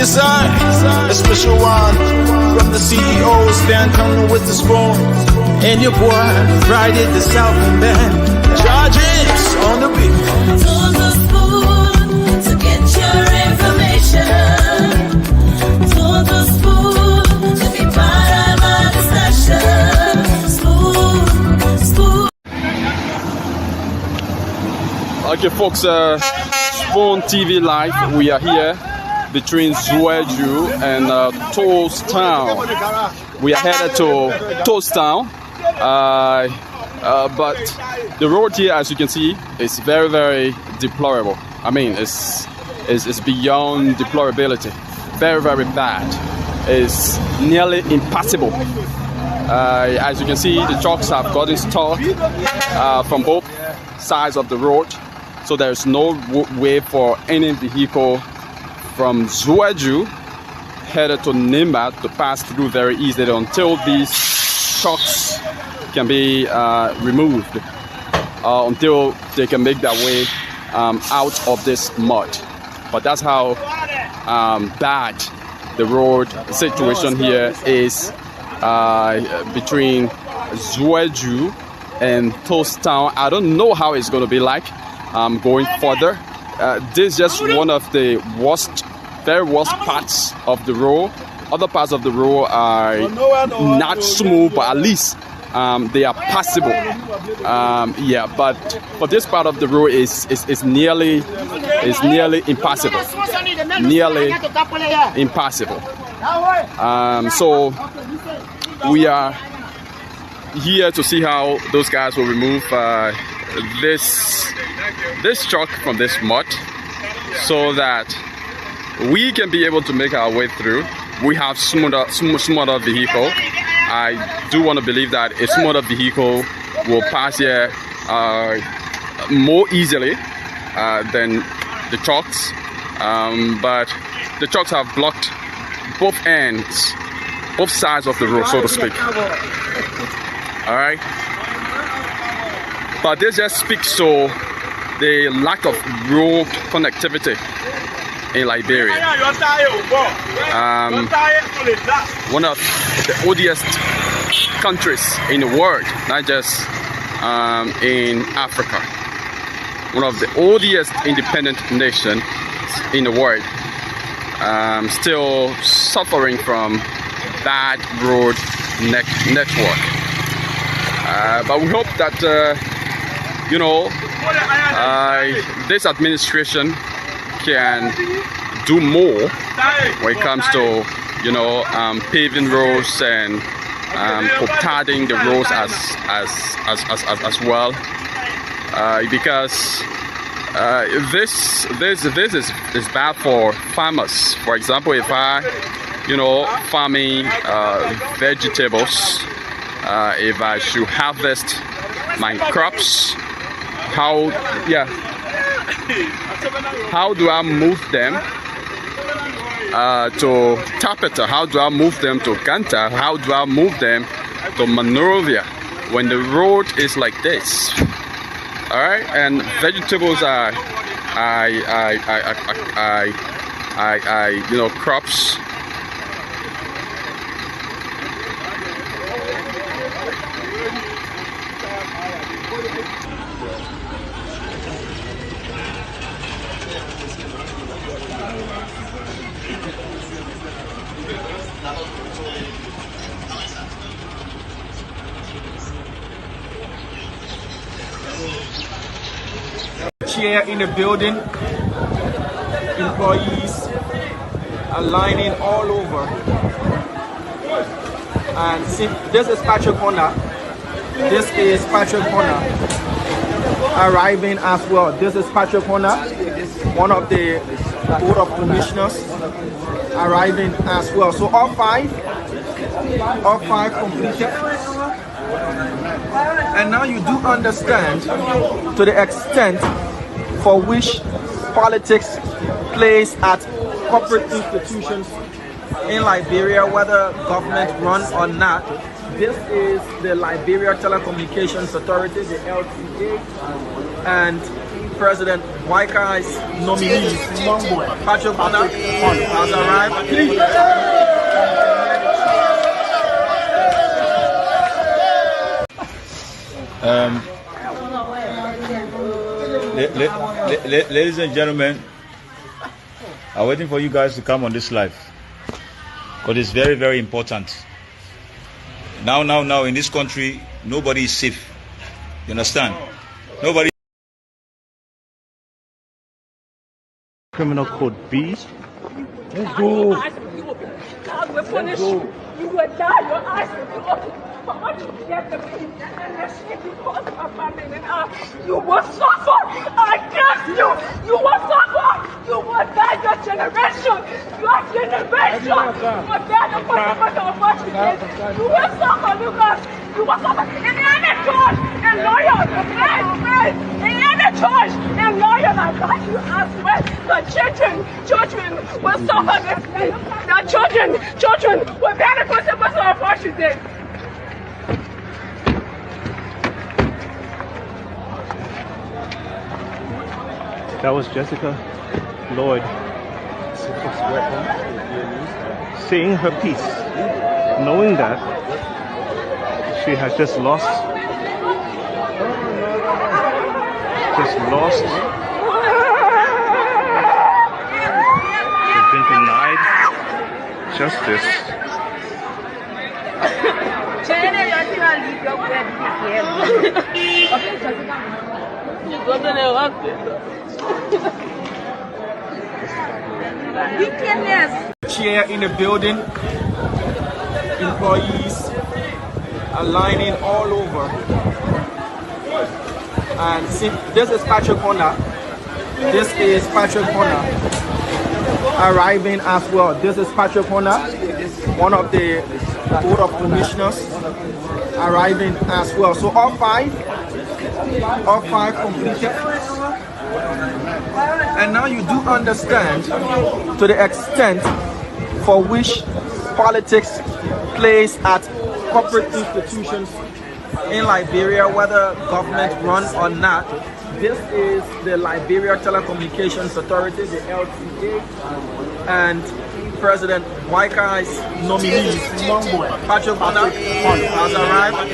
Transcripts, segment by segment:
Yes, a special one from the CEO, stand coming with the spoon. And your boy, Friday the Southern Band, charges on the beat. Told the spoon to get your information. Told the spoon to be part of our discussion. Spoon. Okay, folks, Spoon TV Live, we are here between Zueju and Toasttown. We are headed to Toasttown, but the road here, as you can see, is very, very deplorable. I mean, it's beyond deplorability. Very, very bad. It's nearly impassable. As you can see, the trucks have gotten stuck from both sides of the road, so there's no way for any vehicle from Zueju headed to Nimba to pass through very easily until these trucks can be removed, until they can make their way out of this mud. But that's how bad the road situation here is between Zueju and Toasttown. I don't know how it's going to be like going further. This is just one of the worst, very worst parts of the road. Other parts of the road are not smooth, but at least they are passable. Yeah, but this part of the road is nearly impassable. Nearly impassable. So we are here to see how those guys will remove this truck from this mud, so that we can be able to make our way through. We have smaller vehicle. I do want to believe that a smaller vehicle will pass here more easily than the trucks, but the trucks have blocked both ends, both sides of the road, so to speak. All right, but this just speaks to the lack of road connectivity in Liberia. One of the odious countries in the world, not just in Africa. One of the odious independent nations in the world, still suffering from bad road network. But we hope that this administration can do more when it comes to paving roads and potarding the roads as well, because this is bad for farmers. For example, if I farming vegetables, if I should harvest my crops, how do I move them to Tapeta? How do I move them to Ganta? How do I move them to Monrovia when the road is like this? All right, and vegetables are crops. Here in the building, employees are lining all over, and see, this is Patrick Honor. This is Patrick Honor arriving as well. This is Patrick Honor, one of the Board of Commissioners, arriving as well. So all five completed. And now you do understand to the extent for which politics plays at corporate institutions in Liberia, whether government run or not. This is the Liberia Telecommunications Authority, the LTA, and President Waika's nominee, Patrick Honor, has arrived. Ladies and gentlemen, I'm waiting for you guys to come on this live because it's very, very important. Now, in this country, nobody is safe. You understand? Nobody. Criminal Code B. Let's go. God will punish you. You will die. Your eyes will be open. For what you did to me, and the shit you caused my family and I, you will suffer. I curse you. You will suffer. You will die. Your generation will bear the consequences of what you did. You will suffer, Lucas. You will suffer in any church and lawyer. In any church and lawyer like that, you ask when the children will suffer this day. The children will bear the consequences of what you did. That was Jessica Lloyd saying her piece, knowing that she has just lost she's been denied justice. Chair in the building, employees are lining all over. And see, this is Patrick Honor. This is Patrick Honor arriving as well. This is Patrick Honor, one of the Board of Commissioners, arriving as well. So all five completed. And now you do understand to the extent for which politics plays at corporate institutions in Liberia, whether government run or not. This is the Liberia Telecommunications Authority, the LTA, and President Waika's nominee, Patriotism, has arrived.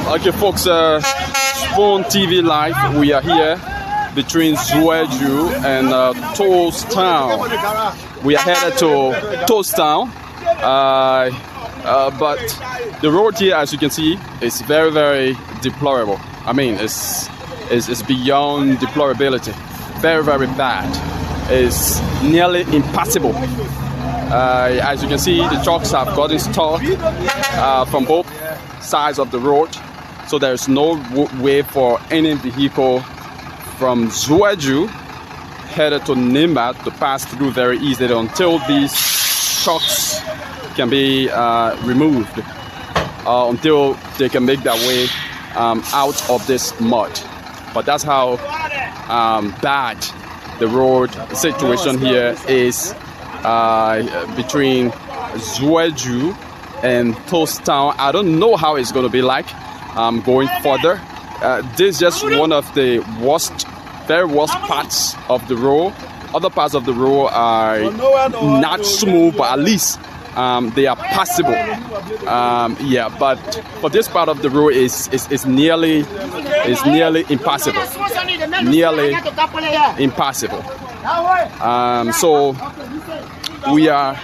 Okay, folks, Spawn TV Live. We are here between Zueju and Toast Town. We are headed to Toast Town, but the road here, as you can see, is very, very deplorable. I mean, it's beyond deplorability. Very, very bad. It's nearly impassable. As you can see, the trucks have gotten stuck from both sides of the road. So there's no way for any vehicle from Zueju headed to Nimba to pass through very easily until these trucks can be removed, until they can make their way out of this mud. But that's how bad the road situation here is between Zueju and Toast Town. I don't know how it's going to be like going further. This is just one of the very worst parts of the road. Other parts of the road are not smooth, but at least they are passable. Yeah, but this part of the road is nearly impassable. Nearly impassable. So we are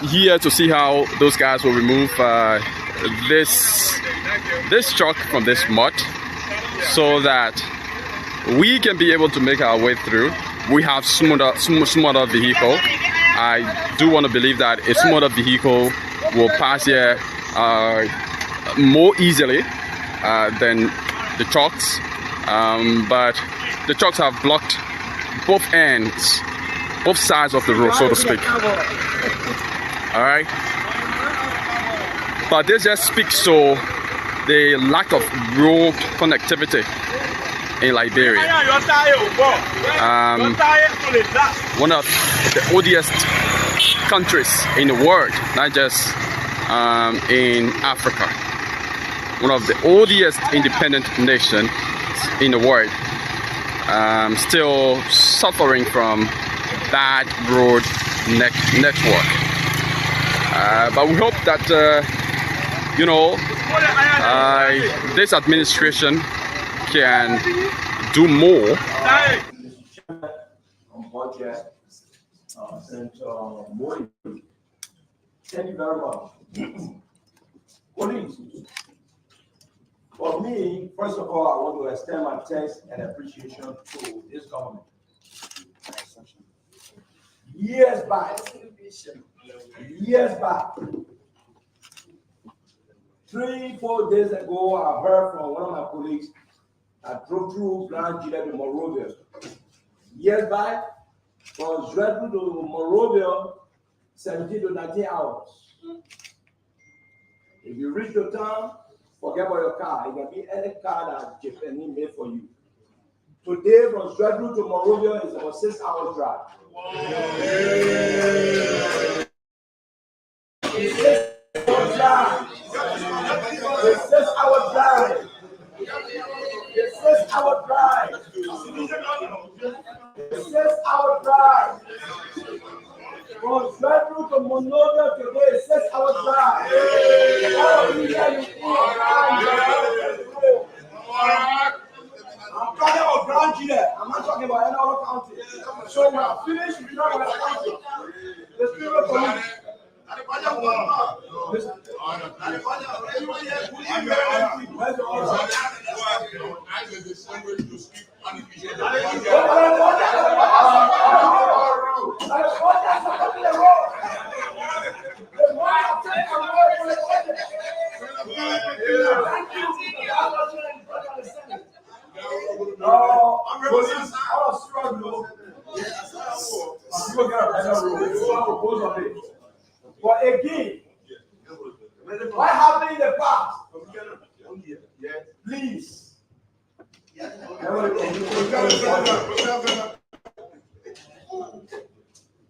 here to see how those guys will remove this truck from this mud, so that we can be able to make our way through. We have smaller vehicle. I do want to believe that a smaller vehicle will pass here more easily than the trucks, but the trucks have blocked both ends, both sides of the road, so to speak. All right. But this just speaks to the lack of road connectivity in Liberia. One of the oldest countries in the world, not just in Africa. One of the oldest independent nations in the world, still suffering from bad road network. But we hope that this administration can do more. Thank you very much. Police. For me, first of all, I want to extend my thanks and appreciation to this government. Years back, 3-4 days ago, I heard from one of my colleagues that drove through Grand Gila to Monrovia. Years back, from Zredru to Monrovia, 17 to 19 hours. If you reach the town, forget about your car. It can be any car that Japanese made for you. Today, from Zredru to Monrovia is about 6 hours drive. It's 6 hours drive. It's 6 hours drive. It's 6 hours drive. It's 6 hours drive. From Zredru to Monrovia today is 6 hours drive. I'm talking about Grand Gila. I'm not talking about any other county. So when I finish, we talk about the county. Let's do it for me. But again, what happened in the past? Please.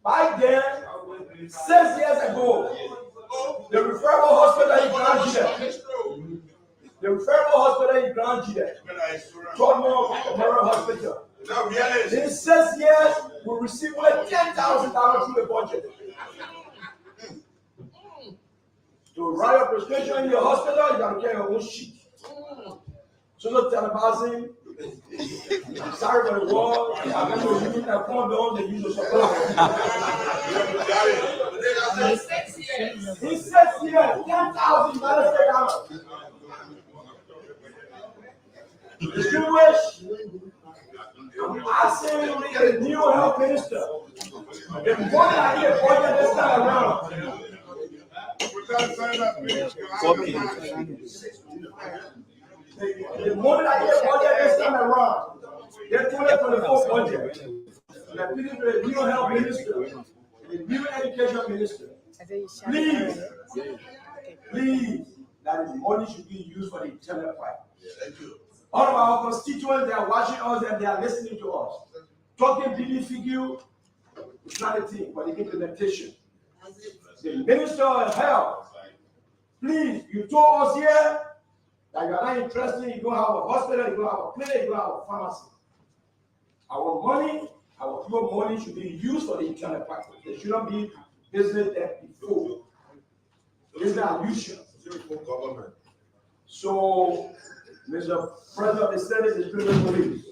Back then, 6 years ago, the referral hospital in Grand Gila, Toronto Memorial Hospital, in 6 years, we received only $10,000 through the budget. To write a prescription in your hospital, you got to carry your own sheet. So no televising. I'm sorry for the war. I'm going to use that phone bill to use the supply. He says here, $10,000. Distinguished, I'm asking the new health minister. The money I get budget this time around. The money I get budget this time around. They're 2024 budget. And I believe the new health minister, the new education minister. Please, that the money should be used for the internal fight. All of our constituents, they are watching us and they are listening to us. Talking BB figure is not a thing, but the implementation. The Minister of Health, please, you told us here that you are not interested, you don't have a hospital, you don't have a clinic, you don't have a pharmacy. Our money, our pure money should be used for the internal practice. There shouldn't be business there before. It's an illusion. So, Mr. President of the Senate is doing police.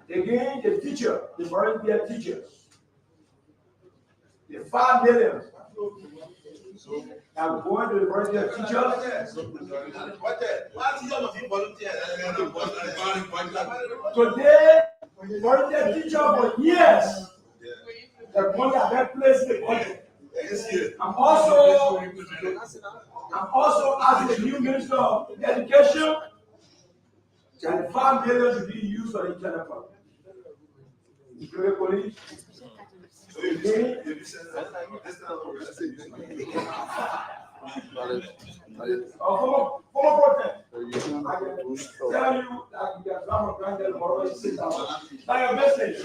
Again, the teacher, the volunteer teachers, the 5 million are going to the volunteer teachers. Today, volunteer teacher for years, the money have been placed in the budget. I'm also asking the new Minister of Education that 5 million should be used for the internal fund. Politis. Former protest. I can tell you that you can come and grant them or sit down. Now your message.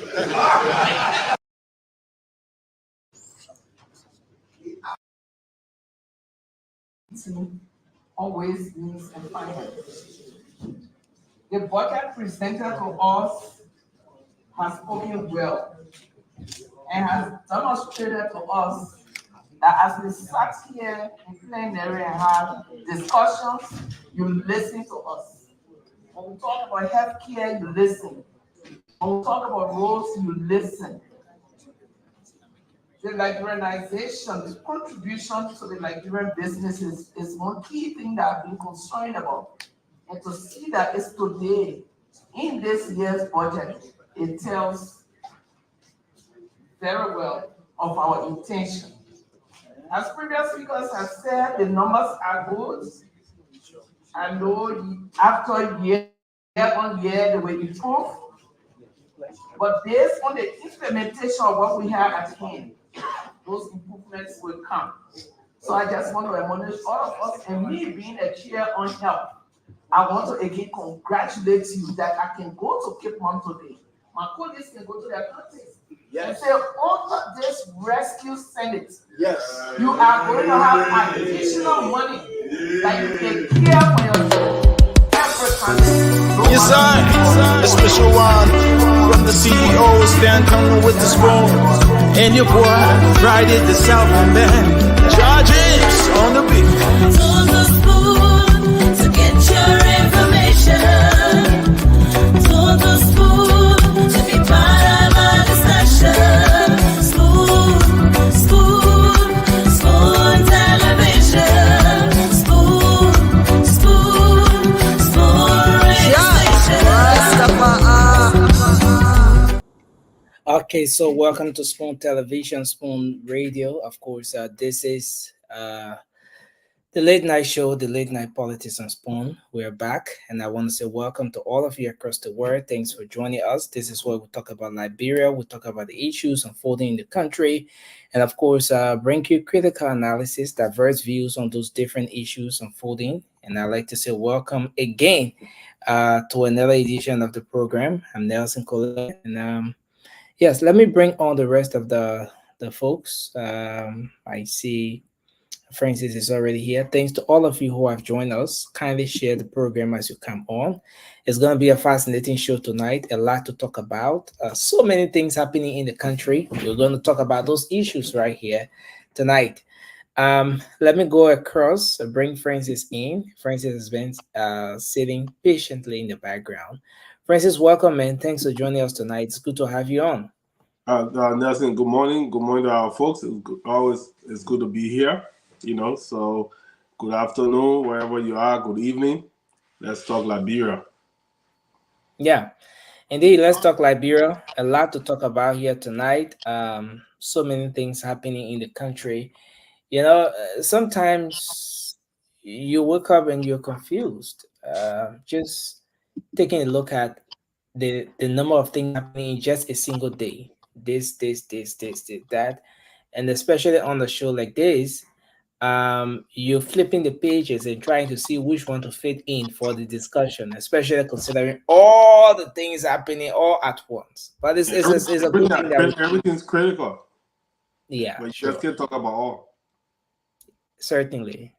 Always means and finance. The budget presented to us has spoken well and has demonstrated to us that as we sat here in plenary and have discussions, you listen to us. When we talk about healthcare, you listen. When we talk about roads, you listen. The Liberianization, the contribution to the Liberian businesses is one key thing that I've been concerned about. And to see that it's today, in this year's budget, it tells very well of our intention. As previous speakers have said, the numbers are good. I know after year on year, they will improve. But based on the implementation of what we have at hand, those improvements will come. So I just want to admonish all of us, and me being a chair on health, I want to again congratulate you that I can go to Cape Town today. My colleagues can go to their countries. Yes. And say, under this rescue Senate, yes, you are going to have additional money that you can care for yourself. Yes, I, a special one from the CEO, stand coming with the spoon. And your boy, Friday the Southern Band, charges on the beat. To the spoon to get your information. To the spoon to be part of our discussion. Spoon, spoon, spoon television. Spoon, spoon, spoon radio station. Okay, so welcome to Spoon Television, Spoon Radio. Of course, this is the late night show, the late night Politis on Spoon. We're back, and I want to say welcome to all of you across the world. Thanks for joining us. This is where we talk about Liberia. We talk about the issues unfolding in the country, and of course, bring you critical analysis, diverse views on those different issues unfolding. And I'd like to say welcome again to another edition of the program. I'm Nelson Colette, and yes, let me bring on the rest of the folks. I see Francis is already here. Thanks to all of you who have joined us. Kindly share the program as you come on. It's going to be a fascinating show tonight. A lot to talk about. So many things happening in the country. We're going to talk about those issues right here tonight. Let me go across, bring Francis in. Francis has been sitting patiently in the background. Francis, welcome, man. Thanks for joining us tonight. It's good to have you on. Nelson, good morning. Good morning to our folks. It's good to be here. So good afternoon, wherever you are. Good evening. Let's talk Liberia. Yeah, indeed. Let's talk Liberia. A lot to talk about here tonight. So many things happening in the country. Sometimes you wake up and you're confused. Just taking a look at the number of things happening in just a single day. This, that. And especially on the show like this, you're flipping the pages and trying to see which one to fit in for the discussion, especially considering all the things happening all at once. But it's a good thing that everything's critical. Yeah, but you sure. just can't talk about all. Certainly.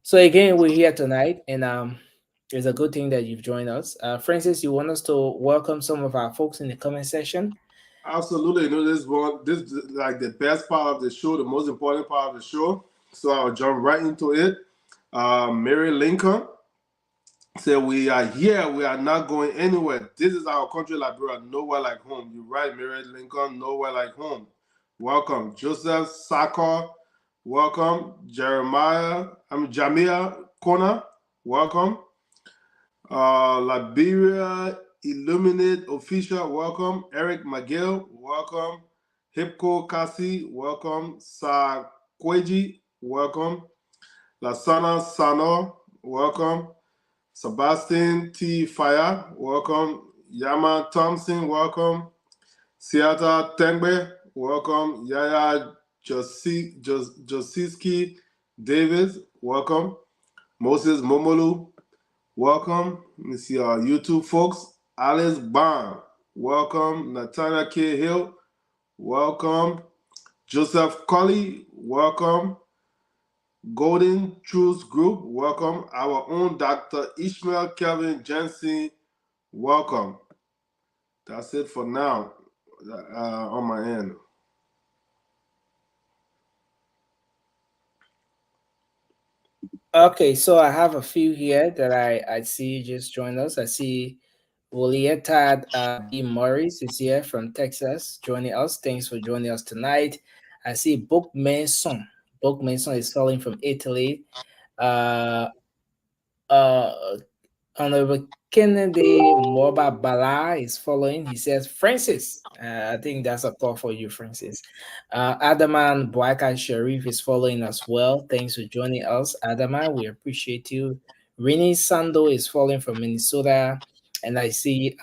So again, we're here tonight, and it's a good thing that you've joined us. Francis, you want us to welcome some of our folks in the comment section? Absolutely. This is like the best part of the show, the most important part of the show. So I'll jump right into it. Mary Lincoln said, "We are here. We are not going anywhere. This is our country, Liberia. Nowhere like home." You're right, Mary Lincoln. Nowhere like home. Welcome, Joseph Sakar. Welcome, Jamia Kona. Welcome, Liberia Illuminate Official. Welcome, Eric McGill. Welcome, Hipko Kasi. Welcome, Sakweji. Welcome, Lasana Sano. Welcome, Sebastian T. Fire. Welcome, Yama Thompson. Welcome, Siata Tengbe, welcome. Yaya Josiski Davis, welcome. Moses Momolu, welcome. Let me see our YouTube folks. Alice Bond, welcome. Nathaniel K. Hill, welcome. Joseph Colley, welcome. Golden Truth Group, welcome. Our own Dr. Ishmael Kelvin Jensen, welcome. That's it for now on my end. Okay, so I have a few here that I see you just joined us. I see Wolieta B. Morris is here from Texas joining us. Thanks for joining us tonight. I see Book Mason. Book Mason is calling from Italy. Uh, uh, Honorable Kennedy Moba Bala is following. He says, Francis. I think that's a call for you, Francis. Adaman Boaka Sharif is following as well. Thanks for joining us, Adaman. We appreciate you. Rini Sando is following from Minnesota. And I see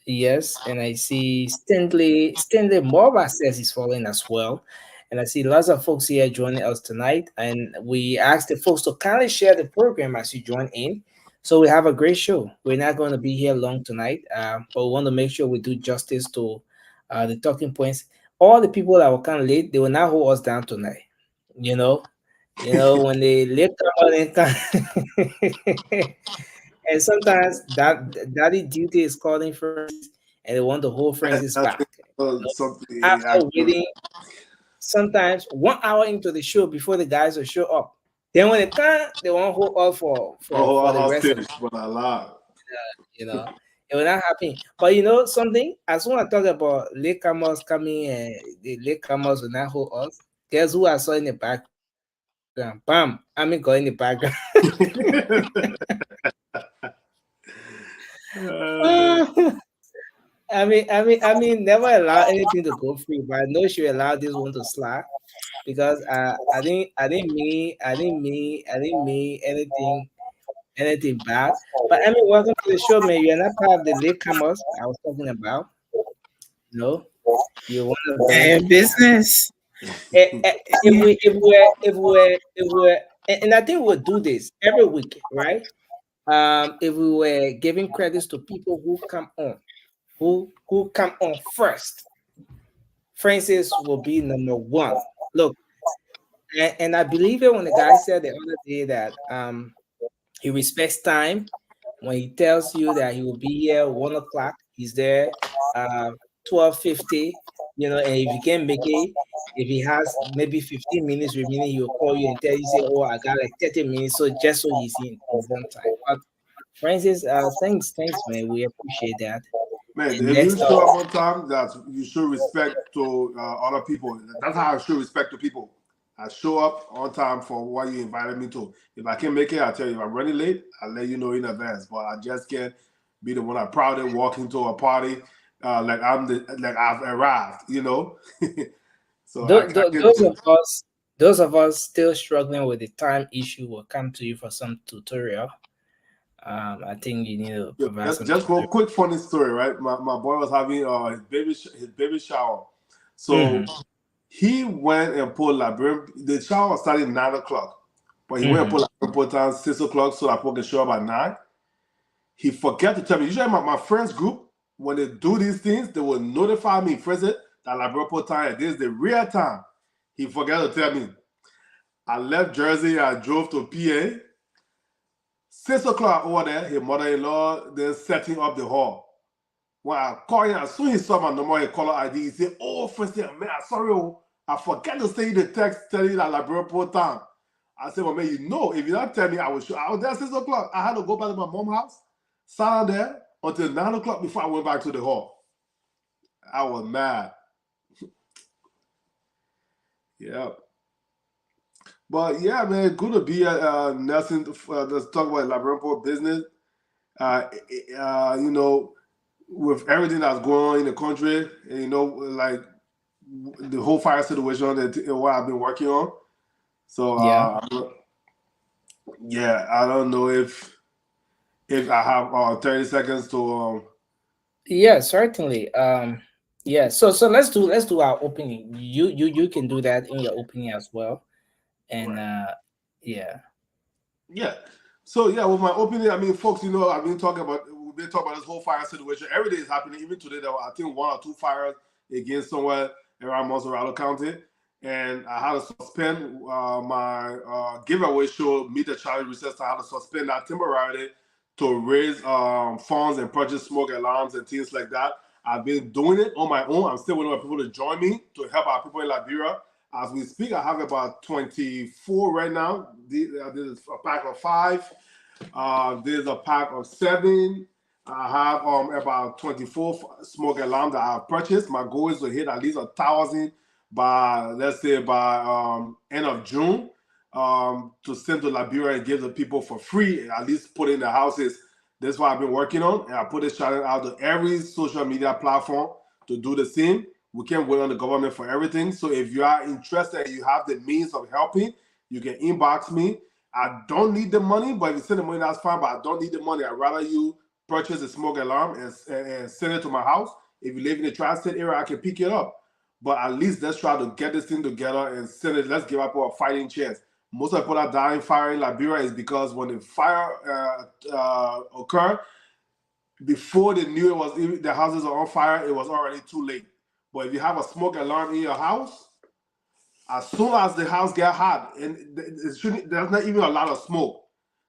yes, and I see Stanley Morba says he's following as well. And I see lots of folks here joining us tonight. And we ask the folks to kindly share the program as you join in. So we have a great show. We're not going to be here long tonight, but we want to make sure we do justice to the talking points. All the people that were kind of late, they will not hold us down tonight. You know, when they late come out and and sometimes that daddy duty is calling Francis, and they want the whole Francis I back. think something After waiting, sometimes 1 hour into the show before the guys will show up. Then when they come, they won't hold up for the rest of hostage for a lot. you know. It will not happen. But something, as soon as I talk about latecomers coming and the latecomers will not hold us, guess who I saw in the background? Bam! I mean go in the background. Never allow anything to go free, but I know she allow this one to slack because I didn't mean anything bad. But welcome to the show, man. You're not part of the latecomers I was talking about. No, you're one of them. Business. If we and I think we'll do this every week, right? If we were giving credits to people who come on first, Francis will be number one. Look, and I believe it when the guy said the other day that he respects time. When he tells you that he will be here 1 o'clock, he's there 12:50. And if you can't make it, if he has maybe 15 minutes remaining, he'll call you and tell you, say, "Oh, I got like 30 minutes," so just so he's in on time. But Francis, thanks, man. We appreciate that. Man, And if you next show up, up on time, that you show respect to other people. That's how I show respect to people. I show up on time for what you invited me to. If I can't make it, I'll tell you. If I'm running late, I'll let you know in advance. But I just can't be the one I proudly walk into a party like I've arrived. So I can't those do of us, those of us still struggling with the time issue, will come to you for some tutorial. I think you need to Yeah, provide just some just one tutorial. quick funny story, right? My boy was having his baby shower, so Mm-hmm. he went and pulled librarian. The shower started 9 o'clock, but he went and Mm-hmm. pulled librarian time 6 o'clock so that people can show up at 9. He forgot to tell me. Usually, my friends group, when they do these things, they will notify me first that librarian time. This is the real time. He forgot to tell me. I left Jersey. I drove to PA. 6 o'clock over there, his mother-in-law then setting up the hall. When I called him, as soon as he saw my number and caller ID, he said, "Oh, first thing, man, sorry, I forgot to send you the text telling you that library time." I said, "Well, man, if you don't tell me, I will show." I was there 6 o'clock. I had to go back to my mom's house, sat down there until 9 o'clock before I went back to the hall. I was mad. Yeah. But yeah, man, good to be at Nelson. Let's talk about library business. Uh, you know, with everything that's going on in the country, and, like the whole fire situation that what I've been working on. So Yeah. yeah, I don't know if I have 30 seconds to Yeah, certainly. Yeah. So let's do our opening. You can do that in your opening as well. And Right. yeah. Yeah. So yeah, with my opening, I mean, folks, we've been talking about this whole fire situation. Every day is happening. Even today, there were I think one or two fires against somewhere around Monserrado County, and I had to suspend my giveaway show, Meet the Challenge Recess. I had to suspend that temporarily to raise funds and purchase smoke alarms and things like that. I've been doing it on my own. I'm still waiting for people to join me to help our people in Liberia. As we speak, I have about 24 right now. This is a pack of 5. There's a pack of 7. I have about 24 smoke alarms that I've purchased. My goal is to hit at least 1,000 by, let's say, by end of June, to send to Liberia and give the people for free, at least put in the houses. That's what I've been working on. And I put this challenge out to every social media platform to do the same. We can't wait on the government for everything. So if you are interested and you have the means of helping, you can inbox me. I don't need the money, but if you send the money, that's fine. But I don't need the money. I'd rather you purchase a smoke alarm and send it to my house. If you live in the tri-state area, I can pick it up. But at least let's try to get this thing together and send it. Let's give up a fighting chance. Most of the people that die in fire in Liberia is because when the fire occurred, before they knew the houses are on fire, it was already too late. But if you have a smoke alarm in your house, as soon as the house get hot, and there's not even a lot of smoke,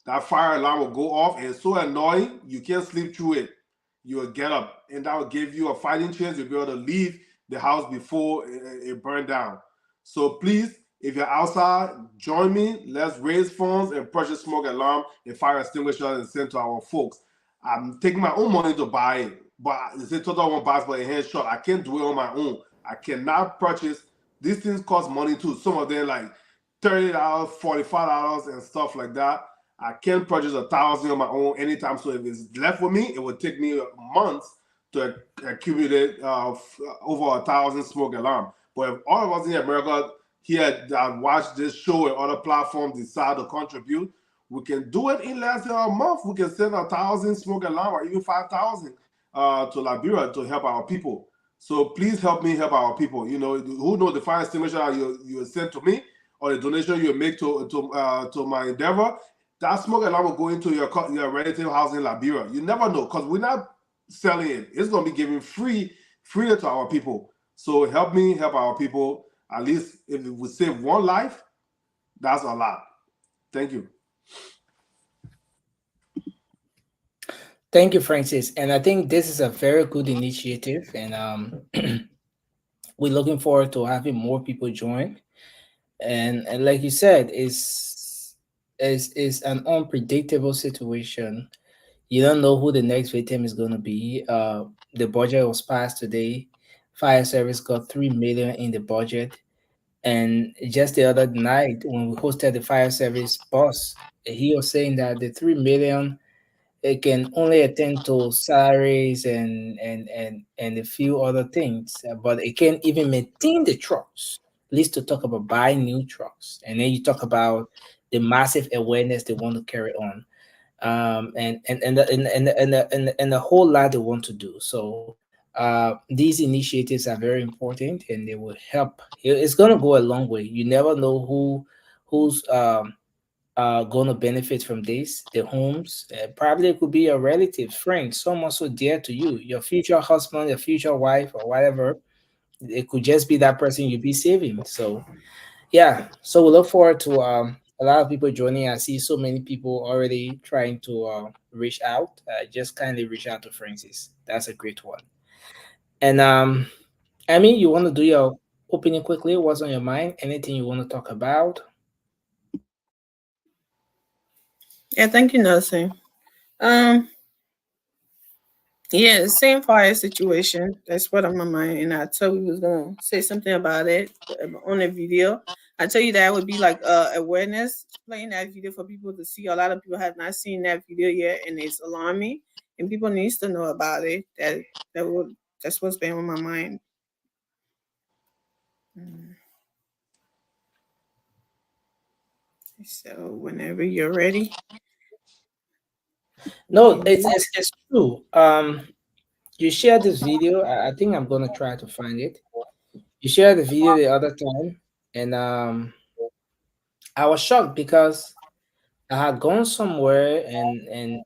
that fire alarm will go off, and it's so annoying, you can't sleep through it. You will get up, and that will give you a fighting chance. You'll be able to leave the house before it burned down. So please, if you're outside, join me. Let's raise funds and purchase smoke alarm and fire extinguishers and send to our folks. I'm taking my own money to buy it, but it's a total one box, but a hand shot. I can't do it on my own. I cannot purchase. These things cost money too. Some of them like $30, $45, and stuff like that. I can't purchase 1,000 on my own anytime. So if it's left with me, it would take me months to accumulate over 1,000 smoke alarm. But if all of us in America here that watch this show and other platforms decide to contribute, we can do it in less than a month. We can send 1,000 smoke alarm or even 5,000 to Liberia to help our people. So please help me help our people. You know, who knows the fire extinguisher you send to me or the donation you make to my endeavor, that smoke alarm will go into your relative house in Liberia. You never know, because we're not selling it. It's going to be given free to our people. So help me help our people. At least if we save one life, that's a lot. Thank you. Thank you, Francis. And I think this is a very good initiative, and we're looking forward to having more people join. And like you said, is an unpredictable situation. You don't know who the next victim is going to be. The budget was passed today. Fire service got 3 million in the budget, and just the other night when we hosted the fire service boss, he was saying that the 3 million, it can only attend to salaries and a few other things, but it can't even maintain the trucks. At least to talk about buying new trucks, and then you talk about the massive awareness they want to carry on, and the whole lot they want to do. So these initiatives are very important, and they will help. It's going to go a long way. You never know who's going to benefit from this. The homes, probably it could be your relatives, friends, someone so dear to you, your future husband, your future wife, or whatever. It could just be that person you'll be saving. So yeah, so we look forward to a lot of people joining. I see so many people already trying to reach out. Just kindly reach out to Francis. That's a great one. And I mean, you want to do your opening quickly? What's on your mind? Anything you want to talk about? Yeah, thank you, Nelson. Um, yeah, same fire situation. That's what on my mind, and I told you was gonna say something about it on the video. I tell you that would be like awareness, playing that video for people to see. A lot of people have not seen that video yet, and it's alarming, and people needs to know about it. That's what's been on my mind. Mm. So whenever you're ready, you No, can it's do. it's, it's true. you shared this video. I think I'm gonna try to find it. You shared the video the other time, and I was shocked because I had gone somewhere and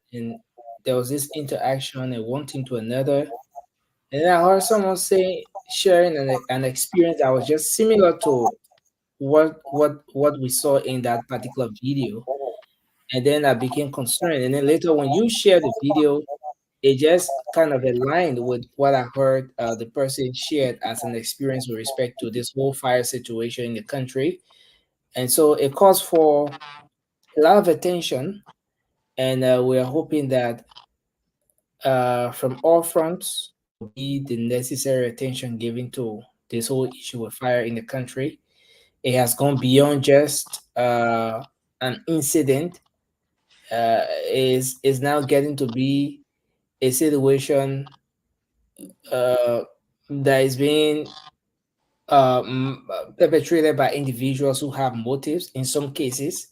there was this interaction and one thing to another, and then I heard someone say sharing an experience that was just similar to what we saw in that particular video, and then I became concerned. And then later, when you shared the video, it just kind of aligned with what I heard the person shared as an experience with respect to this whole fire situation in the country. And so it calls for a lot of attention, and we are hoping that from all fronts there will be the necessary attention given to this whole issue of fire in the country. It has gone beyond just an incident. Is now getting to be a situation uh, that is being perpetrated by individuals who have motives in some cases,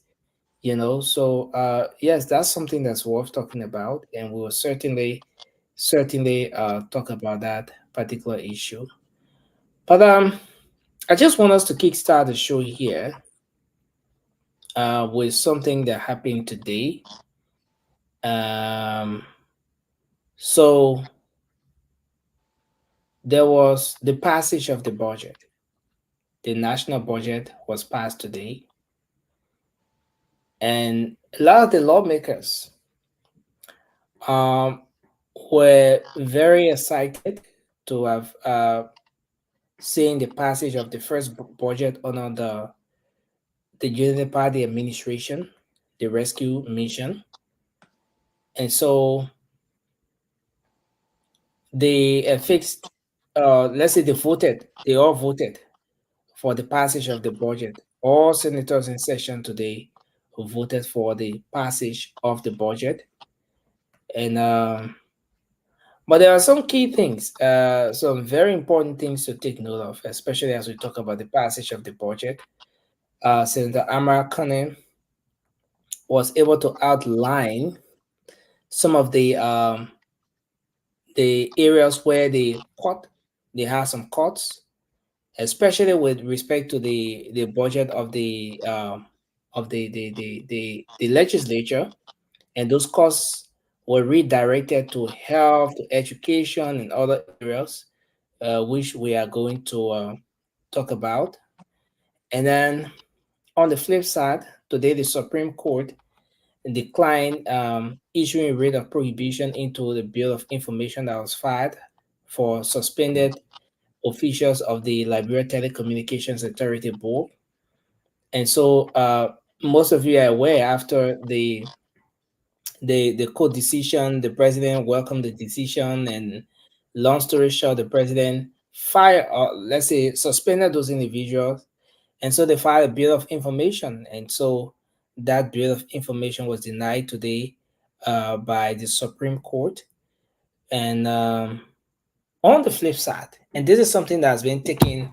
you know. So yes, that's something that's worth talking about, and we will certainly talk about that particular issue. But I just want us to kickstart the show here with something that happened today. um so there was the passage of the budget. The national budget was passed today, and a lot of the lawmakers um, were very excited to have seen the passage of the first budget under the Unity Party administration, the rescue mission. And so they fixed, let's say they all voted for the passage of the budget. All senators in session today who voted for the passage of the budget. And but there are some key things, some very important things to take note of, especially as we talk about the passage of the budget. Senator Amara Kane was able to outline some of the areas where they have some cuts, especially with respect to the budget of the legislature, and those costs were redirected to health, to education, and other areas, which we are going to talk about. And then on the flip side, today the Supreme Court declined issuing a writ of prohibition into the Bill of Information that was filed for suspended officials of the Liberia Telecommunications Authority Board. And so most of you are aware, after the court decision, the president welcomed the decision, and long story short, the president fired, let's say, suspended those individuals, and so they filed a bill of information, and so that bill of information was denied today by the Supreme Court. And on the flip side, and this is something that's taken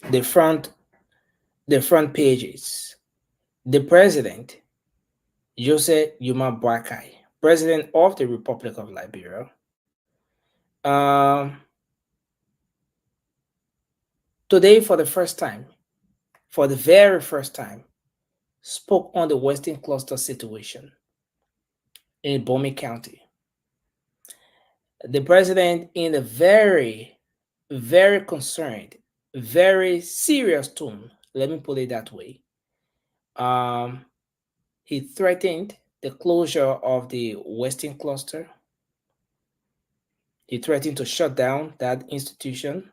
the front pages, the president Jose Yuma Boakai, president of the Republic of Liberia, um, today for the very first time, spoke on the Western Cluster situation in Bomi County. The president, in a very, very concerned, very serious tone, let me put it that way, he threatened the closure of the Western Cluster. He threatened to shut down that institution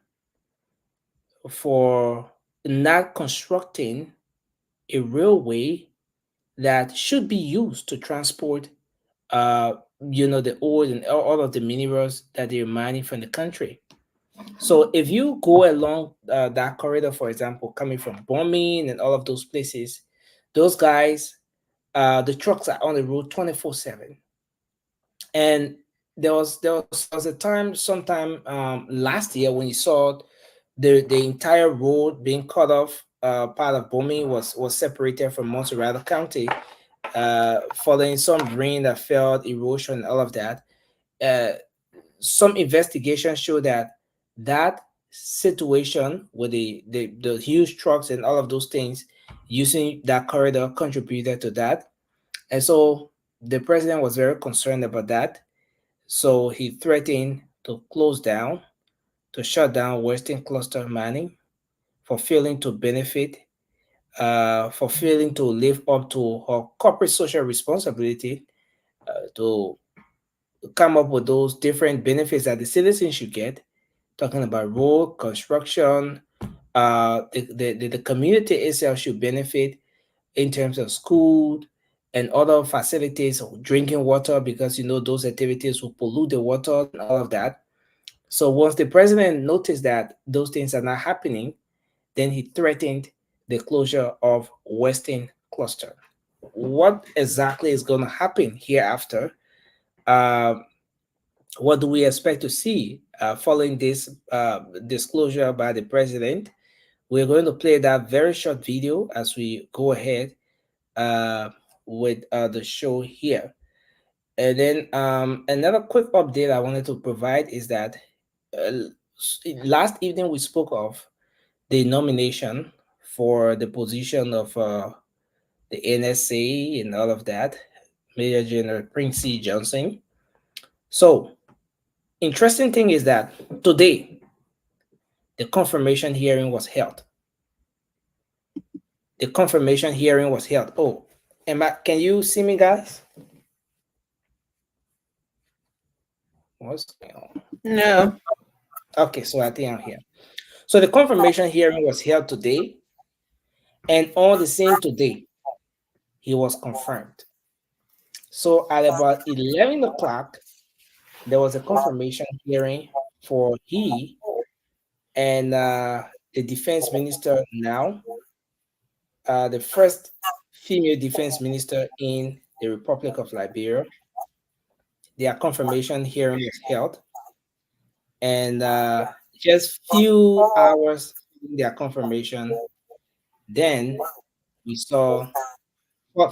for not constructing a railway that should be used to transport the oil and all of the minerals that they're mining from the country. So if you go along that corridor, for example, coming from Bombing and all of those places, those guys, the trucks are on the road 24/7. And there was a time, sometime last year, when you saw the entire road being cut off. Part of Bombing was separated from Montserrat County, following some rain that fell, erosion, and all of that. uh, some investigations show that that situation with the huge trucks and all of those things using that corridor contributed to that. And so the president was very concerned about that. So he threatened to close down, to shut down Western cluster mining for failing to benefit, for failing to live up to her corporate social responsibility, to come up with those different benefits that the citizens should get, talking about road construction. The community itself should benefit in terms of school and other facilities of drinking water, because those activities will pollute the water and all of that. So once the president noticed that those things are not happening, then he threatened the closure of Western cluster. What exactly is going to happen hereafter? Uh, what do we expect to see following this disclosure by the president? We're going to play that very short video as we go ahead uh, with the show here. And then another quick update I wanted to provide is that uh, last evening we spoke of the nomination for the position of the NSA and all of that, Major General Princey Johnson. So, interesting thing is that today the confirmation hearing was held. The confirmation hearing was held. Oh, can you see me, guys? What's going on? No. Okay, so I think I'm here. So the confirmation hearing was held today, and on the same today, he was confirmed. So at about 11 o'clock, there was a confirmation hearing for he and the defense minister now, the first female defense minister in the Republic of Liberia. Their confirmation hearing was held, and just few hours in their confirmation, then we saw,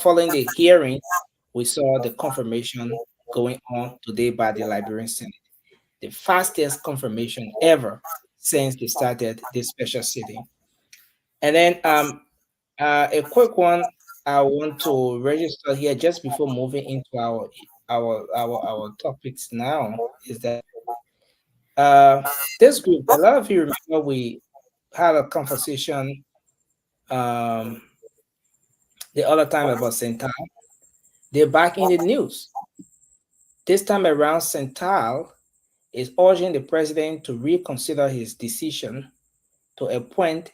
following the hearing, we saw the confirmation going on today by the Liberian Senate, the fastest confirmation ever since they started this special sitting. And then a quick one I want to register here just before moving into our topics now is that this group, a lot of you remember we had a conversation um, the other time about Central. They're back in the news. This time around, Central is urging the president to reconsider his decision to appoint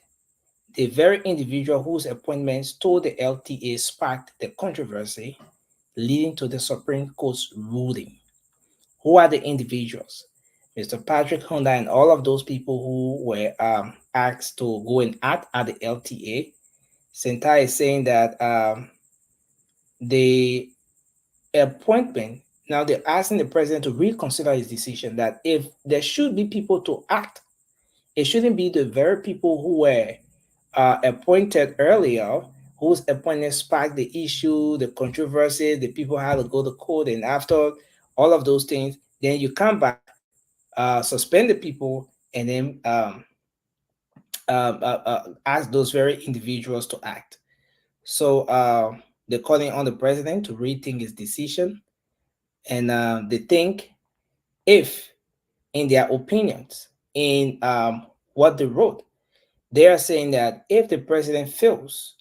the very individual whose appointments told the LTA sparked the controversy leading to the Supreme Court's ruling. Who are the individuals? Mr. Patrick Honda and all of those people who were asked to go and act at the LTA. Sentai is saying that the appointment, now they're asking the president to reconsider his decision, that if there should be people to act, it shouldn't be the very people who were appointed earlier, whose appointment sparked the issue, the controversy, the people had to go to court, and after all of those things, then you come back, suspend the people, and then ask those very individuals to act. So they're calling on the president to rethink his decision, and they think, if, in their opinions, in what they wrote, they are saying that if the president fails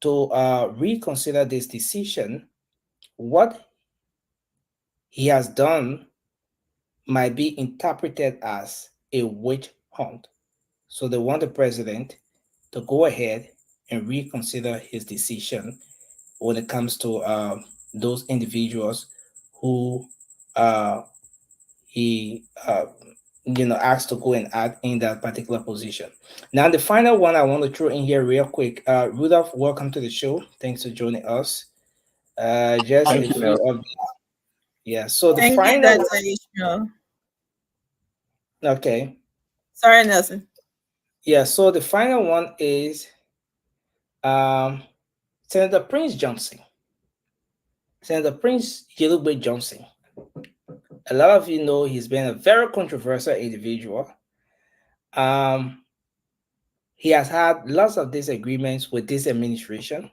to reconsider this decision, what he has done might be interpreted as a witch hunt. So they want the president to go ahead and reconsider his decision when it comes to those individuals who he asked to go and act in that particular position. Now, the final one I want to throw in here real quick. Rudolph, welcome to the show. Thanks for joining us. Just Thank a you, few Nelson. of yeah. So the Thank you, final that's Ishmael. okay. Sorry, Nelson. Yeah, so the final one is Senator Prince Johnson. Senator Prince Yellowbay Johnson. A lot of you know he's been a very controversial individual. Um, he has had lots of disagreements with this administration.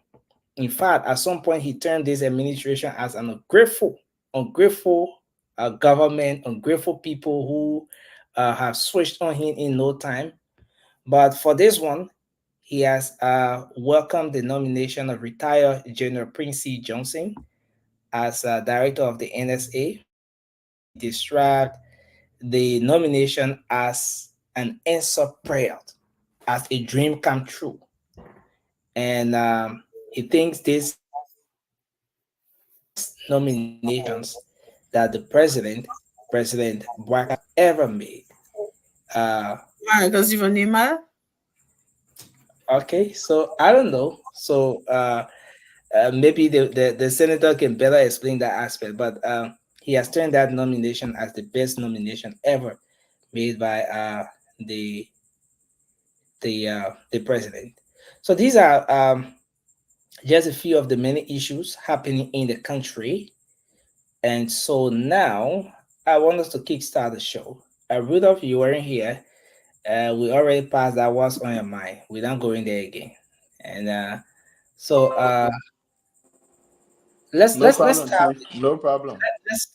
In fact, at some point, he termed this administration as an ungrateful government, ungrateful people who have switched on him in no time. But for this one, he has welcomed the nomination of retired General Prince C. Johnson as director of the NSA. He described the nomination as an answer prayer, as a dream come true. And he thinks this nominations that the President Barack ever made. Why? Because you name her? Okay, so I don't know. So maybe the senator can better explain that aspect, but he has turned that nomination as the best nomination ever made by the president. So these are just a few of the many issues happening in the country. And so now I want us to kickstart the show. Rudolph, you weren't here. We already passed that. What's on your mind? We don't go in there again. And so let's No let's problem, start. Chief. No problem.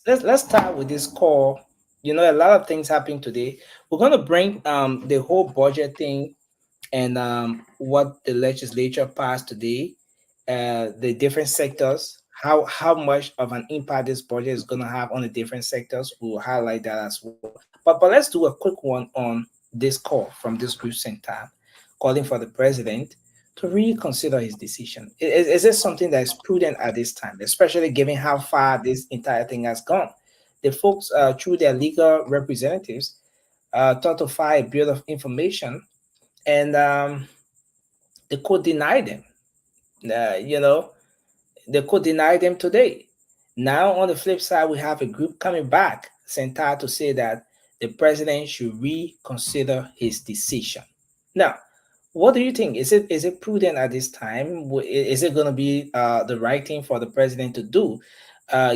Let's start with this call. You know, a lot of things happening today. We're gonna bring the whole budget thing and what the legislature passed today, the different sectors, how much of an impact this budget is going to have on the different sectors. We'll highlight that as well. But let's do a quick one on this call from this recent time, calling for the president to reconsider his decision. Is this something that is prudent at this time, especially given how far this entire thing has gone? The folks, through their legal representatives, thought to file a bill of information, and the court denied them. The court denied them today. Now, on the flip side, we have a group coming back, Centar, to say that the president should reconsider his decision. Now, what do you think? Is it prudent at this time? Is it going to be the right thing for the president to do,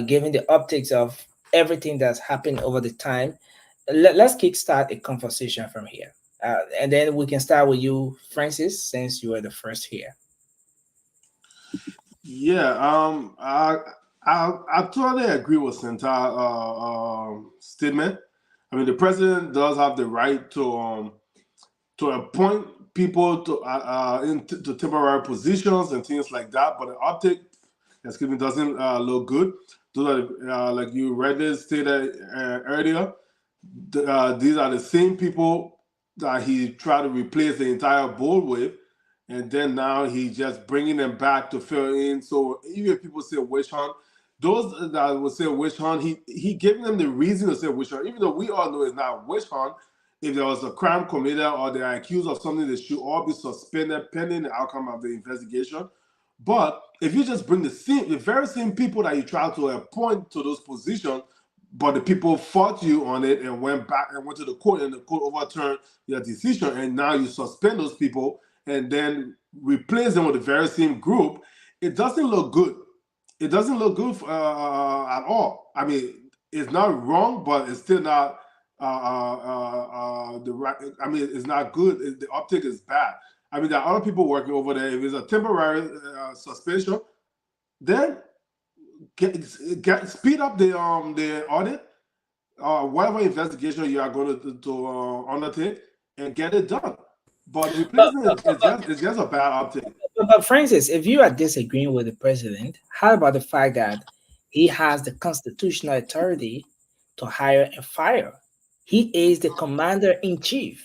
given the optics of everything that's happened over the time? Let's kickstart a conversation from here. And then we can start with you, Francis, since you were the first here. Yeah, I totally agree with Centar statement. I mean, the president does have the right to appoint people to into temporary positions and things like that, but the optic, excuse me, doesn't look good. Those are, like you read it stated earlier, these are the same people that he tried to replace the entire board with, and then now he's just bringing them back to fill in. So even if people say witch hunt, those that will say witch hunt, he giving them the reason to say witch hunt, even though we all know it's not a witch hunt. If there was a crime committed or they are accused of something, they should all be suspended pending the outcome of the investigation. But if you just bring the very same people that you try to appoint to those positions, but the people fought you on it and went back and went to the court, and the court overturned your decision, and now you suspend those people and then replace them with the very same group, it doesn't look good. It doesn't look good at all. I mean, it's not wrong, but it's still not the right. I mean, it's not good. The optic is bad. I mean, there are other people working over there. If it's a temporary suspension, then speed up the audit, whatever investigation you are going to undertake, and get it done. But replacement is just a bad optic. But Francis, if you are disagreeing with the president, how about the fact that he has the constitutional authority to hire and fire? He is the commander in chief.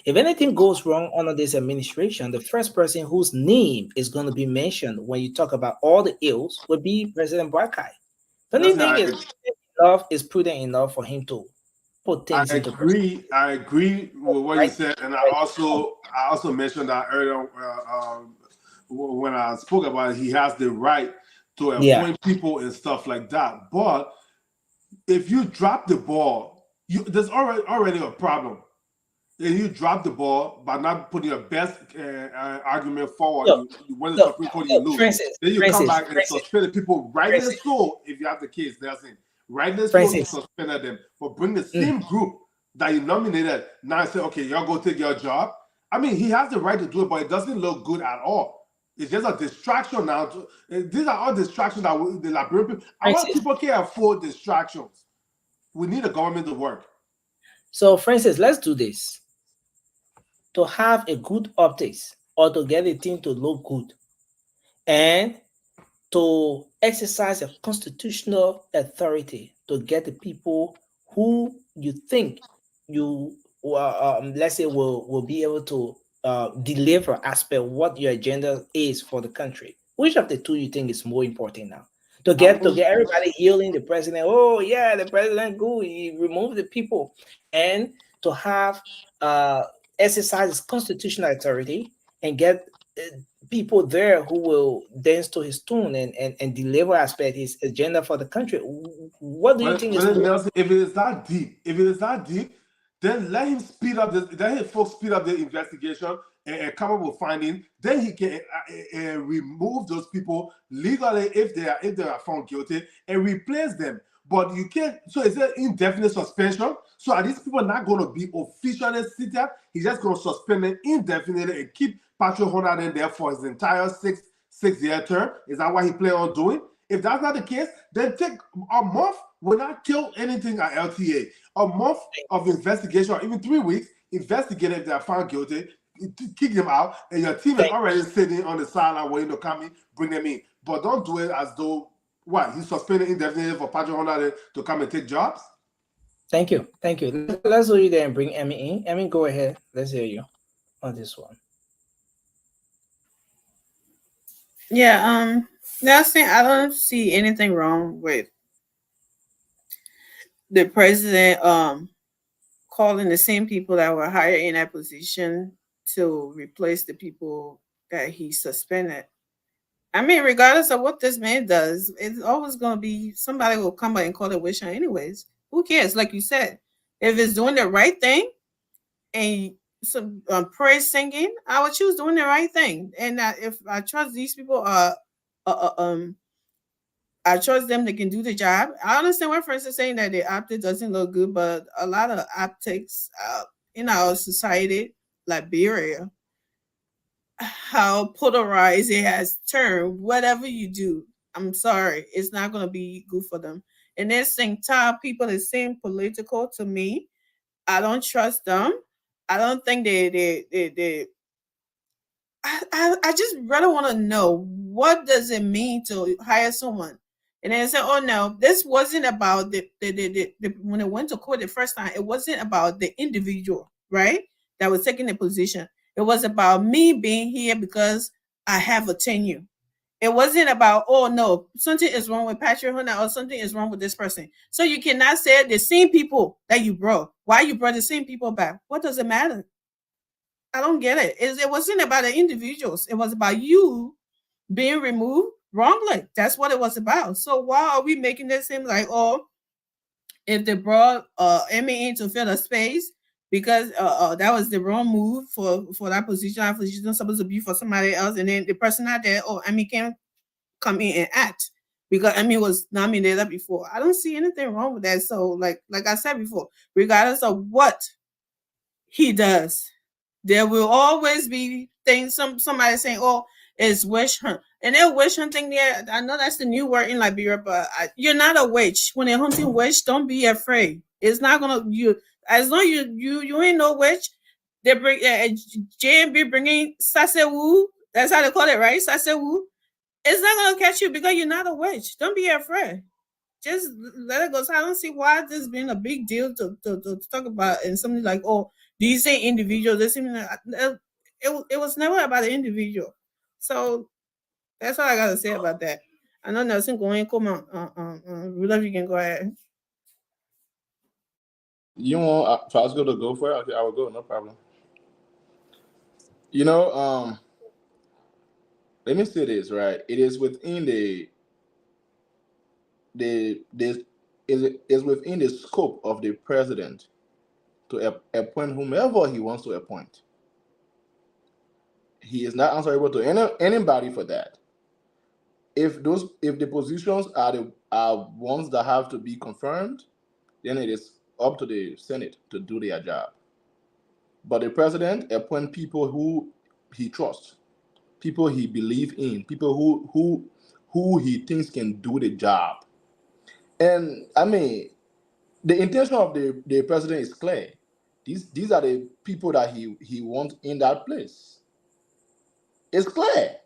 If anything goes wrong under this administration, the first person whose name is going to be mentioned when you talk about all the ills would be President Barkai. Don't you think it's prudent enough for him to put things into perspective? I agree with what you said, and I also mentioned that earlier when I spoke about it, he has the right to appoint people and stuff like that. But if you drop the ball, there's already a problem. If you drop the ball by not putting your best argument forward, you win the Supreme Court, you lose. Then you come back and suspend people right in the school if you have the case. That's it. Rightly so, you Francis. suspended them for bringing the same group that you nominated. Now I say, okay, y'all go take your job. I mean, he has the right to do it, but it doesn't look good at all. It's just a distraction now. These are all distractions that the Liberian people. Our people can't afford distractions. We need the government to work. So, Francis, let's do this. To have a good optics or to get a team to look good and to exercise a constitutional authority to get the people who you think you let's say will be able to deliver as per what your agenda is for the country. Which of the two you think is more important now? To get everybody healing the president. Oh yeah, the president good. He removed the people, and to have exercise his constitutional authority and get people there who will dance to his tune and deliver as per his agenda for the country. What do you think is Nelson, if it is that deep, then let him speed up this. Let him folks speed up the investigation and come up with findings. Then he can remove those people legally if they are found guilty and replace them. But you can't. So is there indefinite suspension? So are these people not going to be officially seated? He's just going to suspend them indefinitely and keep Patrick Honda in there for his entire six-year term. Is that what he plans on doing? If that's not the case, then take a month. Will not kill anything at LTA. A month of investigation, or even 3 weeks, investigate if they are found guilty, kick them out, and your team is already sitting on the sideline waiting to come in, bring them in. But don't do it as though he's suspended indefinitely for Patrick Honda to come and take jobs. Thank you. Let's go there and bring Emmy in. Emmy, go ahead. Let's hear you on this one. Yeah, Nelson, I don't see anything wrong with the president calling the same people that were hired in that position to replace the people that he suspended. I mean, regardless of what this man does, it's always going to be somebody will come by and call it witch hunt anyways. Who cares? Like you said, if it's doing the right thing and some praise singing, I would choose doing the right thing. And if I trust these people, I trust them. They can do the job. I understand what Francis is saying that the optic doesn't look good, but a lot of optics in our society, Liberia, how polarized it has turned. Whatever you do, I'm sorry, it's not going to be good for them. And they're saying top people that seem political to me. I don't trust them. I don't think they I just rather want to know what does it mean to hire someone. And then say, oh no, this wasn't about the when it went to court the first time, it wasn't about the individual, right? That was taking the position. It was about me being here because I have a tenure. It wasn't about, oh no, something is wrong with Patrick Hunter or something is wrong with this person. So you cannot say the same people that you brought. Why you brought the same people back? What does it matter? I don't get it. It wasn't about the individuals. It was about you being removed wrongly. That's what it was about. So why are we making this seem like, oh, if they brought Emmy in to fill a space because that was the wrong move for that position. That position was supposed to be for somebody else, and then the person out there, oh, Emmy can come in and act because Emmy was nominated before. I don't see anything wrong with that. So like I said before, regardless of what he does, there will always be things. Somebody saying, "Oh, it's witch hunt," and then witch hunting. There, I know that's the new word in Liberia, but you're not a witch. When they're hunting witch, don't be afraid. It's not gonna you as long you ain't no witch. They bring JMB bringing sasewu. That's how they call it, right? Sasewu. It's not gonna catch you because you're not a witch. Don't be afraid. Just let it go. So I don't see why this being a big deal to talk about and something like, oh, do you say individual? This it was never about the individual. So that's all I gotta say about that. I know Nelson going come on. Rudolph, you can go ahead. You want Pascal to go for it? Okay, I will go, no problem. Let me say this, right? It is within is within the scope of the president to appoint whomever he wants to appoint. He is not answerable to anybody for that. If the positions are are ones that have to be confirmed, then it is up to the Senate to do their job. But the president appoint people who he trusts, people he believes in, people who he thinks can do the job. And I mean, the intention of the president is clear. These are the people that he wants in that place. It's clear.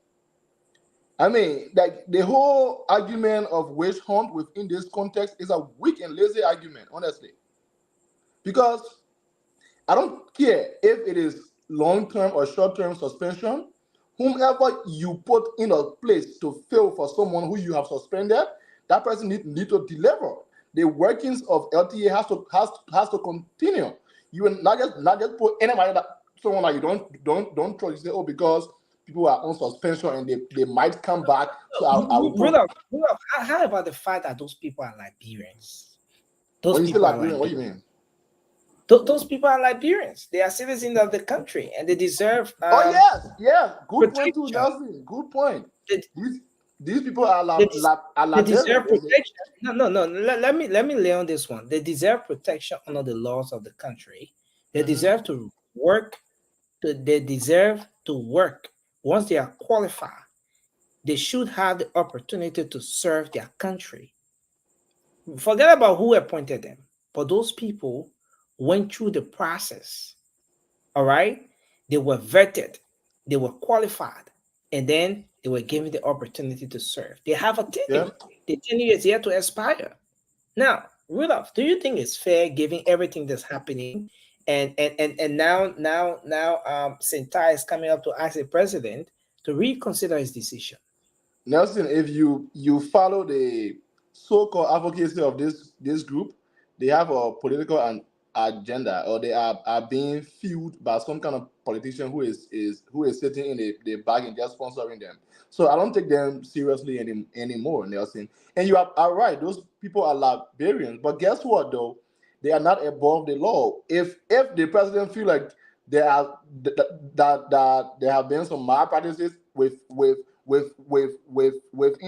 I mean, like the whole argument of witch hunt within this context is a weak and lazy argument, honestly. Because I don't care if it is long-term or short-term suspension. Whomever you put in a place to fill for someone who you have suspended, that person need to deliver. The workings of LTA has to continue. You will not just put anybody that someone that you don't trust. You say, oh, because people are on suspension and they might come back. So I will put. How about the fact that those people are Liberians? When you say Liberian, what do you mean? Those people are Liberians. They are citizens of the country, and they deserve. Oh yes. Good point too, Nelson. Good point. These people are they deserve protection. No. Let me lay on this one. They deserve protection under the laws of the country. They deserve to work. They deserve to work. Once they are qualified, they should have the opportunity to serve their country. Forget about who appointed them, but those people went through the process. All right, they were vetted, they were qualified, and then they were given the opportunity to serve. They have a tenure. The tenure is yet to expire. Now, Rudolph, do you think it's fair given everything that's happening? And now Sentai is coming up to ask the president to reconsider his decision. Nelson, if you follow the so-called advocacy of this group, they have a political agenda, or they are being fueled by some kind of politician who is sitting in the bag and just sponsoring them. So I don't take them seriously anymore, Nelson. And you are right; those people are Liberians. But guess what, though? They are not above the law. If the president feel like there have been some malpractices within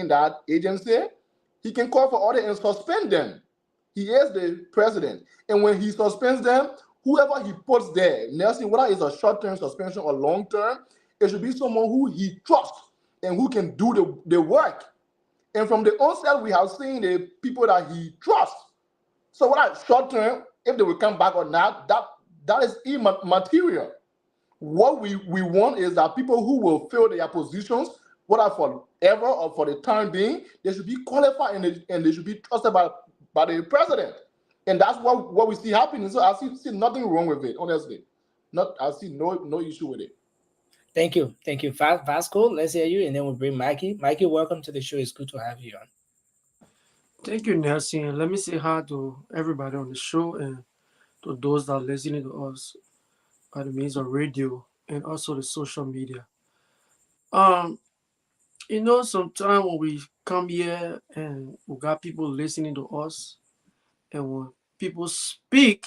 that agency, he can call for order and suspend them. He is the president. And when he suspends them, whoever he puts there, Nelson, whether it's a short-term suspension or long-term, it should be someone who he trusts and who can do the work. And from the onset, we have seen the people that he trusts. So whether it's short-term, if they will come back or not, that is immaterial. What we want is that people who will fill their positions, whether forever or for the time being, they should be qualified and they should be trusted by the president. And that's what we see happening. So I see nothing wrong with it, honestly. I see no issue with it. Thank you. Vasco, let's hear you, and then we'll bring Mikey. Mikey, welcome to the show. It's good to have you on. Thank you, Nelson. Let me say hi to everybody on the show and to those that are listening to us by the means of radio and also the social media. Sometimes when we come here and we got people listening to us, and when people speak,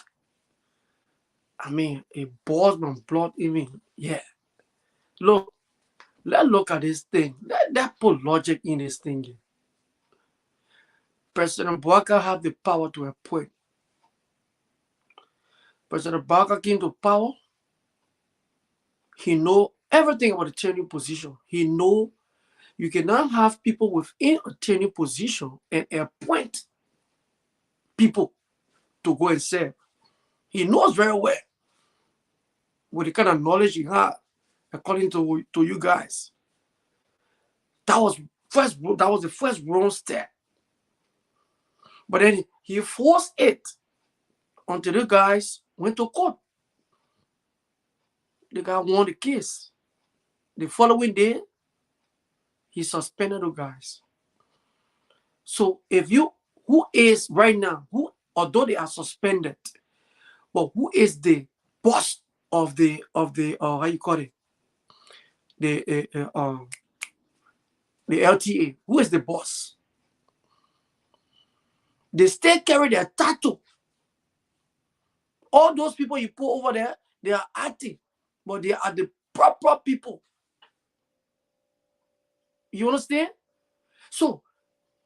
it boils my blood even. Yeah. Look, let's look at this thing. Let's put logic in this thing. President Bouaka have the power to appoint. President Bouaka came to power. He know everything about the training position. He know you cannot have people within a training position and appoint people to go and serve. He knows very well with the kind of knowledge he had, according to you guys. That was the first wrong step. But then he forced it until the guys went to court. The guy won the case. The following day, he suspended the guys. So who is right now, although they are suspended, but who is the boss of the how you call it? The LTA? Who is the boss? They still carry their tattoo. All those people you put over there, they are acting, but they are the proper people. You understand? So,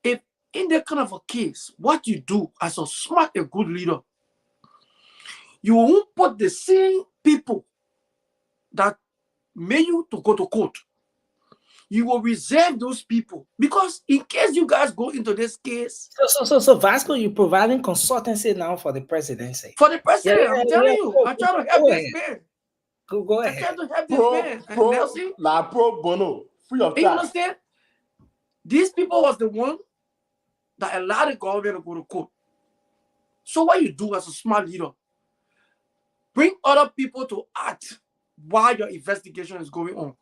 if in that kind of a case, what you do as a smart and good leader, you won't put the same people that made you to go to court. You will reserve those people because in case you guys go into this case. So Vasco, you're providing consultancy now for the presidency. For the president, I'm telling you, I'm trying to help this man. Go I'm ahead. trying to help this man. And Nelson, pro bono, free of charge. you understand? These people was the one that allowed the government to go to court. So what you do as a smart leader, bring other people to act while your investigation is going on.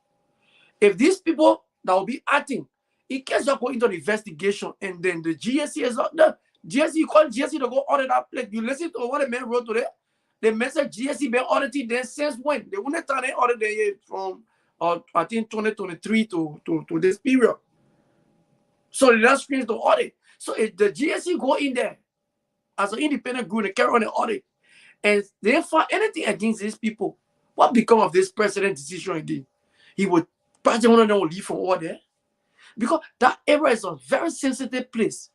If these people that will be acting, in case you're going into the investigation and then the GSC is not there, GSC, you call GSC to go audit that place. You listen to what the man wrote today. The man said GSC been audited then since when? They wouldn't turn audit the from I think 2023 to this period. So they don't screen to audit. So if the GSC go in there as an independent group and carry on the audit, and they find anything against these people, what become of this president decision again? He would probably one of them will leave from over there. Because that area is a very sensitive place.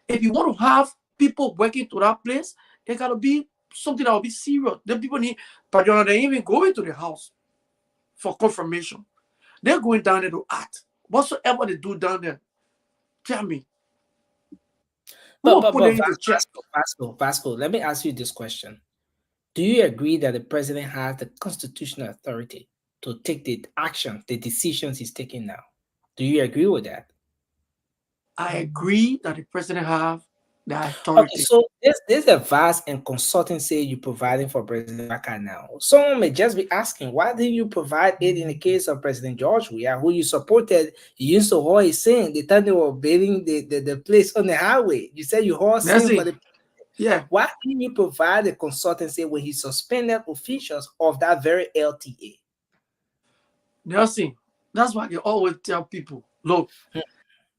If you want to have people working to that place, it gotta be something that will be serious. The people need, but they even go into the house for confirmation. They're going down there to act. Whatsoever they do down there, tell me. But Vasco, let me ask you this question. Do you agree that the president has the constitutional authority to take the action, the decisions he's taking now? Do you agree with that? I agree that the president have the authority. Okay, so there's a vast and consultancy you're providing for President Baka now. Someone may just be asking, why didn't you provide it in the case of President George Weah, who you supported? You used to hold his saying the time they were building the place on the highway. You said you hold saying for the. Yeah. Why didn't you provide the consultancy when he suspended officials of that very LTA? Nelson, that's why I always tell people, look,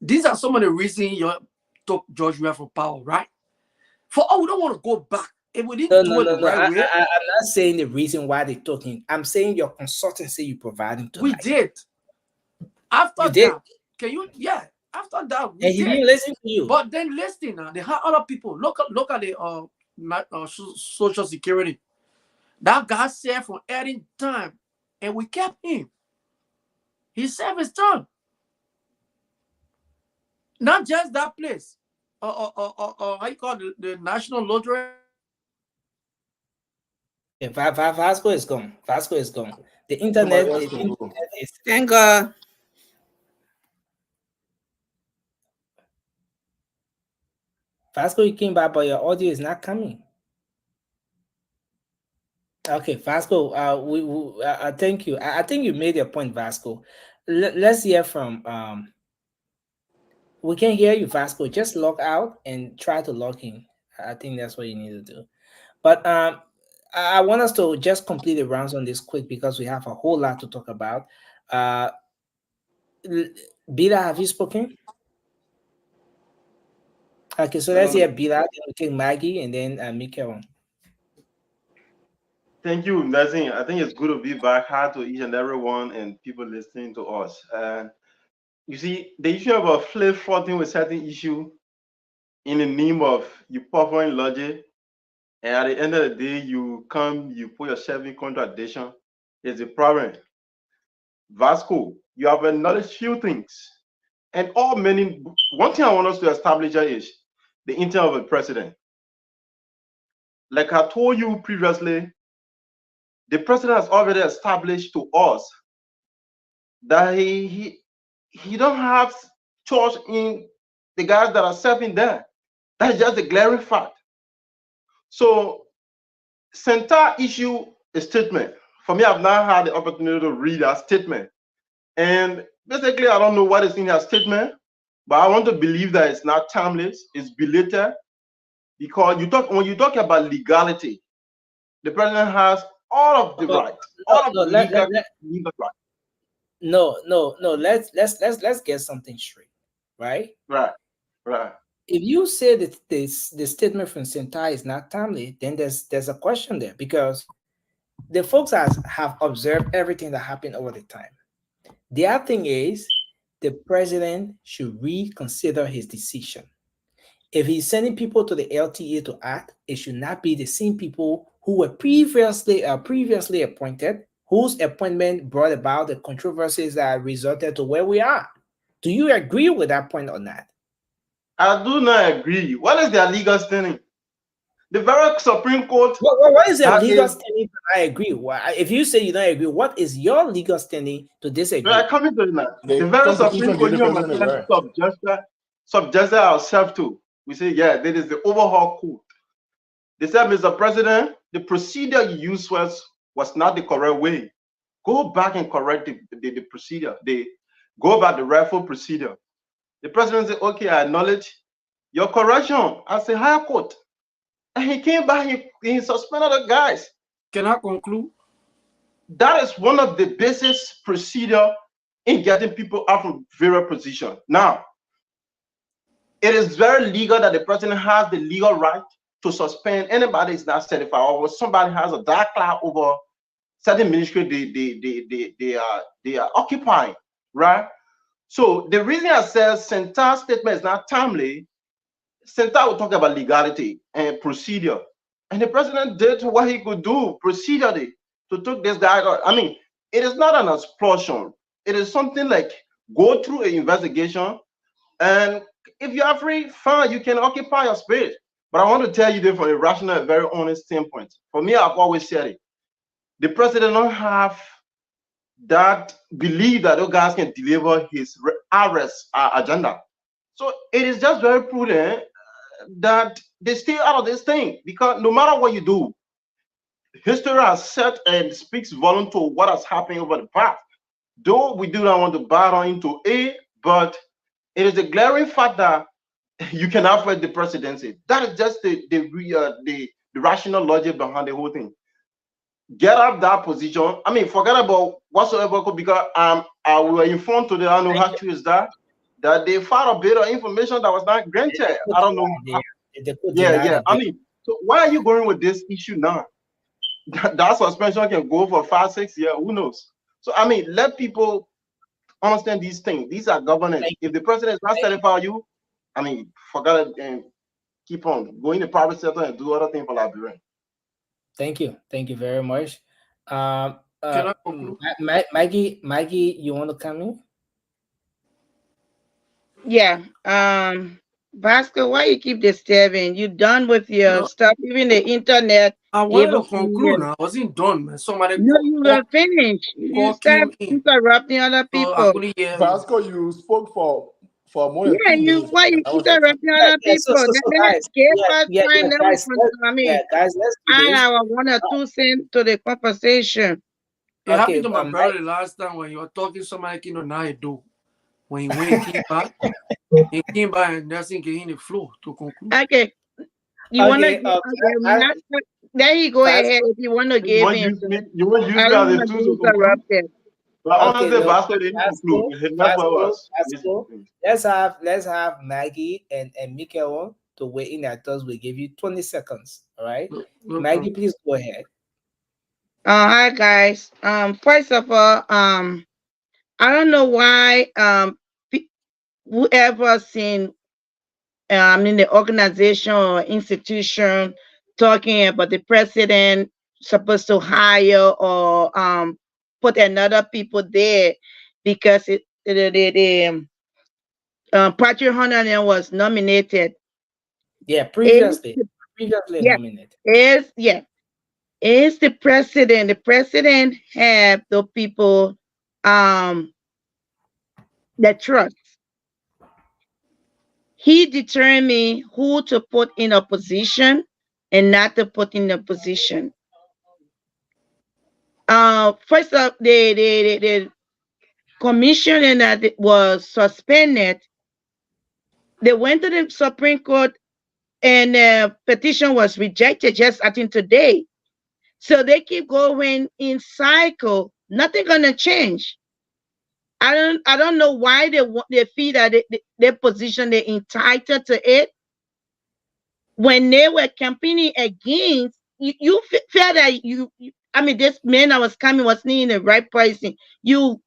these are some of the reasons you took George Weah from power, right? We don't want to go back. If we didn't do it the right way. I'm not saying the reason why they took him. I'm saying your consultancy you're providing to. We did. After that, can you? Yeah. After that, we did. He didn't listen to you. But then listen, they had other people. Look at the Social Security. That guy served for adding time, and we kept him. He served his time. Not just that place. How you call it, the National Lottery? Yeah, Vasco is gone. Vasco is gone. The internet is. Thank God. Vasco, you came back, but your audio is not coming. Okay, Vasco, thank you. I think you made your point, Vasco. Let's hear from. We can hear you, Vasco. Just log out and try to log in. I think that's what you need to do. But I want us to just complete the rounds on this quick because we have a whole lot to talk about. Bila, have you spoken? Okay, so let's hear Bila, then we take Maggie, and then Mikael. Thank you, Nelson. I think it's good to be back. Hi to each and everyone and people listening to us. You see, the issue about flip-flopping with certain issue in the name of you performing logic, and at the end of the day, you put yourself in contradiction, is a problem. Vasco, you have acknowledged few things. And one thing I want us to establish here is the intent of the president. Like I told you previously, the president has already established to us that he don't have trust in the guys that are serving there. That's just a glaring fact. So, Center issue a statement. For me, I've not had the opportunity to read that statement. And basically, I don't know what is in that statement, but I want to believe that it's not timeless, it's belated. Because when you talk about legality, the president has all of the rights. No. Let's get something straight, right? Right. If you say that the statement from Sentai is not timely, then there's a question there because the folks have observed everything that happened over the time. The other thing is the president should reconsider his decision. if he's sending people to the LTA to act, it should not be the same people who were previously appointed, whose appointment brought about the controversies that resulted to where we are. Do you agree with that point or not? I do not agree. What is their legal standing? The very Supreme Court. What is your legal standing to not agree? If you say you don't agree, what is your legal standing to disagree? Right, coming to that. The very Supreme Court, you and myself subjected ourselves to. We say, yeah, that is the overhaul court. They said, Mr. President, the procedure you used was not the correct way. Go back and correct the procedure. They go back the rightful procedure. The president said, okay, I acknowledge your correction as a higher court. And he came back, he suspended the guys. Can I conclude? That is one of the basic procedure in getting people out from various positions. Now, it is very legal that the president has the legal right to suspend anybody is not certified, or somebody has a dark cloud over certain ministry they are occupying, right? So the reason I said Senta's statement is not timely, Senta will talk about legality and procedure. And the president did what he could do procedurally to take this guy out. I mean, it is not an explosion. It is something like go through an investigation, and if you are free, fine, you can occupy your space. But I want to tell you this from a rational, very honest standpoint. For me, I've always said it. The president don't have that belief that those guys can deliver his arrest agenda. So it is just very prudent that they stay out of this thing, because no matter what you do, history has set and speaks volume to what has happened over the past. Though we do not want to battle into it, but it is a glaring fact that you cannot fight the presidency. That is just the rational logic behind the whole thing. Get out that position. I mean, forget about whatsoever, because we were informed today, I don't know how true is that they filed a bit of information that was not granted. I don't know. Yeah. I mean, so why are you going with this issue now? That suspension can go for 5-6 years. Who knows? So I mean, let people understand these things. These are governance. If the president is not certifying you, I mean, forget it and keep on going to the private sector and do other things for Liberian. Thank you very much. Can I conclude? Maggie, you want to come in? Yeah. Vasco, why you keep disturbing? You done with your stuff, even the internet. I wanted to conclude now. I wasn't done, man. Somebody No, you were finished. You start interrupting other people. Vasco, you spoke for more than 2 Yeah, minutes. why you interrupting other people? Guys, let's do add this. our 1 or 2 cents to the conversation. It happened to my brother last time when you were talking somebody came to now do. When he went he came back and doesn't get in the floor to conclude. Okay. You want to there you go ahead if you want to give him. You want to use that as a tool to conclude? But honestly, Vasco didn't conclude. Let's have Maggie and Mikael to weigh in their thoughts. We give you 20 seconds. All right. Maggie, please go ahead. Hi guys. First of all, I don't know why whoever seen in the organization or institution talking about the president supposed to hire or put another people there because the Patriotism was nominated. Yeah, previously nominated. Is the president. The president have the people that trust. He determined who to put in a position and not to put in a position. First up, the commissioner that was suspended, they went to the Supreme Court and the petition was rejected just I think today. So they keep going in cycle. Nothing gonna change. I don't know why they feel that their position they're entitled to it. When they were campaigning against, you felt that I mean, this man that was coming was needing the right person. You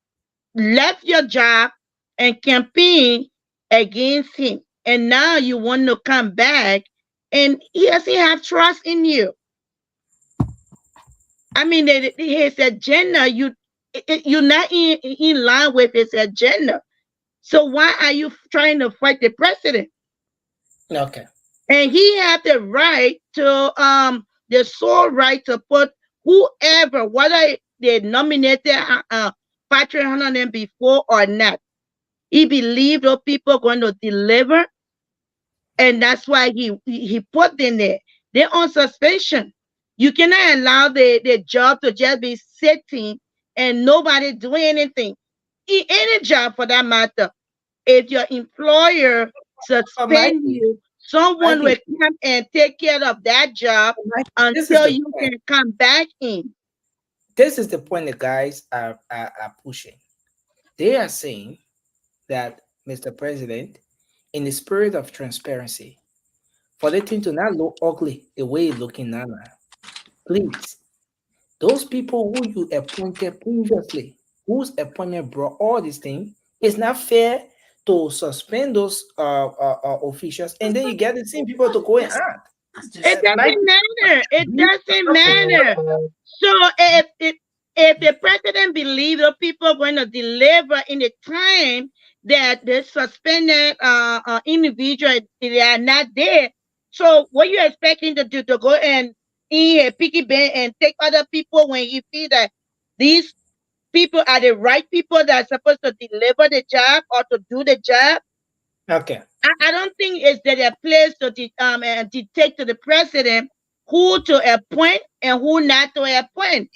left your job and campaign against him, and now you want to come back, and he doesn't have trust in you. I mean, his agenda, you're not in line with his agenda. So why are you trying to fight the president? Okay. And he had the right to the sole right to put whoever, whether they nominated Patrick Hunter before or not. He believed those people going to deliver, and that's why he put them there. They're on suspension. You cannot allow the job to just be sitting and nobody doing anything. In any job for that matter, if your employer suspend you, someone will come and take care of that job until you can come back in. This is the point the guys are pushing. They are saying that, Mr. President, in the spirit of transparency, for the thing to not look ugly the way it's looking now, please, those people who you appointed previously, whose appointment brought all these things, it's not fair to suspend those officials and then you get the same people to go and act. It doesn't matter. It doesn't matter. So if the president believes the people are going to deliver in the time that the suspended individual they are not there, so what you expecting to do, to go and in a piggy bank and take other people when you feel that these people are the right people that are supposed to deliver the job or to do the job? Okay. I don't think it's that a place to dictate to the president who to appoint and who not to appoint.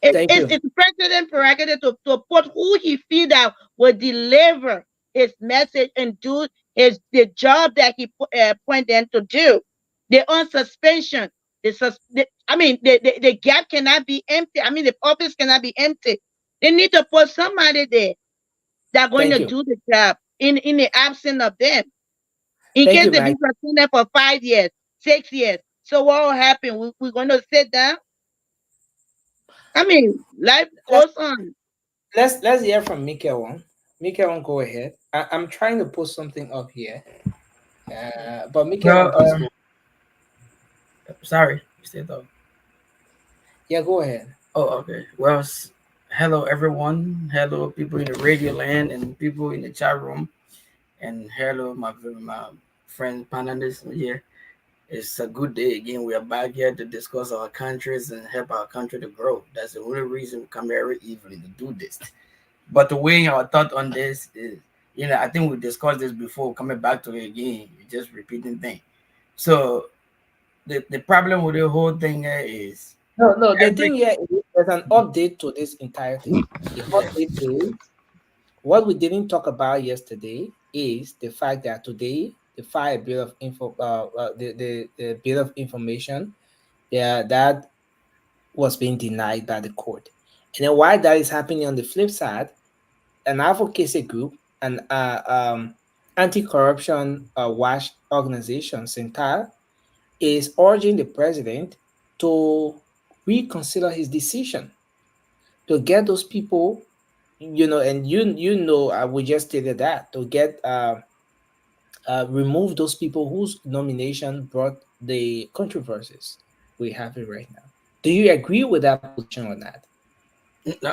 It's the president's prerogative to put who he feel that will deliver his message and do the job that he appoint them to do. They're on suspension. The gap cannot be empty. I mean, the office cannot be empty. They need to put somebody there that's going to do the job in the absence of them. In case they be suspended for 5 years, 6 years. So what will happen? We're going to sit down? I mean, life goes on. Let's hear from Mikael. Mikael, go ahead. I'm trying to put something up here. But Mikael, sorry, you said though. Yeah, go ahead. Oh, okay. Well, hello everyone. Hello people in the radio land and people in the chat room. And hello my friend panelists here. It's a good day again. We are back here to discuss our countries and help our country to grow. That's the only reason we come here every evening to do this. But the way our thought on this is, I think we discussed this before, coming back to it again, just repeating things. So the problem with the whole thing here is the thing here is there's an update to this entire thing. The update is what we didn't talk about yesterday is the fact that today the file bill of info, the bill of information, that was being denied by the court. And then while that is happening, on the flip side, an advocacy group, an anti-corruption watch organization, Centar, is urging the president to reconsider his decision to get those people, and we just stated that, to get remove those people whose nomination brought the controversies we have it right now. Do you agree with that position or not?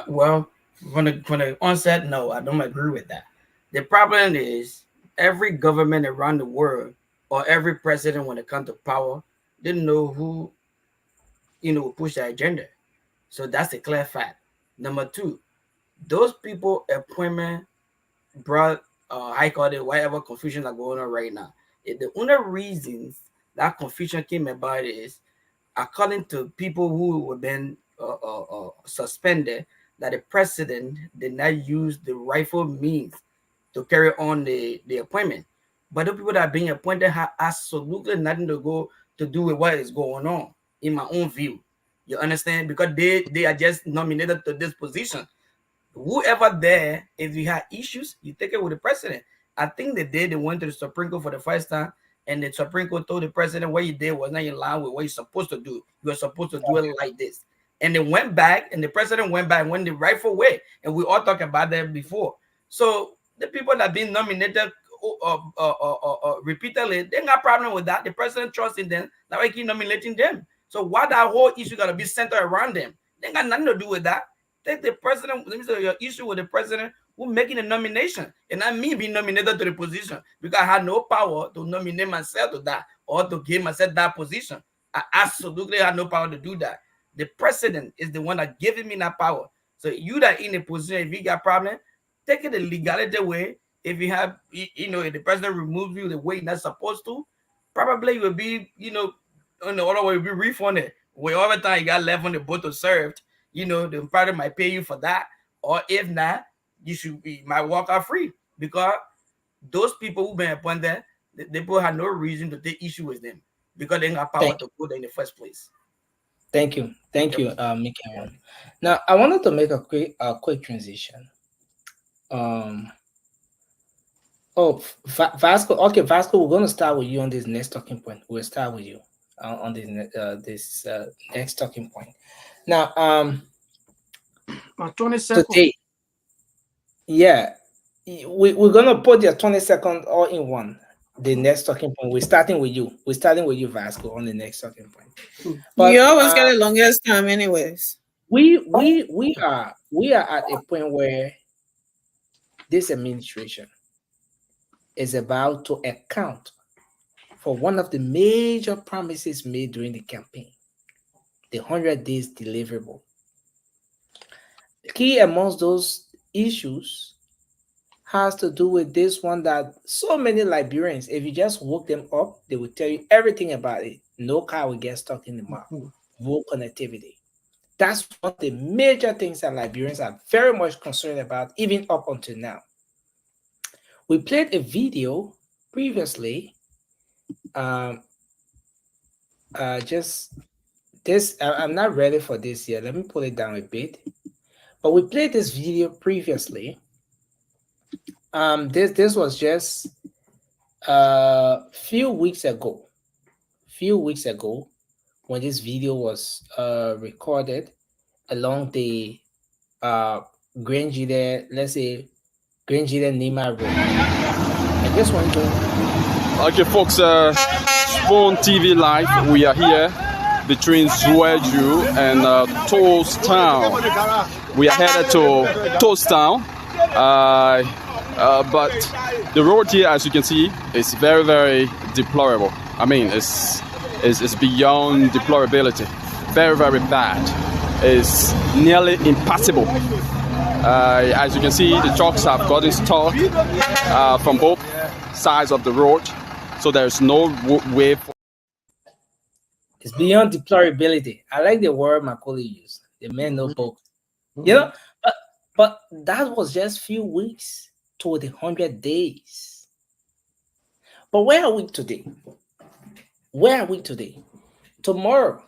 Well, from the onset, no, I don't agree with that. The problem is every government around the world or every president, when it comes to power, didn't know who push the agenda. So that's a clear fact. Number two, those people appointment brought high court, whatever confusion are going on right now. The only reasons that confusion came about is, according to people who were then suspended, that the president did not use the rightful means to carry on the appointment. But the people that are being appointed have absolutely nothing to do with what is going on, in my own view. You understand? Because they are just nominated to this position. Whoever there, if you have issues, you take it with the president. I think the day they went to the Supreme Court for the first time, and the Supreme Court told the president what he did was not in line with what he's supposed to do. You are supposed to do it like this. And they went back, and the president went back and went the rightful way. And we all talked about that before. So the people that have been nominated repeatedly, they got problem with that. The president trusts in them. That's why he keep nominating them. So why that whole issue gotta be centered around them? They got nothing to do with that. Take the president. Let me say your issue with the president who making a nomination, and not me being nominated to the position because I had no power to nominate myself to that or to give myself that position. I absolutely had no power to do that. The president is the one that giving me that power. So you that in a position, if you got problem, take it the legality way. If you have, if the president removes you the way you're not supposed to, probably you will be, on the other way, will be refunded. Whatever time you got left on the boat to serve, the party might pay you for that. Or if not, might walk out free because those people who been appointed, they people had no reason to take issue with them because they got power to go there in the first place. Thank you, Mikael. Now I wanted to make a quick transition. Vasco. Okay, Vasco, we're going to start with you on this next talking point. We'll start with you on this next talking point. Now, 20 seconds. Today, yeah, we're going to put your 20 seconds all in one. The next talking point. We're starting with you. We're starting with you, Vasco, on the next talking point. But you always get the longest time, anyways. We are at a point where this administration is about to account for one of the major promises made during the campaign, the 100 days deliverable. Key amongst those issues has to do with this one that so many Liberians, if you just woke them up, they will tell you everything about it. No car will get stuck in the mouth. Vote connectivity. That's one of the major things that Liberians are very much concerned about, even up until now. We played a video previously. Just this, I'm not ready for this yet. Let me pull it down a bit. But we played this video previously. This was just a few weeks ago. When this video was recorded along the Grangida, let's say Grangida Nima Road. I just want to. Okay, folks, Spoon TV Live. We are here between Zoueju and Toastown. We are headed to Toastown, but the road here, as you can see, is very, very deplorable. I mean, it's beyond deplorability. Very, very bad. It's nearly impassable. As you can see, the trucks have gotten stuck from both sides of the road, so there's no way. It's beyond deplorability. I like the word Macaulay used. The man no both. You know, but that was just few weeks to the 100 days. But where are we today? Tomorrow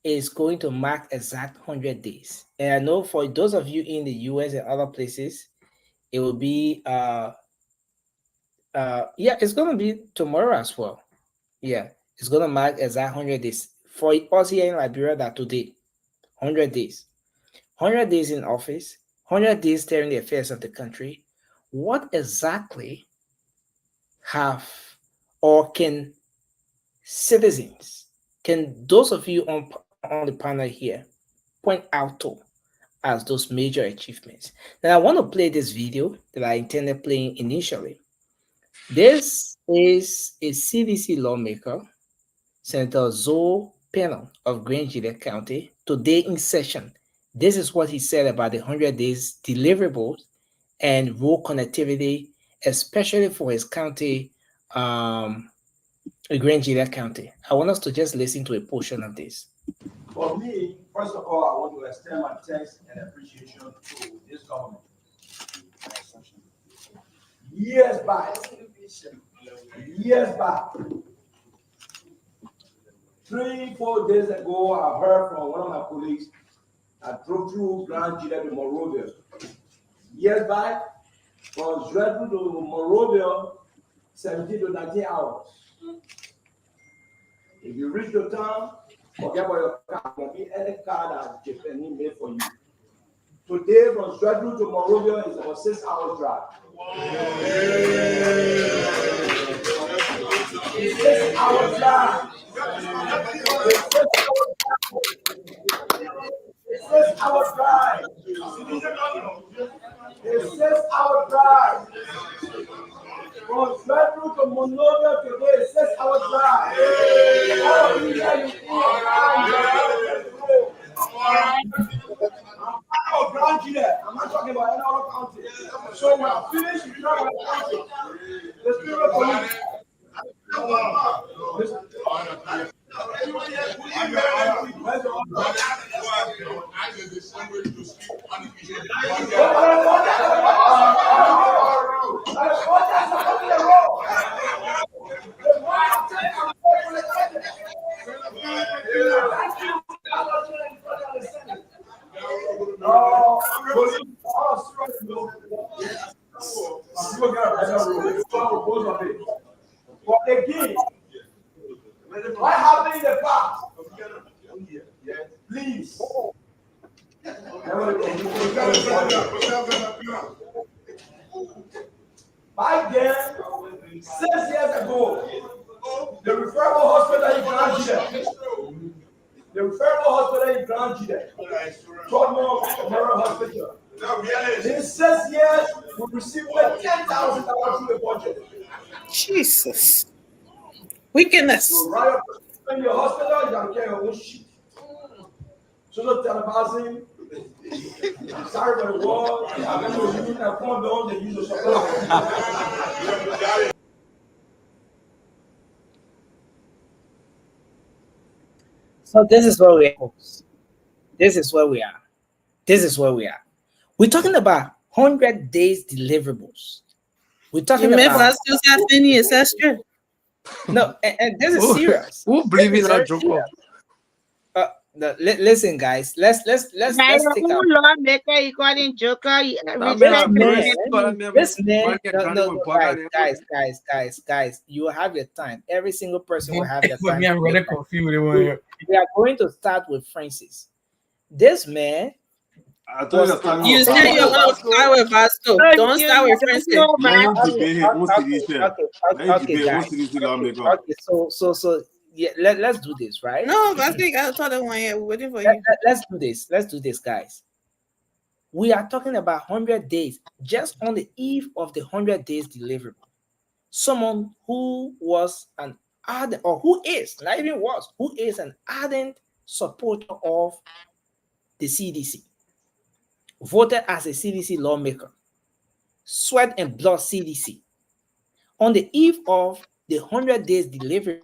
is going to mark exact 100 days. And I know for those of you in the US and other places, it will be it's gonna be tomorrow as well. Yeah, it's gonna mark exact 100 days. For us here in Liberia, that today, 100 days. 100 days in office, 100 days steering the affairs of the country. What exactly have or can citizens, can those of you on the panel here point out to as those major achievements? Now I want to play this video that I intended playing initially. This is a CDC lawmaker, Senator Zoe Penal of Grangida County, today in session. This is what he said about the 100 days deliverables and rural connectivity, especially for his county, Grangida County. I want us to just listen to a portion of this. For me, first of all, I want to extend my thanks and appreciation to this government. Years back, 3-4 days ago, I heard from one of my colleagues that drove through Grand Gila to Monrovia. Years back, from Zoueju to Monrovia, 17 to 19 hours. If you reach the town, forget about your car. There will be any car that Japan made for you. Today, from Stratford to Monrovia is about 6 hours drive. It's 6 hours drive. It's 6 hours drive. It's 6 hours drive. From Stratford to Monrovia today is 6 hours drive. All of you here, you I'm ground there. I'm not talking about any other county. So when I finish, you know what county. The spirit of police. But again, what happened in the past? Please. Back then, 6 years ago, the referral hospital in Grand the referral hospital in Grand Tottenham Memorial Hospital. In 6 years, we received $10,000 through the budget. Jesus. Wickedness. So right up in your hospital, you gotta carry your own shit. So no televising. Sorry for the wall. I'm going to use that phone down to use the supply. So this is where we are. This is where we are. This is where we are. We're talking about 100 days deliverables. We're talking about. No, and this is serious. Who believe in that joke? Listen, guys. Let's take out. Lawmaker, you call him Joker. This man. No, guys. You will have your time. Every single person will have their time. I'm really confused. We are going to start with Francis. This man. You say you're going to start with Vasco. Don't start with Francis. Okay, so yeah, let's do this, right? No, Vasco, you got to talk to one here. We're waiting for you. Let's do this. Let's do this, guys. We are talking about 100 days, just on the eve of the 100 days deliverable. Someone who was an ardent, or who is, not even was, who is an ardent supporter of the CDC, voted as a CDC lawmaker, sweat and blood CDC. On the eve of the 100 days delivery,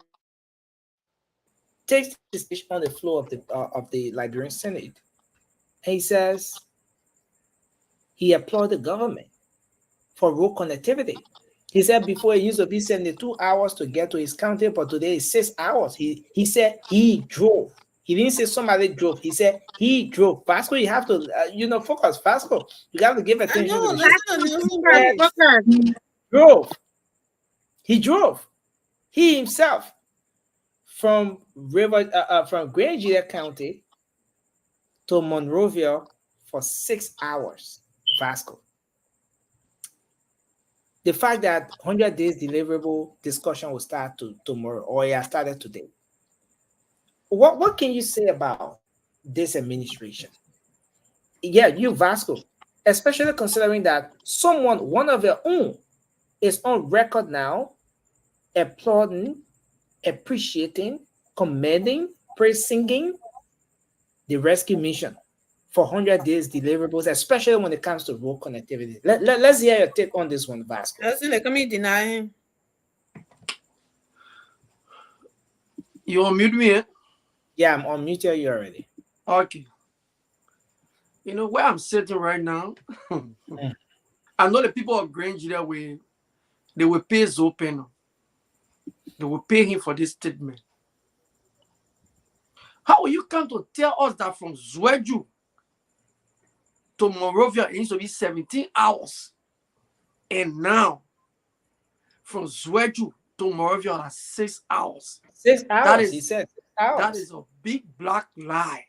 takes the stage on the floor of the Liberian Senate. And he says he applauded the government for road connectivity. He said before it used to be 72 hours to get to his county, but today it's 6 hours. He said he drove. He didn't say somebody drove. He said he drove. Vasco, you have to, focus. Vasco, you have to give attention to the He drove. He drove. He himself from Grand County to Monrovia for 6 hours. Vasco. The fact that 100 days deliverable discussion will start tomorrow, or it has started today. What can you say about this administration? Yeah, you, Vasco, especially considering that one of your own, is on record now applauding, appreciating, commending, praising the rescue mission for 100 days deliverables, especially when it comes to road connectivity. Let's hear your take on this one, Vasco. Let me deny him. You unmute me, eh? Yeah, I'm unmuted you already. Okay. You know where I'm sitting right now? I know the people of Nigeria they will pay Zopen. They will pay him for this statement. How will you come to tell us that from Zweju to Monrovia it needs to be 17 hours? And now, from Zweju to Monrovia are 6 hours. 6 hours, he said. 6 hours. That is a big black lie.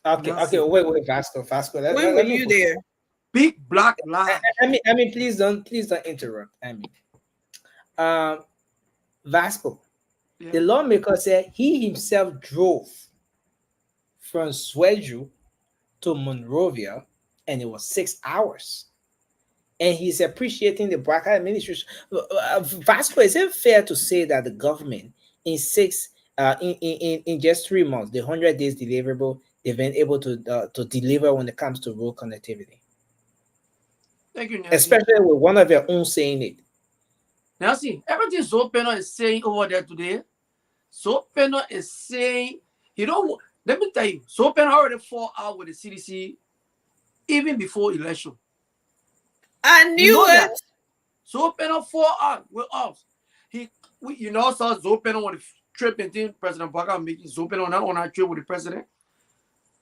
Okay, wait, Vasco. When were you there? Big black lie. I mean, please don't interrupt. Vasco, the lawmaker said he himself drove from Swedru to Monrovia, and it was 6 hours. And he's appreciating the Black administration. Vasco, is it fair to say that the government in just 3 months, the 100 days deliverable, they've been able to deliver when it comes to road connectivity? Thank you, Nancy. Especially with one of your own saying it. Nancy, everything Zopeno is saying over there today, Zopeno is saying, let me tell you, Zopeno already fought out with the CDC even before election. I knew it. Zopeno fought out with us. Saw Zopeno on the trip and then President Baga making Zopeno not on our trip with the president.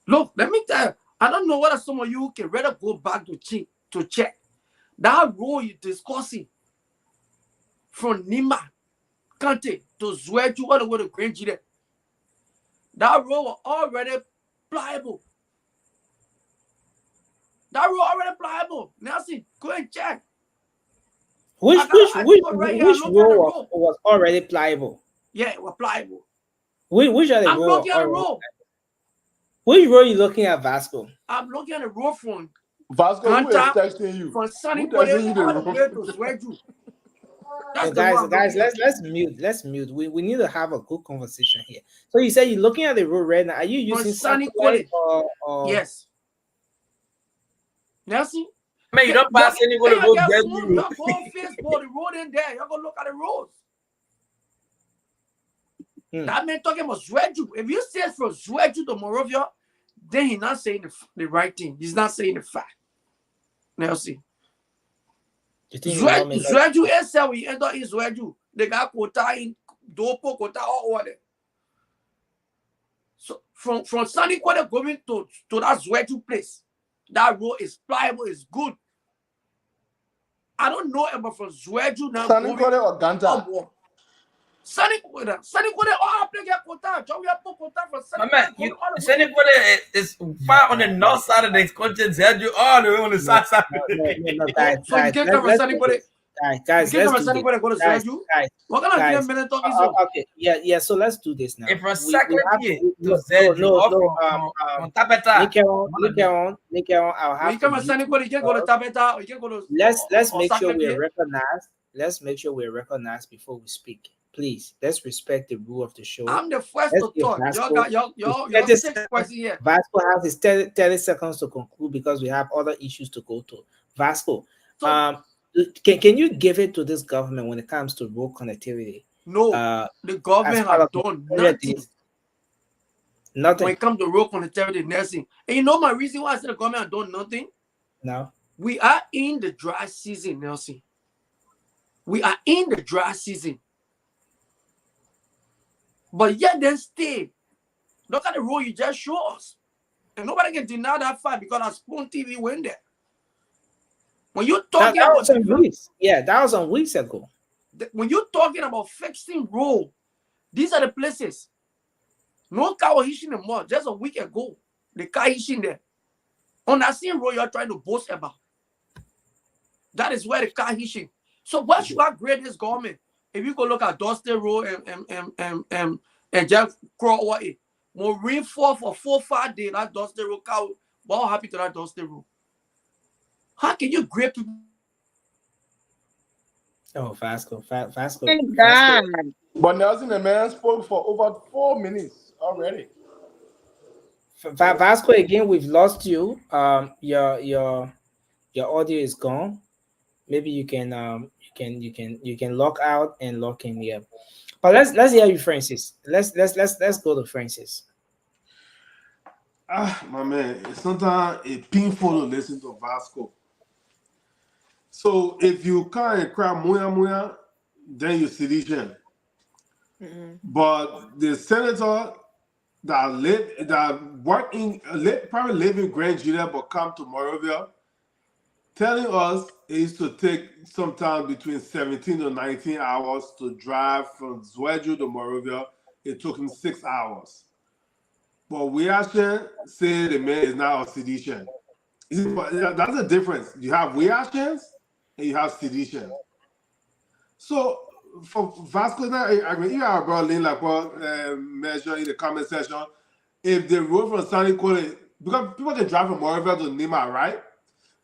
Look, let me tell you, I don't know whether some of you can rather go back to check. That road you're discussing from Nima, Kante to Zweju all the way to Grand Gide. That road was already pliable. Nancy, go and check. Which road was already pliable? Yeah, it was pliable. Which are the I'm road? looking at the road. Which road are you looking at, Vasco? I'm looking at the road from Vasco, who is texting you? From Sunny Who texting you the all the way road? to Zweju. Guys, let's mute. We need to have a good conversation here. So you said you're looking at the road right now. Are you using satellite or yes? Nancy, man, you don't pass any go to road. Go on Facebook, the road in there. You're gonna look at the roads. That man talking about Zweju. If you say from Zweju to Morovia, then he's not saying the right thing. He's not saying the fact. Nancy. Zweju itself, we enter in Zweju. They got quota in Dopo, quota all over there. So from Sunny Quarter going to that Zweju place, that road is pliable, is good. I don't know about from Zweju now. Sunny Quarter or Ganta? Sunny Quarter, all play get quota. Joe, we have quota from Sunny Quarter. Sunny Quarter is far on the north side of the country. Zweju all the way on the south side. No, guys, so you can't come from Sunny Quarter. Guys, let's do this. Okay, yeah. So let's do this now. If from Secretary to Zweju, Nickeron, I'll have to. Let's make sure we're recognized. Let's make sure we're recognized before we speak. Please, let's respect the rule of the show. I'm the first to talk. Y'all here. Vasco has his 30 seconds to conclude because we have other issues to go to. Vasco, can you give it to this government when it comes to road connectivity? No, the government has done nothing. When it comes to road connectivity, nothing. And you know my reason why I said the government has done nothing? No. We are in the dry season, Nelson. We are in the dry season. But yet then stay. Look at the road you just showed us. And nobody can deny that fact because our Spoon TV went there. When you're talking that about was some weeks. Yeah, that was some weeks ago. When you're talking about fixing road, these are the places. No car was hitching them more. Just a week ago, the car hitching there. On that same road you're trying to boast about. That is where the car hitching. So what should I grade this government? If you go look at Dusty Road and Jack Crow or it, Marine 4 for 4-5 days, that Dusty Road car, well happy to that Dusty Road. How can you grade people? Oh, Vasco. Thank God. But Nelson, the man spoke for over 4 minutes already. Vasco, again, we've lost you. Your audio is gone. Maybe you can log out and log in here. But let's hear you, Francis. Let's go to Francis. My man, it's sometimes painful to listen to Vasco. So if you can't cry muya, then you're sedition. But the senator that probably live in Grand Gide but come to Morovia, telling us it used to take sometime between 17 to 19 hours to drive from Zweju to Morovia. It took him 6 hours. But reaction say the man is not of sedition. That's the difference. You have reactions and you have sedition. So for Vasco, I mean, you are about Lynn Laporte measure in the comment section. If the road from Sunny Quarter, because people can drive from Montreal to Nima, right?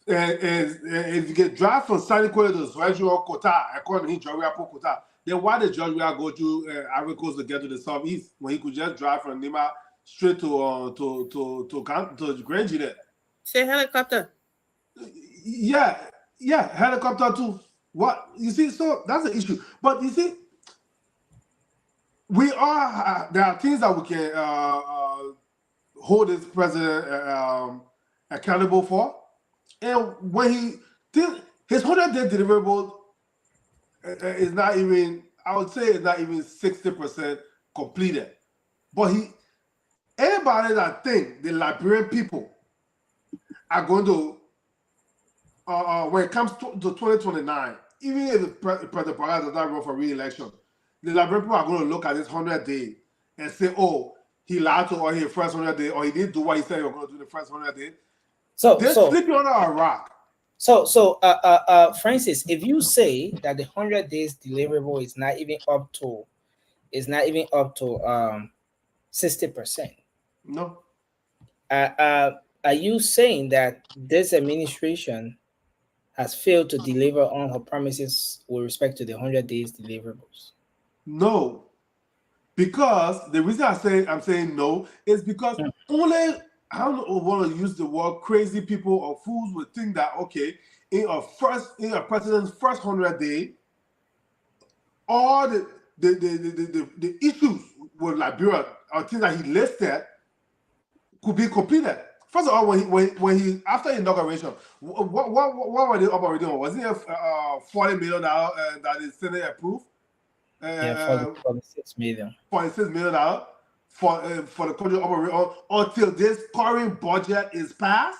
And if you get drive from Sunny Quarter to Zwedju or Kota, according to him, Georgia Kota, then why did Georgia go to Ivory Coast to get to the southeast when he could just drive from Nima straight to Grand Gillette? Say helicopter. Yeah, helicopter too. What you see? So that's the issue. But you see, we are there are things that we can hold this president accountable for, and when his 100-day deliverable is not even, I would say, it's not even 60% completed. But anybody that think the Liberian people are going to when it comes to 2029, even if the President Paul does not run for re-election, the Liberian people are going to look at this 100 day and say, "Oh, he lied to all his first 100 day, or he didn't do what he said he was going to do the first 100 day." So they're sleeping under a rock. So, Francis, if you say that the 100 days deliverable is not even up to 60%, no. Are you saying that this administration has failed to deliver on her promises with respect to the 100 days deliverables? No, because the reason I'm saying no is because only, I don't want to use the word crazy people or fools would think that, okay, in a president's first 100 day, all the issues with Liberia or things that he listed could be completed. First of all, when he after inauguration, what were they operating on? Was it $40 million that the Senate approved? Yeah, $46 million. $46 million for the country operate until this current budget is passed.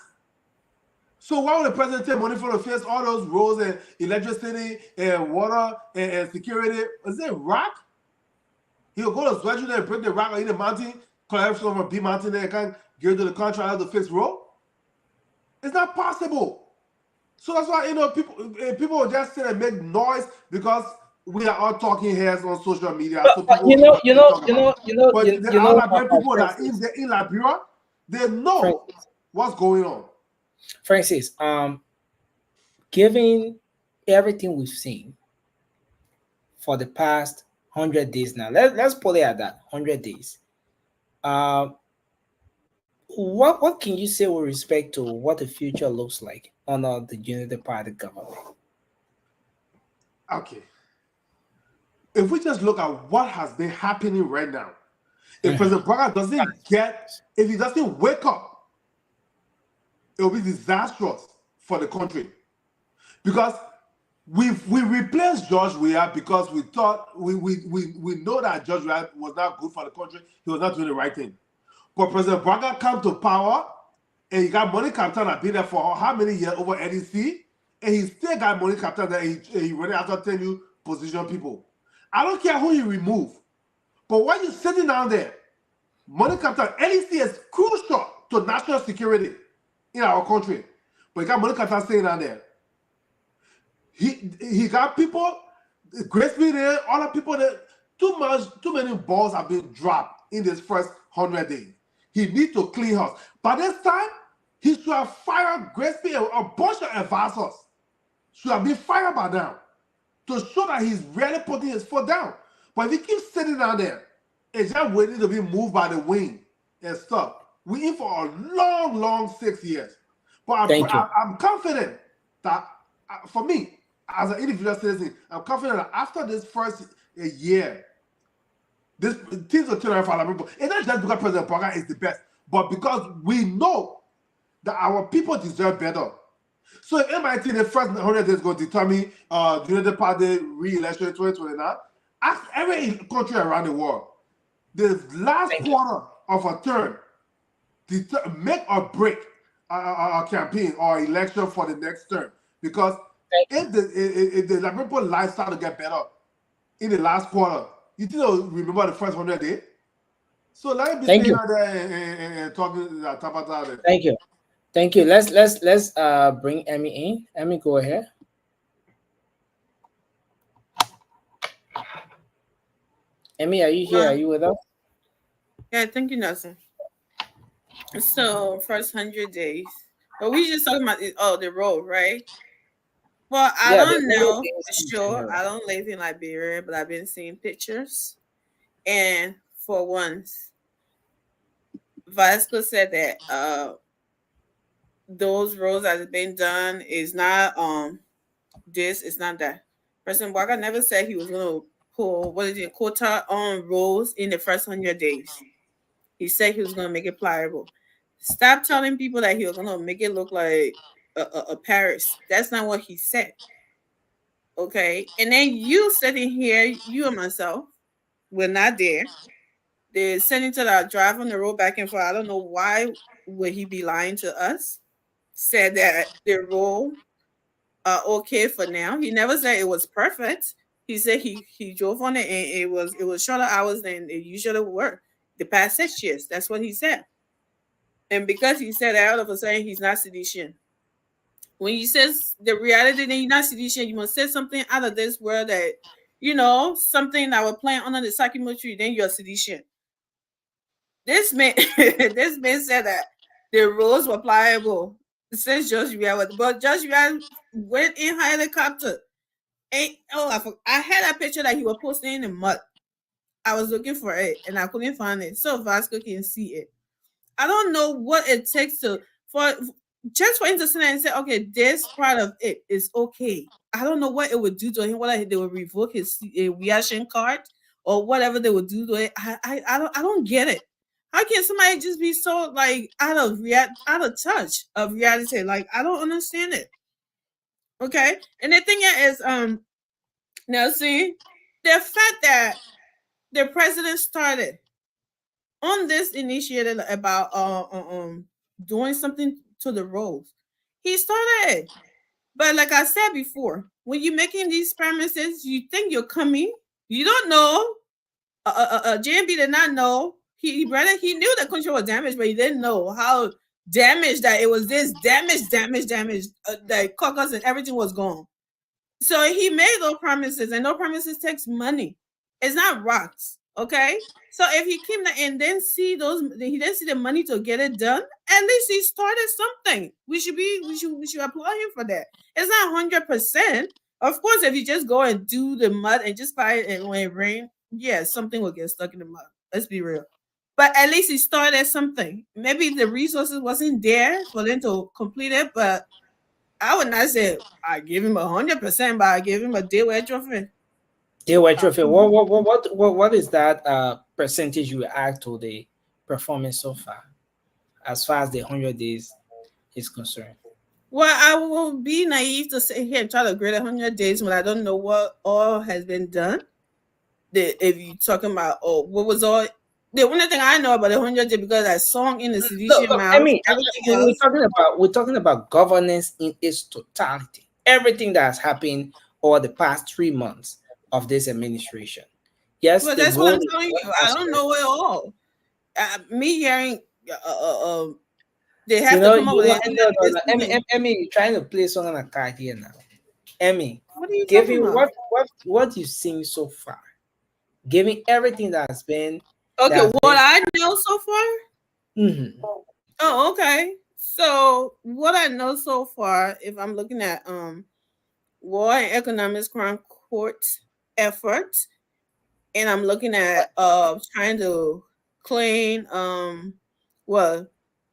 So why would the president take money for the fix all those roads and electricity and water and security? Is it rock? He'll go to Zwedju and break the rock in the mountain, collect from a B mountain and can give to the contractor to fix road. It's not possible. So that's why people will just sit and make noise because we are all talking heads on social media. So But people people that Francis, in Liberia, they know what's going on. Francis, given everything we've seen for the past 100 days now, let's put it at that 100 days. What can you say with respect to what the future looks like under the Unity Party government? Okay. If we just look at what has been happening right now, if President Braga if he doesn't wake up, it will be disastrous for the country. Because we replaced George Weah because we thought we know that George Weah was not good for the country. He was not doing the right thing. But President Braga came to power and he got money captain that been there for how many years over NEC, and he still got money captain that he really after 10 new position people. I don't care who you remove, but while you're sitting down there, money captain NEC is crucial to national security in our country. But he got money captain staying down there. He got people, Grace be there, all the people there. Too many balls have been dropped in this first 100 days. He needs to clean house. By this time, he should have fired Grace P and a bunch of advisors. Should have been fired by now to show that he's really putting his foot down. But if he keeps sitting down there and just waiting to be moved by the wind and stuff, we're in for a long, long 6 years. But I'm confident that, for me, as an individual citizen, I'm confident that after this first year, things will turn around for our people. It's not just because President Braga is the best, but because we know that our people deserve better. So if MIT in the first 100 days is going to determine the Unity Party re-election in 2029, ask every country around the world, the last quarter of a term make or break a campaign or election for the next term. Because if the people lives start to get better in the last quarter, you think they'll remember the first 100 days? So let me be Thank staying you. out there and talking that Tabata there. Thank you. Thank you. Let's bring Emmy in. Emmy, go ahead. Emmy, are you here? Are you with us? Yeah, thank you, Nelson. So first 100 days. But we just talking about the road, right? Well, I Yeah, don't the know only for thing sure. I don't live in Liberia, but I've been seeing pictures. And for once, Vasco said that those roads that have been done is not this, it's not that. President Walker never said he was gonna pull quota on roads in the first 100 days. He said he was gonna make it pliable. Stop telling people that he was gonna make it look like a Paris. That's not what he said. Okay, and then you sitting here, you and myself, we're not there. The senator that drive on the road back and forth, I don't know why would he be lying to us. Said that the road are okay for now. He never said it was perfect. He said he drove on it and it was shorter hours than it usually were the past 6 years. That's what he said. And because he said that, all of a sudden he's not sedition. When he says the reality that you're not sedition, you must say something out of this world that something that we're playing under the sycamore tree, then you're sedition. This man this man said that the roads were pliable since Judge Rial, but Judge Rial went in helicopter. And I had that picture that he was posting in the mud. I was looking for it and I couldn't find it. So Vasco can see it. I don't know what it takes for him to sit there and say, okay, this part of it is okay. I don't know what it would do to him, whether they would revoke his reaction card or whatever they would do to it. I don't get it. How can somebody just be so like out of touch of reality? Like I don't understand it. Okay, and the thing is, now see the fact that the president started on this initiative about doing something to the roads. He started, but like I said before, when you're making these premises, you think you're coming. You don't know. JMB did not know. He knew the country was damaged, but he didn't know how damaged that it was. This damage. The caucus and everything was gone. So he made those promises, and those promises takes money. It's not rocks, okay? So if he came and then he didn't see the money to get it done. At least he started something. We should applaud him for that. It's not 100%. Of course, if you just go and do the mud and just buy it, and when it rains, yeah, something will get stuck in the mud. Let's be real. But at least he started something. Maybe the resources wasn't there for them to complete it, but I would not say I give him 100%, but I give him a day-way trophy. Day-way trophy. What is that percentage you add to the performance so far, as as the 100 days is concerned? Well, I will be naive to sit here and try to grade 100 days when I don't know what all has been done. If you're talking about what was all. The only thing I know about the 100 days because that song in the sedition mouth. I mean, we're talking about governance in its totality. Everything that has happened over the past 3 months of this administration. Yes, well, that's what I'm telling you. I don't know it all. Me hearing they have to come up with it. Emmy, trying to play song on a card here now. Emmy, what are you giving talking about? what you've seen so far, giving everything that has been. Okay, I know so far. Mm-hmm. Oh, okay. So what I know so far, if I'm looking at War and Economics Crime Court efforts, and I'm looking at trying to clean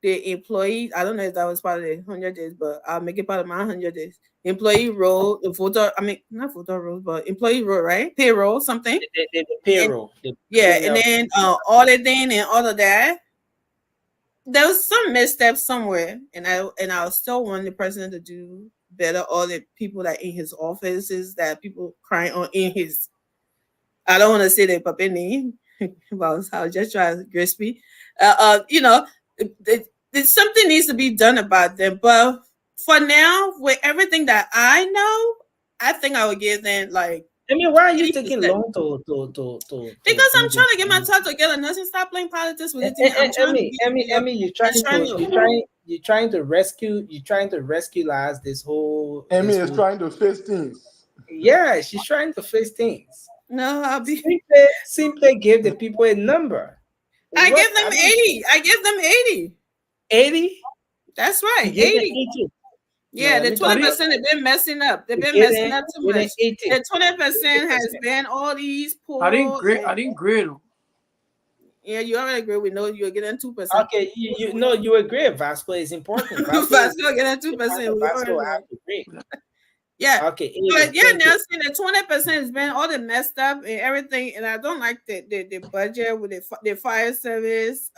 the employee. I don't know if that was part of the 100 days, but I'll make it part of my 100 days. Employee role, not photo role, but employee role, right? Payroll, something. The payroll. And then auditing and all of that. There was some missteps somewhere, and I still want the president to do better. All the people that in his offices that people crying on in his. I don't want to say the puppet name, but I'll just try crispy. Something needs to be done about them. But for now, with everything that I know, I think I would give them like I mean, why are you taking long to Because I'm bring trying this to get my thought together. Nothing, stop playing politics with it. I'm trying to be, Emmy, you're trying to rescue us Amy this is whole. trying to face things. Yeah, she's trying to face things. No, I'll be. Simply give the people a number. I What give them 80. I give them 80. 80? That's right. You gave them 80. 80. Yeah, No, the let me 20% tell you. have been messing up. They've You been gave messing them, up too give them much. 80. The 20% has 80%. been all these I didn't poor. grade. I didn't grade them. Yeah, you already agree. We know you're getting 2%. Okay, you know you agree. Vasco is important. Vasco getting 2%. We Vasco already have know. to agree. Yeah. Okay, But 80. yeah, Thank you. Nelson, the 20% has been all the messed up and everything. And I don't like the budget with the fire service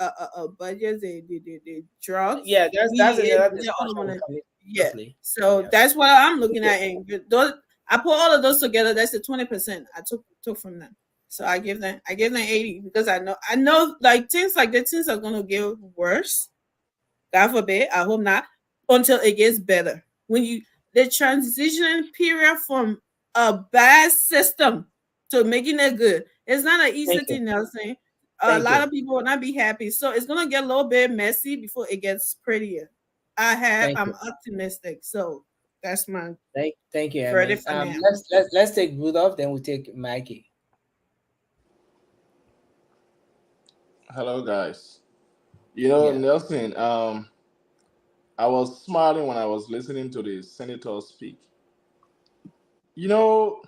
budgets, the drugs. Yeah, that's another They all discussion. wanna- Coming yeah. closely. So that's what I'm looking at. And those, I put all of those together. That's the 20% I took from them. So I give them 80 because I know like things like that, things are gonna get worse. God forbid, I hope not, until it gets better. When the transition period from a bad system to making it good, it's not an easy Thank you. thing, Nelson. A Thank lot you. of people will not be happy. So it's gonna get a little bit messy before it gets prettier. Thank I'm you. optimistic. So that's my Thank you, verdict Emmy. for now. Let's take Rudolph, then we take Maggie. Hello, guys. You know, Yeah. Nelson, I was smiling when I was listening to the senator speak. You know,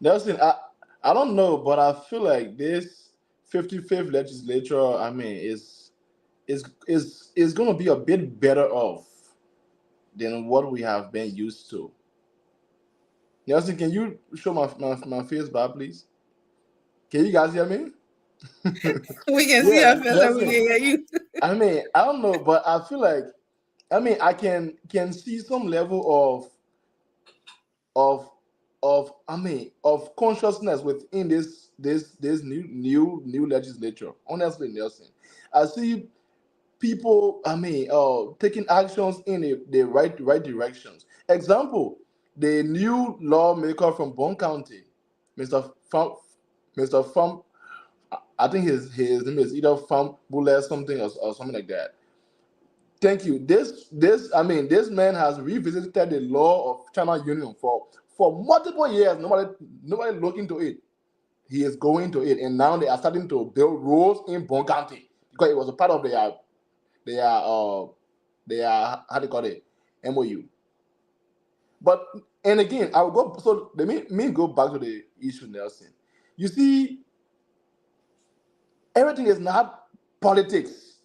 Nelson, I don't know, but I feel like this 55th legislature, I mean, is going to be a bit better off than what we have been used to. Nelson, can you show my face bar, please? Can you guys hear me? We can see Yeah, our face and we Nelson. can hear you. I mean, I don't know, but I feel like, I mean, I can see some level of I mean of consciousness within this new legislature. Honestly, Nelson, I see people. I mean, taking actions in the right directions. Example, the new lawmaker from Bond County, Mr. Fam, Mr. Fam. I think his name is either Fam Bullet something or something like that. Thank you. This man has revisited the law of China Union for multiple years. Nobody looked into it. He is going to it, and now they are starting to build roads in Bon County because it was a part of their how do you call it, MOU. But and again, I will go. So let me go back to the issue, Nelson. You see, everything is not politics.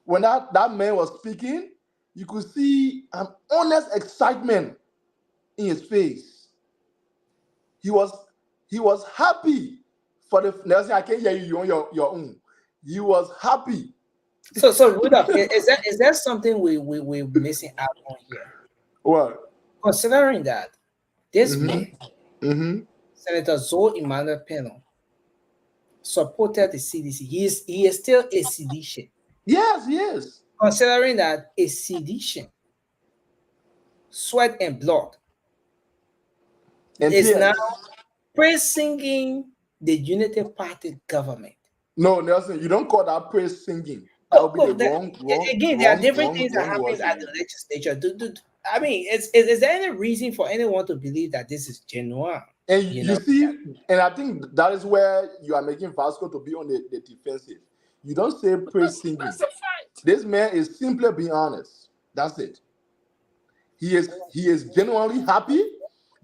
When that man was speaking, you could see an honest excitement in his face. He was happy for the Nelson. I can hear you on your own. He was happy. So Rudolph, is that something we're missing out on here? What? Considering that this man, Mm-hmm. Senator Zoe Emmanuel Peno, supported the CDC. He is still a sedition. Yes. Considering that a sedition, sweat and blood, And is tears. now praising the Unity Party government. No, Nelson, you don't call that praise singing. That would be the wrong. Again, there are different wrong, things that wrong happen word at to the use. legislature. I mean, is there any reason for anyone to believe that this is genuine? And You you know? see, and I think that is where you are making Vasco to be on the defensive. You don't say praise singing. This man is simply being honest. That's it. He is genuinely happy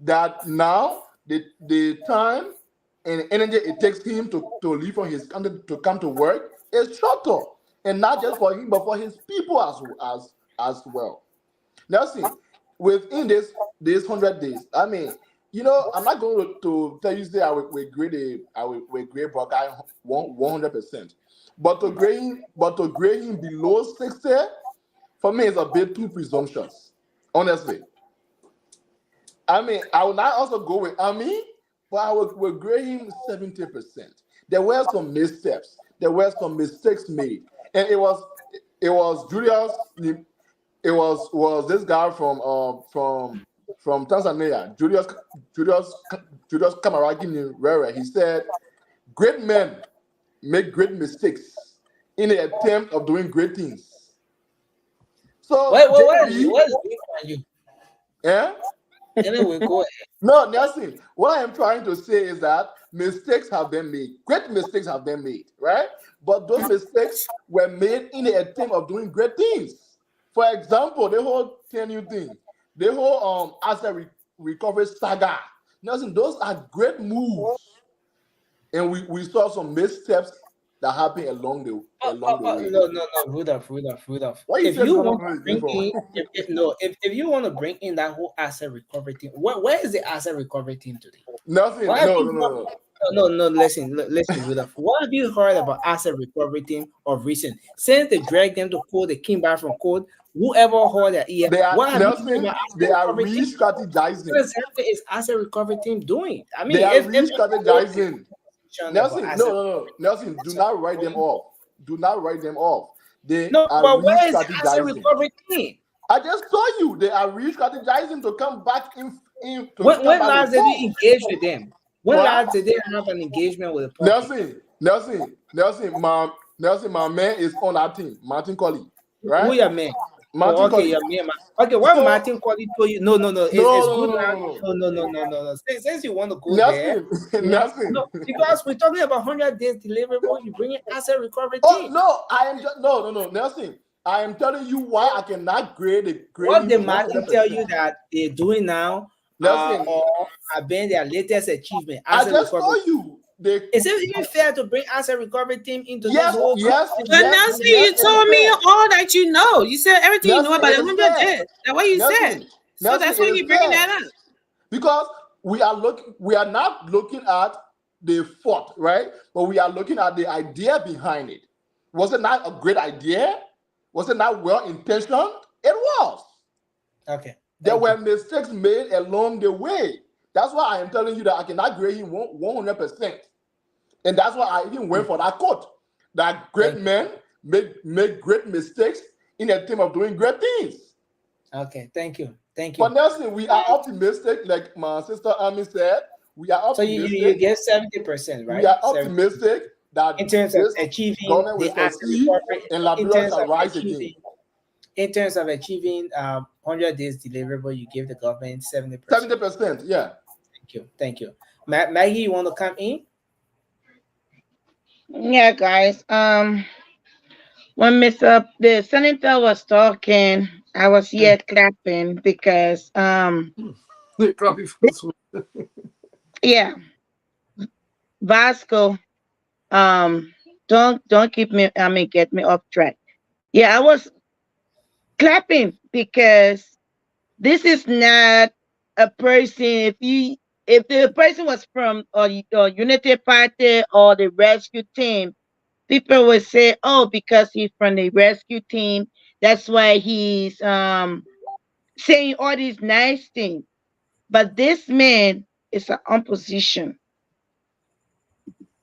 that now the time and energy it takes him to leave from his country to come to work is shorter, and not just for him but for his people as well. Now, see, within this 100 days, I mean, I'm not going to tell you say we grade Buckeye 100%, but to grade him below 60, for me, is a bit too presumptuous. Honestly, I mean, I would not also go with Ami, but I would grade him 70%. There were some missteps. There were some mistakes made, and it was Julius. It was this guy from from Tanzania, Julius Kamaragi Nyerere, he said, "Great men make great mistakes in the attempt of doing great things." So, What JB, what is being on you? yeah. Anyway, go ahead. No, Nelson, what I am trying to say is that mistakes have been made. Great mistakes have been made, right? But those mistakes were made in the attempt of doing great things. For example, the whole 10U thing, the whole asset recovery saga. Nelson, those are great moves. And we saw some missteps that happened along the way. No, Rudolph. What you If say you no, want no, to no, bring for? in, if you want to bring in that whole asset recovery team, where is the asset recovery team today? Nothing. What have No, you- no, no. No, listen, Rudolph. What have you heard about asset recovery team of recent? Since they dragged them to court, they came back from court. Whoever heard that ear, They are what have you heard Nelson, about asset they are recovery team? re-strategizing. What exactly is asset recovery team doing? I mean, They are if re-strategizing. Nelson, asset- no. Nelson, do not write them off. Do not write them off. They No, are but where is the asset re-strategizing. recovery team? I just told you they are re-strategizing to come back in to When come back last with did force. you engage with them? When What? last did they have an engagement with the public? Nelson, my man is on that team, Martin Colley, right? Who your man? Martin Oh, okay, Colley. your man. Okay, what So- Martin Colley told you? No. It's good now. No. Since you want to go there, Nelson. no, because we're talking about 100 days deliverable. You bring in asset recovery Oh team. no, I am just no, Nelson. I am telling you why I cannot grade What did him Martin 100%. tell you that they're doing now? Nelson, Or have been their latest achievement? I Asset just recovery. told you. Is it even fair to bring asset recovery team into Yes, this whole? yes, But Nelson, you yes, told me it's all that you know. You said everything you know Nelson, about it the is 100 fair. days. That's what you Nelson, said. So Nelson, that's why it you is bringing fair. that up. Because we are not looking at the fault, right? But we are looking at the idea behind it. Was it not a great idea? Was it not well intentioned? It was. Okay. There were mistakes made along the way. That's why I am telling you that I cannot grade him 100%. And that's why I even went for that quote. That great men make great mistakes in a team of doing great things. Okay, thank you. But Nelson, we are optimistic, like my sister Ami said. We are So optimistic. you get 70%, right? We are optimistic that in terms of this achieving government will the asset succeed recovery, and in Liberia terms shall of rise achieving, again. in terms of achieving 100 days deliverable, you give the government 70%. 70%, yeah. Thank you. Maggie, you want to come in? Yeah, guys. When the senator was talking, I was here clapping because yeah, Vasco, don't keep me, get me off track. Yeah, I was clapping because this is not a person. If the person was from or Unity Party or the rescue team, people would say, "Oh, because he's from the rescue team, that's why he's saying all these nice things." But this man is an opposition,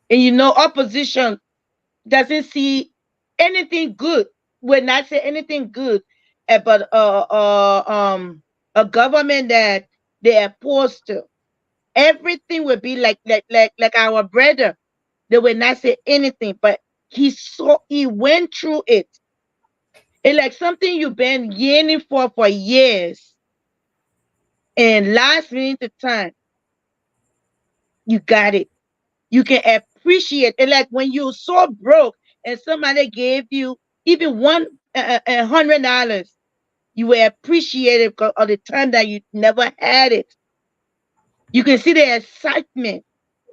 and opposition doesn't see anything good. Will not say anything good about a government that they are opposed to. Everything will be like our brother. They will not say anything, but he went through it. It's like something you've been yearning for years, and last minute of time, you got it. You can appreciate it. Like when you're so broke and somebody gave you even $100, you will appreciate it because of the time that you never had it. You can see the excitement.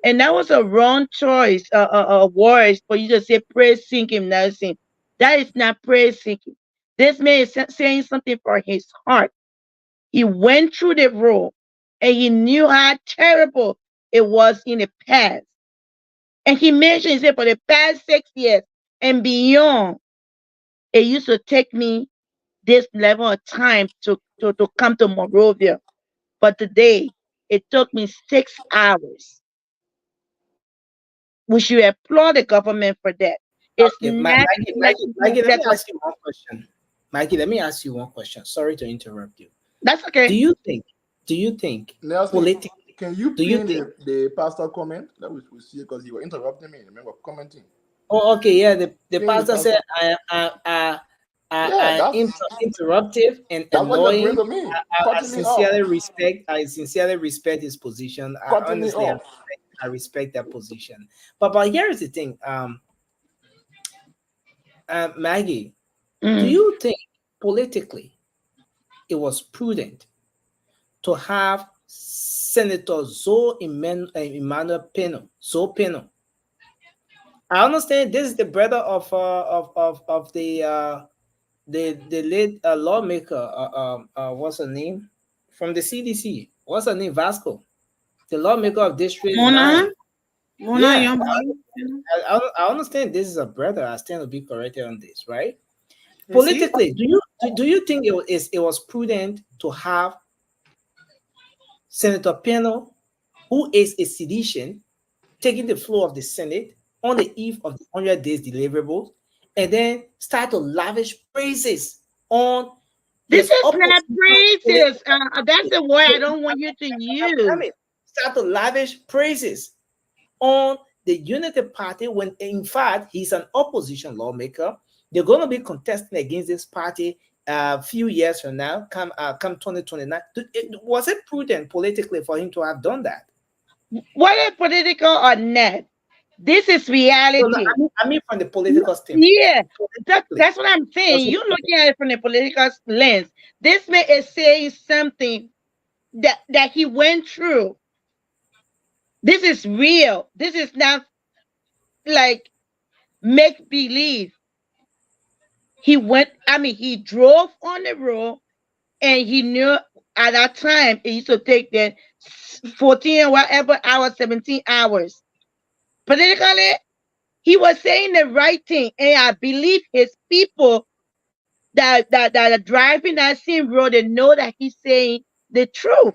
And that was a wrong choice, words for you to say praise seeking, Nelson. That is not praise seeking. This man is saying something for his heart. He went through the road and he knew how terrible it was in the past. And he mentioned, he said, for the past 6 years and beyond, it used to take me this level of time to come to Monrovia. But today, it took me 6 hours. We should applaud the government for that. It's Okay, not Maggie, let me ask you one question. Maggie, let me ask you one question. Sorry to interrupt you. That's okay. Do you think do you think Nelson, politically? can you Do you pin think? the pastor comment? That we see because he was interrupting me. Remember commenting. Oh, okay, yeah. The Pin the pastor said pastor. I interruptive and that's what you're doing annoying. to me. I Cutting me off. sincerely respect. I sincerely respect his position. Cutting me off. I respect that position. But here is the thing. Maggie, do you think politically it was prudent to have Senator Emmanuel Peno, I understand this is the brother of the late lawmaker. What's her name from the CDC? What's her name? Vasco, the lawmaker of District 9. Mona Yeah, Young. I understand this is a brother. I stand to be corrected on this, right? You see? Politically, do you think it was prudent to have Senator Peno, who is a sedition, taking the floor of the Senate on the eve of the 100 days deliverables, and then start to lavish praises on This his is not opposition praises. That's the word I don't want you to use. Start to lavish praises on the Unity Party when, in fact, he's an opposition lawmaker. They're going to be contesting against this party a few years from now, come 2029. Was it prudent politically for him to have done that? Whether political or not, this is reality. No, I mean from the political standpoint. Yeah, that's what I'm saying. You're looking at it from the political lens. This man is saying something that he went through. This is real. This is not like make believe. He drove on the road and he knew at that time it used to take the 14 whatever hours, 17 hours. Politically, he was saying the right thing, and I believe his people that are driving that same road, they know that he's saying the truth.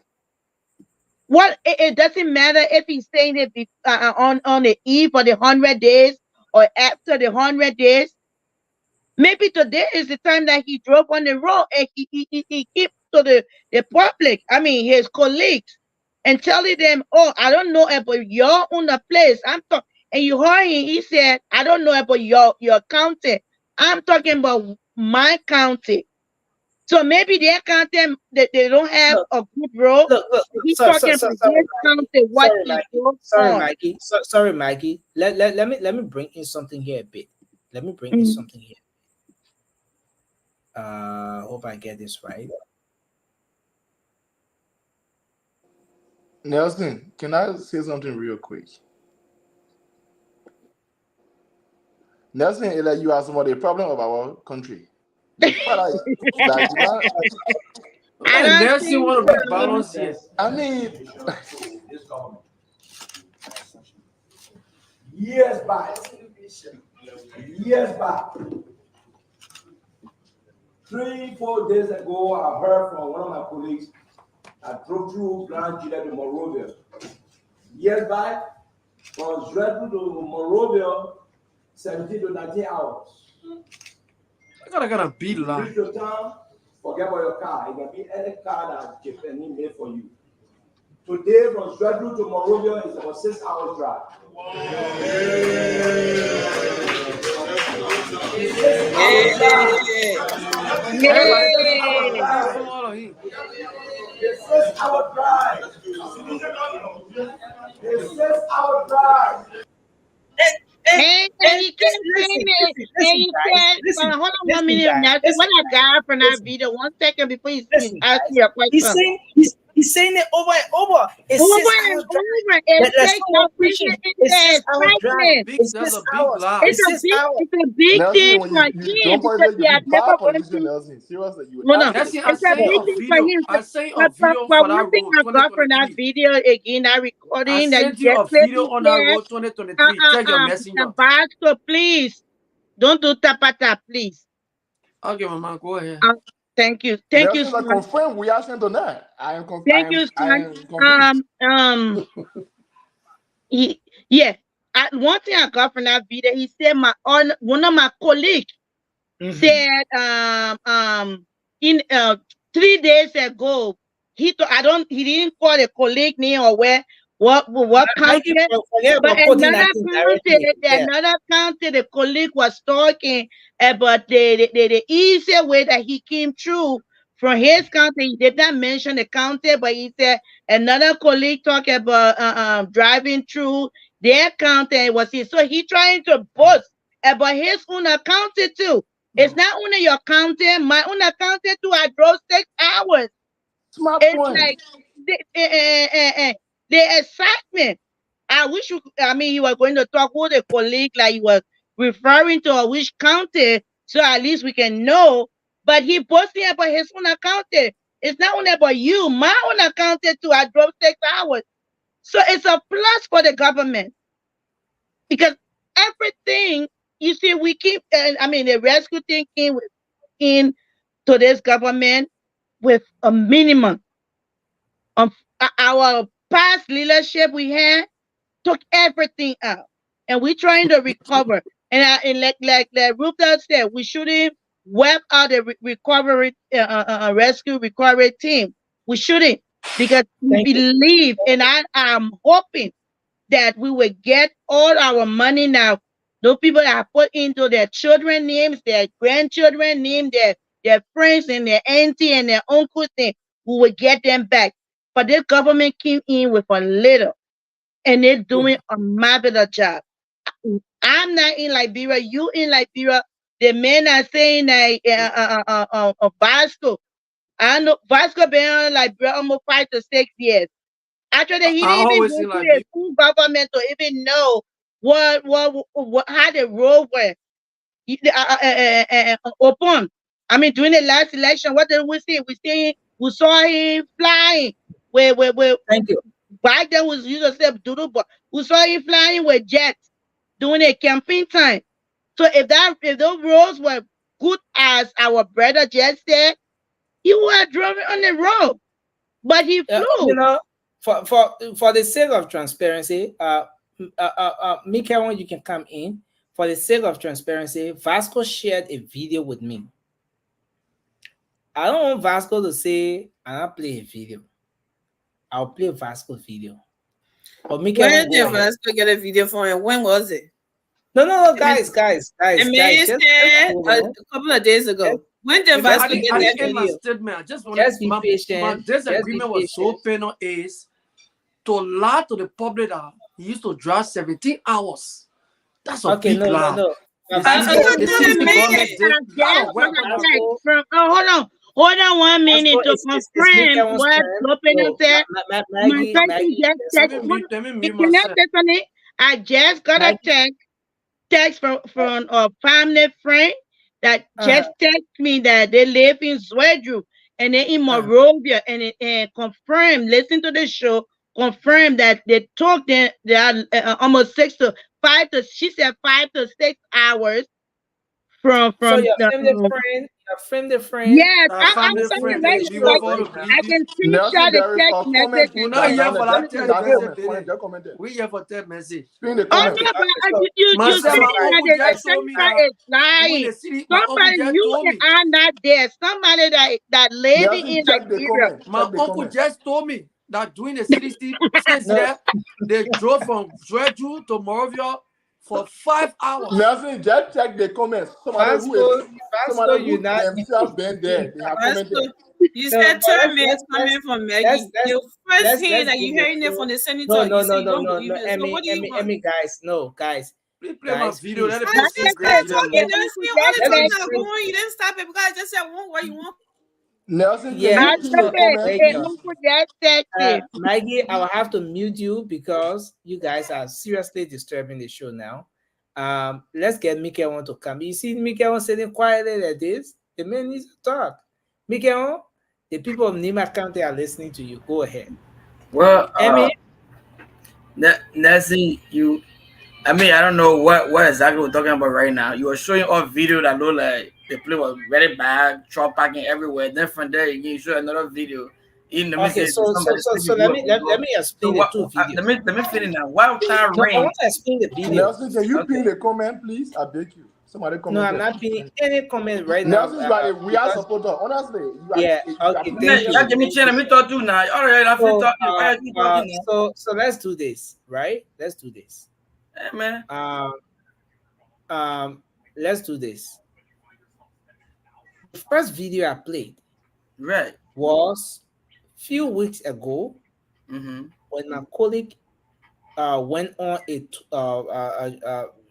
What it doesn't matter if he's saying it on the eve of the 100 days or after the 100 days. Maybe today is the time that he drove on the road and he kept to the public, his colleagues, and telling them, oh, I don't know about your own place. I'm talking, and you heard him, he said, I don't know about your county. I'm talking about my county. So maybe their county, they don't have a good road. He's talking about this county, what he goes on. Mikey. Sorry, Mikey. Let me bring in something here a bit. Let me bring in something here. Hope I get this right. Nelson, can I say something real quick? Nelson, is that you are some of the problem of our country. Nelson want to be balanced here. I mean, years back, 3-4 days ago, I heard from one of my colleagues. I drove through Grand Gila to Monrovia. Years back, from Dreadful to Monrovia, 17 to 19 hours. I gotta beat You line. reach your town, forget about your car. It can be any car that Japan made for you. Today, from Dreadful to Monrovia is about 6 hours drive. It's 6 hour drive. It's 6 hour drive. And he kept saying it. And he said, hold on 1 minute. Now, when I got from that video, 1 second before you ask me a question. He's saying it over and over. It's Over 6 and hours over. drive. It's like you're preaching in there. It's 6 hours. It's a big thing for him because he has never went to. Seriously, you No, That's it. it's a big thing for him. I sent a video But for that one thing road I got from that 2023. video again, that recording I that sent you you a just played video on that road 2023. Check your messenger. Tabasco, please don't do tapata, please. Okay, Mama, go ahead. Thank you, Nelson, son. confirm we are sent on that. Thank you, son. One thing I got from that video, he said one of my colleagues said in 3 days ago he didn't call a colleague name or what county, forget but about putting that thing directly. Yeah. another county, the colleague was talking about the easy way that he came through from his county. He did not mention the county, but he said another colleague talked about driving through their county. Was he? So he trying to boast about his own county too. It's not only your county, my own county too. I drove 6 hours. Smart It's point. like the excitement. I wish he was going to talk with a colleague like he was referring to which county, so at least we can know. But he boasting about his own county. It's not only about you, my own county too. I drove 6 hours. So it's a plus for the government. Because everything, you see, we keep, the rescue thing came in to this government with a minimum. Our past leadership we had took everything out, and we're trying to recover. And like Rupert said, we shouldn't wipe out the recovery rescue recovery team. We shouldn't, because we believe, and I am hoping that we will get all our money now. Those people that have put into their children names, their grandchildren names, their friends and their auntie and their uncles name, we will get them back. But this government came in with a little, and they're doing a marvelous job. I'm not in Liberia. You in Liberia. The men are saying that Vasco. I know Vasco been on Liberia almost 5 to 6 years. Actually, he didn't even go to the full government to even know what how the road were open. During the last election, what did we see? We saw him flying. Where Thank you. back then was used to say doodle, but we saw him flying with jets during a campaign time. So if those roads were good as our brother just said, he would have driven on the road. But he flew. For the sake of transparency, Mikael, you can come in. For the sake of transparency, Vasco shared a video with me. I don't want Vasco to say, "I'll play a video." I'll play Vasco's video. But Mikael, where did Vasco get a video from, and when was it? No, guys. The man said a couple of days ago. When did Vasco get that video? Statement. I just want Just be patient. My disagreement was so painful is to lie to the public that he used to drive 17 hours. That's a big lie. No. Hold on 1 minute to confirm what Opinion said. I just got a text from a family friend that just texted me that they live in Zwedru and they're in Morovia, and confirmed, listen to the show, confirmed that they took they are almost 5 to 6 hours from so the friend. Yes, I'm saying right. I can screenshot the text message. We here for text message. Oh no, but you is lying. Somebody you are not there. Somebody that lady in Liberia. My uncle just told me that during the city since there, they drove from Zwedru to Morovia for 5 hours. Nelson, just check the comments. Somebody who themselves been there. They have commented. You said 10 minutes coming from Maggie. You first hear that you're hearing it from the senator. No. Emmy, guys. Please play my video. Let it be. You didn't stop it because I just said one word you want. Nelson, Maggie, I will have to mute you because you guys are seriously disturbing the show now. Let's get Mikael to come. You see Mikael sitting quietly like this? The man needs to talk. Mikael, the people of Nima County are listening to you. Go ahead. Well, Emmy, Nancy, I don't know what exactly we're talking about right now. You were showing off video that looked like the place was very bad, truck parking everywhere. Then from there, you show another video. Okay, so let me explain the two videos. Let me finish now. Why can't rain? I want to explain the video. Nelson, can you pin the comment, please? I beg you. Somebody No, comment I'm there. not pinning any comment right now. Nelson's like a real Because supporter. Honestly, yeah, okay, thank you. Yeah, give me chance. Let me talk too now. All right, I'm free So, talking. Why are you talking now? so let's do this, right? Let's do this. Hey, man. Let's do this. The first video I played, right, was few weeks ago when my colleague went on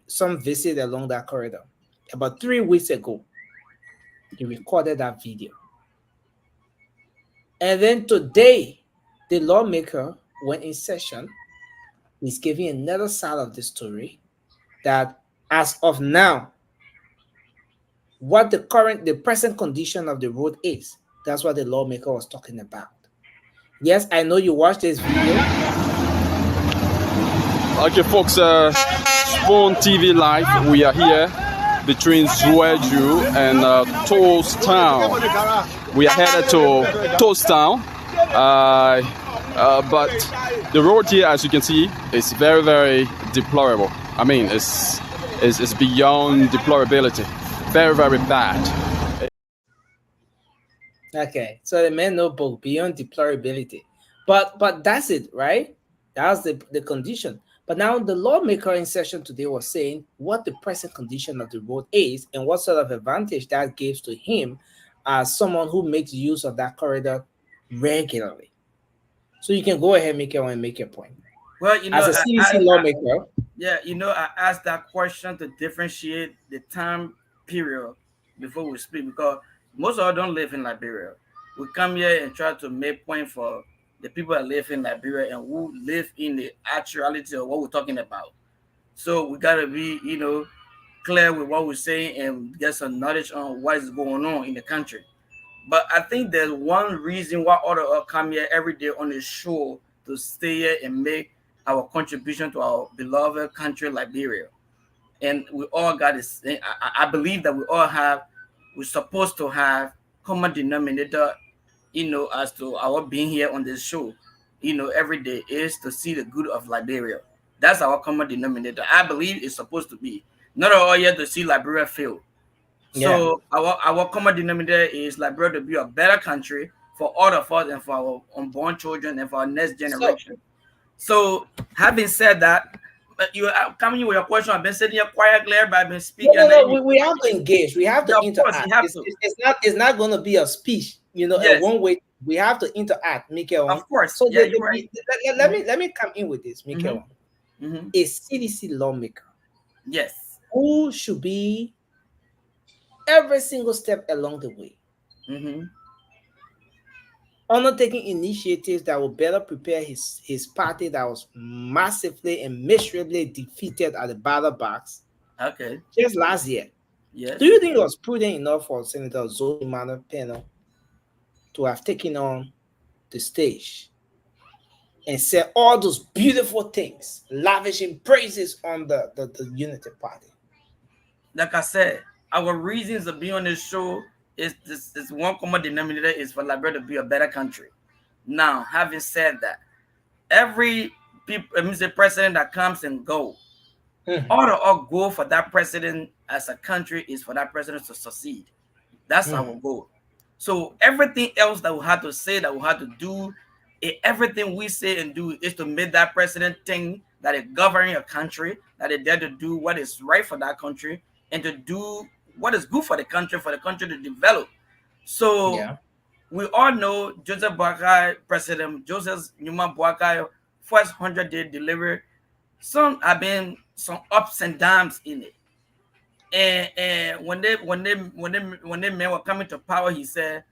some visit along that corridor. About 3 weeks ago, he recorded that video. And then today, the lawmaker went in session. He's giving another side of the story that as of now, what the present condition of the road is. That's what the lawmaker was talking about. Yes, I know you watched this video. Okay, folks, Spoon TV Live, we are here between Zouedju and Toasttown. We are headed to Toasttown, but the road here, as you can see, is very, very deplorable. I mean, it's beyond deplorability. Very, very bad. Okay, so the man no book beyond deplorability, but that's it, right? That's the condition. But now the lawmaker in session today was saying what the present condition of the road is and what sort of advantage that gives to him as someone who makes use of that corridor regularly. So you can go ahead, Mikael, and make your point. Well, you know, as a CDC lawmaker, yeah, you know, I asked that question to differentiate the time period before we speak, because most of us don't live in Liberia. We come here and try to make point for the people that live in Liberia and who live in the actuality of what we're talking about. So we gotta be, you know, clear with what we're saying and get some knowledge on what is going on in the country. But I think there's one reason why all of us come here every day on the show to stay here and make our contribution to our beloved country, Liberia. And we all got this. I believe that we're supposed to have common denominator, you know, as to our being here on this show, you know, every day is to see the good of Liberia. That's our common denominator. I believe it's supposed to be. Not all here to see Liberia fail. So our common denominator is Liberia to be a better country for all of us and for our unborn children and for our next generation. So having said that, you are coming with your question. I've been sitting here quietly, but I've been speaking. No, we have to engage. We have to interact. It's not going to be a speech, you know, a one way. We have to interact, Mikael. Of course. So Yeah, you're right. let me come in with this, Mikael. A CDC lawmaker, yes, who should be every single step along the way, undertaking initiatives that will better prepare his party that was massively and miserably defeated at the ballot box. Okay. Just last year. Yes. Do you think it was prudent enough for Senator Zoe Peno to have taken on the stage and said all those beautiful things, lavishing praises on the Unity Party? Like I said, our reasons of being on this show is this one common denominator is for Liberia to be a better country. Now, having said that, every president that comes and go, our goal for that president as a country is for that president to succeed. That's our goal. So everything else that we have to say, that we have to do, everything we say and do is to make that president think that it's governing a country, that it's there to do what is right for that country and to do what is good for the country to develop. So we all know Joseph Boakai, President Joseph Newman Boakai, first 100-day delivery. Some have been some ups and downs in it. And when they men were coming to power, he said,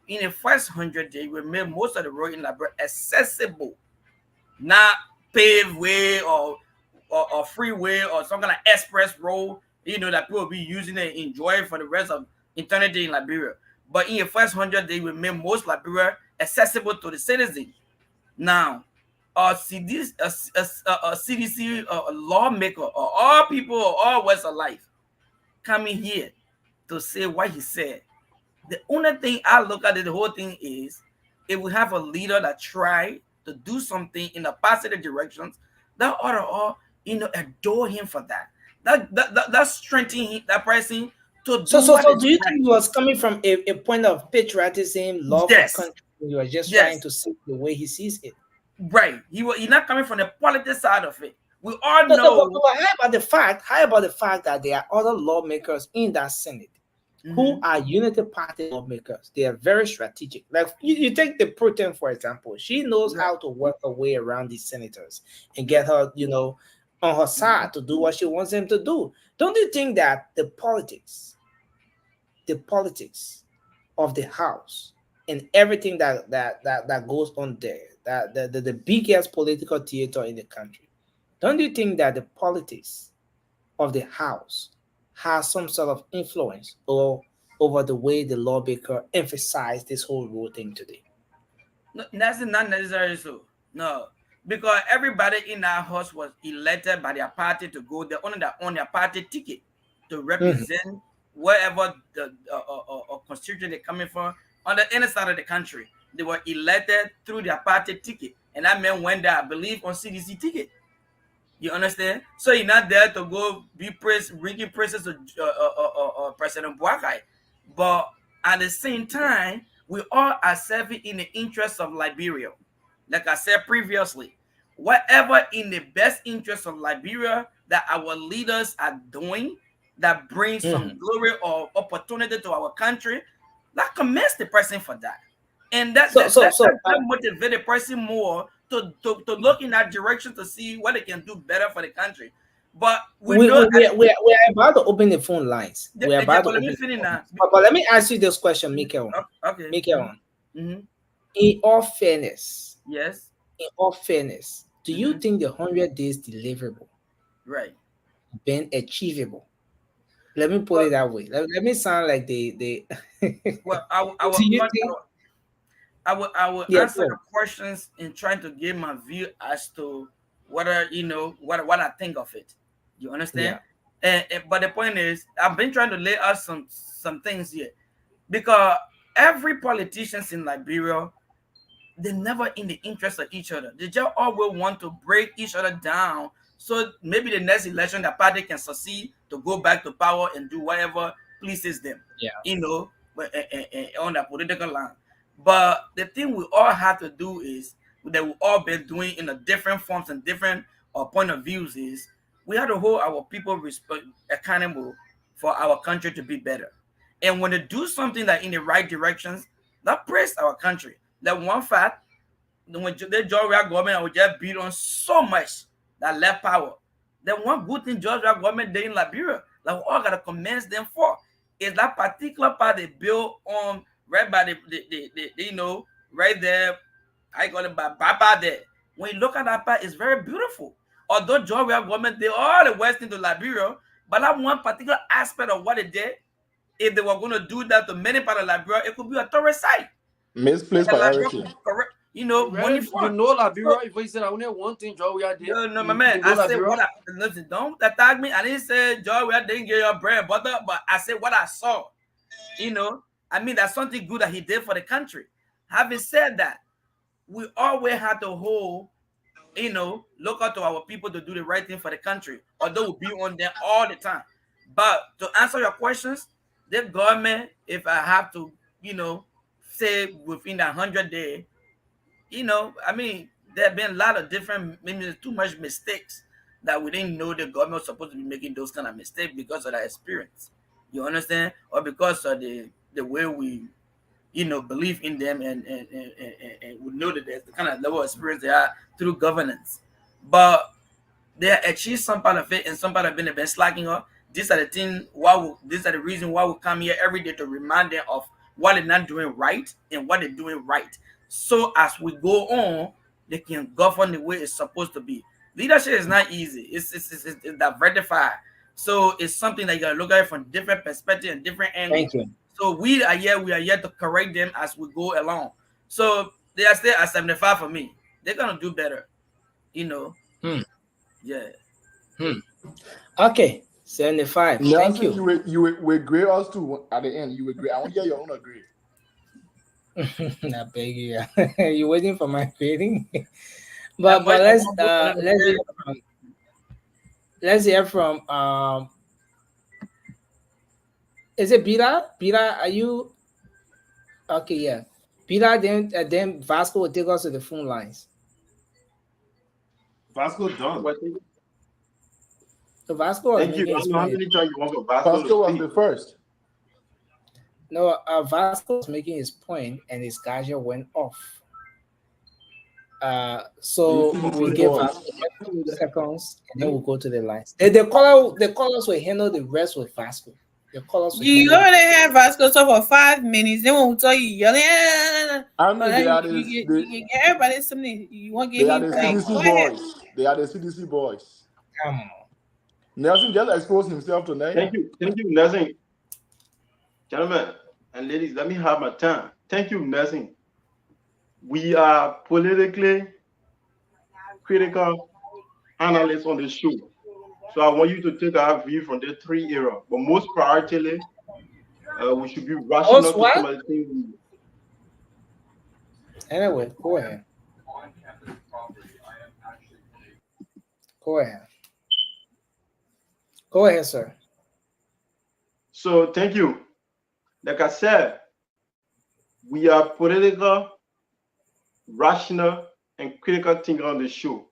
in the first 100 days, we made most of the road in Liberia accessible, not paved way or freeway or some kind of express road, you know, that people will be using and enjoying for the rest of eternity in Liberia. But in the first 100 days, we made most Liberia accessible to the citizens. Now, a CDC lawmaker, or all people, all walks of life, coming here to say what he said. The only thing I look at the whole thing is, if we have a leader that try to do something in a positive directions, that ought to all, you know, adore him for that. That strengthening that person to do So what is do you right. think he was coming from a point of patriotism, love for Yes. country? He was just Yes. trying to see the way he sees it. Right. He's not coming from the politics side of it. We all No, know. but how about the fact that there are other lawmakers in that Senate who are Unity Party lawmakers? They are very strategic. Like you take the Protem, for example. She knows how to work her way around these senators and get her, on her side to do what she wants them to do. Don't you think that the politics of the House and everything that goes on there, that the biggest political theater in the country, don't you think that the politics of the House has some sort of influence over the way the lawmaker emphasized this whole rule thing today? No, that's not necessarily so. No, because everybody in our house was elected by their party to go there on their party ticket to represent wherever the constituency they're coming from on the inner side of the country. They were elected through their party ticket, and that meant when they, I believe, on CDC ticket. You understand? So you're not there to go be bringing praises to President Boakai, but at the same time, we all are serving in the interest of Liberia. Like I said previously, whatever in the best interest of Liberia that our leaders are doing, that brings some glory or opportunity to our country, that commends the person for that, and that motivates the person more to look in that direction to see what they can do better for the country. But we are about to open the phone lines. We're about to open but let me ask you this question, Mikel. Okay. Mikel. In all fairness, yes. In all fairness, do you think the 100 days deliverable, right, been achievable? Let me put it that way. Let me sound like the. Well, I will answer the questions in trying to give my view as to whether what I think of it. You understand? Yeah. But the point is, I've been trying to lay out some things here, because every politicians in Liberia, they're never in the interest of each other. They just always want to break each other down, so maybe the next election the party can succeed to go back to power and do whatever pleases them. Yeah. On the political line. But the thing we all have to do is that we all been doing in a different forms and different point of views is we have to hold our people accountable for our country to be better. And when they do something that in the right directions, that praise our country. That one fact, when the Georgia government will just beat on so much that left power. Then one good thing Georgia government did in Liberia, that we all gotta commend them for, is that particular part they built on right by the right there. I call it by Baba there. When you look at that part, it's very beautiful. Although Georgia government did all the west into Liberia, but that one particular aspect of what they did, if they were going to do that to many parts of Liberia, it could be a tourist site. Misplaced priority. Money for Liberia. If you said I only one thing, Joe, we are there. No, my man. I said what listen. Don't attack me. I didn't say Joe, we didn't get your bread and butter, but I said what I saw. I mean, that's something good that he did for the country. Having said that, we always have to hold, look out to our people to do the right thing for the country, although we'll be on them all the time. But to answer your questions, the government, if I have to, say within that 100 days, I mean, there have been a lot of different, maybe too much mistakes that we didn't know the government was supposed to be making those kind of mistakes because of that experience. You understand? Or because of the way we, believe in them and we know that there's the kind of level of experience they are through governance. But they achieved some part of it and some part of it have been slacking up. These are the things these are the reason why we come here every day to remind them of what they're not doing right and what they're doing right. So as we go on, they can govern the way it's supposed to be. Leadership is not easy. It's diversified. So it's something that you gotta look at it from different perspectives and different angles. Thank you. So we are here to correct them as we go along. So they are still at 75 for me. They're gonna do better. Yeah. Okay. 75. Thank you. You were great us too at the end. You were great. I want to hear your own agree. I beg you. You waiting for my grading? but let's let's hear from is it Bila? Bila, are you okay? Yeah, Bila. Then Vasco will take us to the phone lines. Vasco done. So Vasco was Thank you. making I his don't know how point. many times you want for Vasco to Vasco was speak. the first. No, Vasco was making his point, and his gadget went off. So we'll give Vasco 2 seconds, and then we'll go to the lines. The callers will handle the rest with Vasco. The callers will You handle already have Vasco talk for 5 minutes. Then when we tell you yelling, I mean, they are you get everybody something. You want to they get are him the thing. CDC Go ahead. boys. They are the CDC boys. Come on. Nelson just exposed himself tonight. Thank you, Nelson. Gentlemen and ladies, let me have my time. Thank you, Nelson. We are politically critical analysts on the show. So I want you to take our view from the 3 areas. But most priority, we should be rational Most to what? some of the things. Anyway, go ahead. Go ahead. Go ahead, sir. So thank you. Like I said, we are political, rational, and critical thinking on the show.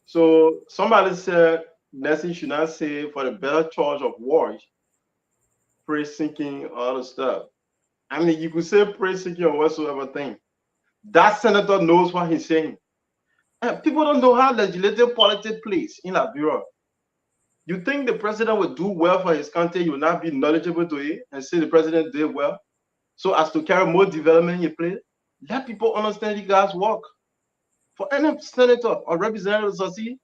So somebody said Nelson should not say for the better charge of war, praise sinking, all the stuff. I mean, you could say praise sinking or whatsoever thing. That senator knows what he's saying. And people don't know how legislative politics plays in Liberia. You think the president would do well for his country, he will not be knowledgeable to it and say the president did well, so as to carry more development in place? Let people understand you guys work. For any senator or representative to succeed,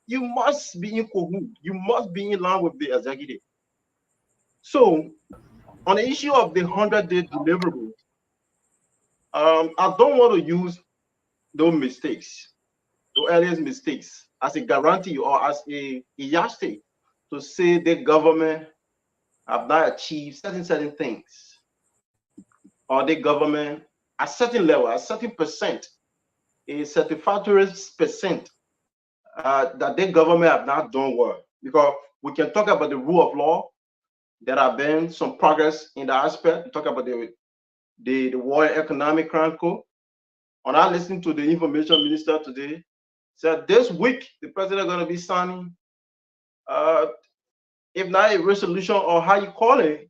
you must be in cahoots. You must be in line with the executive. So, on the issue of the 100-day deliverable, I don't want to use those mistakes, those earliest mistakes, as a guarantee or as a yardstick to say the government have not achieved certain things, or the government at certain level, a certain percent, a satisfactory percent, that the government have not done well. Because we can talk about the rule of law. There have been some progress in that aspect. We talk about the World Economic Crime Code. When I listened to the information minister today, said this week the president going to be signing, if not a resolution or how you call it,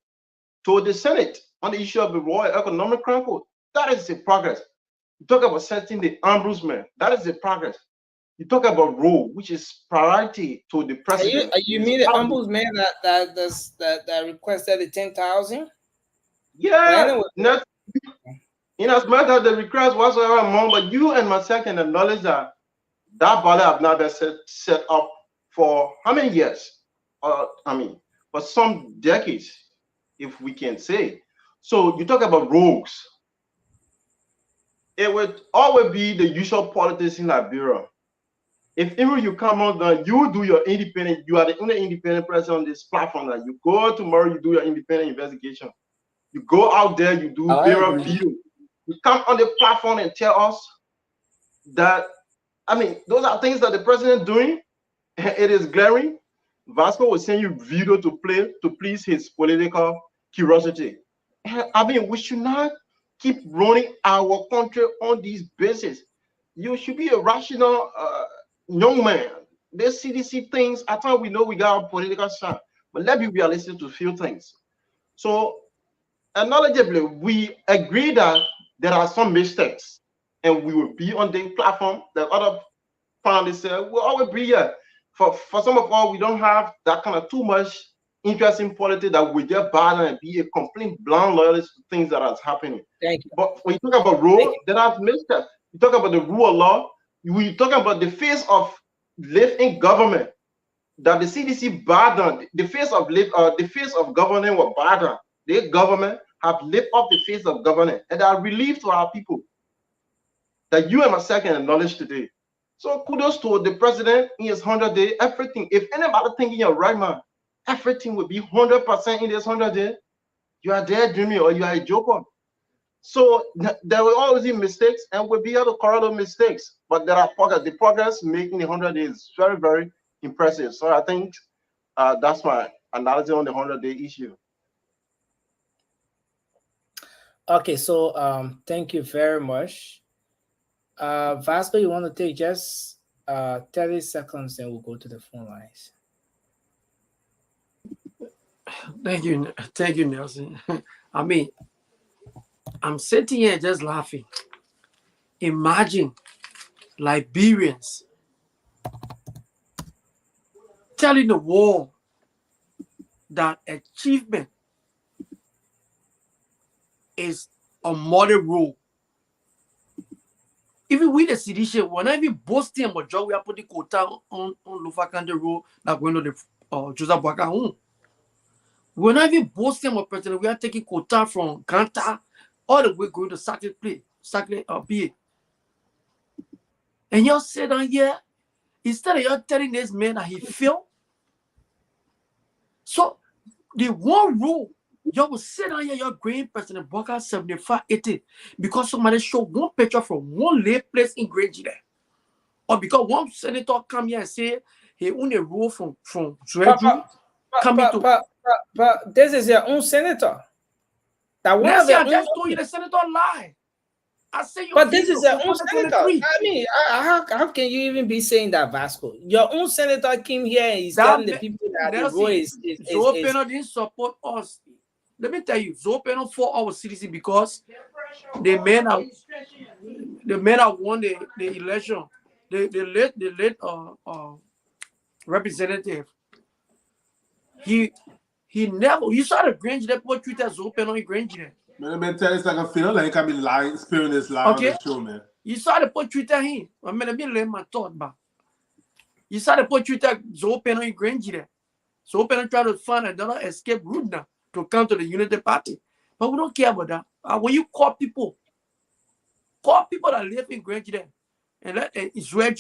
to the Senate on the issue of the World Economic Crime Code. That is a progress. You talk about setting the ombudsman. That is a progress. You talk about role, which is priority to the president. You mean the ombudsman that requested the 10,000? Yeah. Anyway. In as much as the request whatsoever among, but you and myself can acknowledge that that body have not been set up for how many years? I mean, for some decades, if we can say. So you talk about rogues. It would always be the usual politics in Liberia. If even you come out, you do your independent, you are the only independent person on this platform. That you go tomorrow, you do your independent investigation. You go out there, you do various video. You come on the platform and tell us that, I mean, those are things that the president doing. It is glaring. Vasco will send you video to play to please his political curiosity. I mean, we should not keep running our country on these bases. You should be a rational young man. These CDC things, I thought we know we got our political side, but let's be realistic to few things. So, acknowledgeably, we agree that there are some mistakes, and we will be on the platform that other panelists said, we'll always be here. For some of us, we don't have that kind of too much interest in politics that we just bother and be a complete blind loyalist to things that are happening. Thank you. But when you talk about rule, there are mistakes. You talk about the rule of law, we talk about the face of live in government, that the CDC burden, the face of governing was burden. The government have lived up the face of governance, and are relieved to our people that you and myself can acknowledge today. So kudos to the president in his 100 days. Everything, if anybody thinking you're right, man, everything will be 100% in this 100 days. You are there dreaming or you are a joker. So there will always be mistakes, and we'll be able to correct those mistakes. But there are progress. The progress making in 100 days is very, very impressive. So I think that's my analysis on the 100-day issue. Okay, so thank you very much. Vasco, you want to take just 30 seconds, then we'll go to the phone lines. Thank you, Nelson. I mean, I'm sitting here just laughing. Imagine Liberians telling the world that achievement is a model role. Even with the sedition, we're not even boasting about job. We are putting quota on Lufakande Road, like going to the Joseph Boakai. We're not even boasting about president. We are taking quota from Ganta all the way going to Sacred PA. And y'all sit down here, instead of y'all telling this man that he failed. So the one rule, y'all will sit down here, y'all green President Boakai 75, 80, because somebody show one picture from one lay place in Grange there. Or because one senator come here and say he own a rule from Zueju coming to. But this is your own senator. That one I just told you the senator lie. I say but this is your own senator. I mean, how can you even be saying that, Vasco? Your own senator came here and he's telling the people that the role is Zoopeno didn't support us. Let me tell you, Zoopeno for our citizen because the men that won the election, the late representative. He never. You saw the Grange that put Twitter Zoopeno in Grange there. Man, tell us like a feel like you can be lying, spewing this lie on the show, man. You saw the put Twitter here. I'm gonna be letting my thought back. You saw the put Twitter Zoopeno in Grange there. Zoopeno try to find another escape route now to come to the Unity Party. But we don't care about that. When you call people that live in Grange there, and let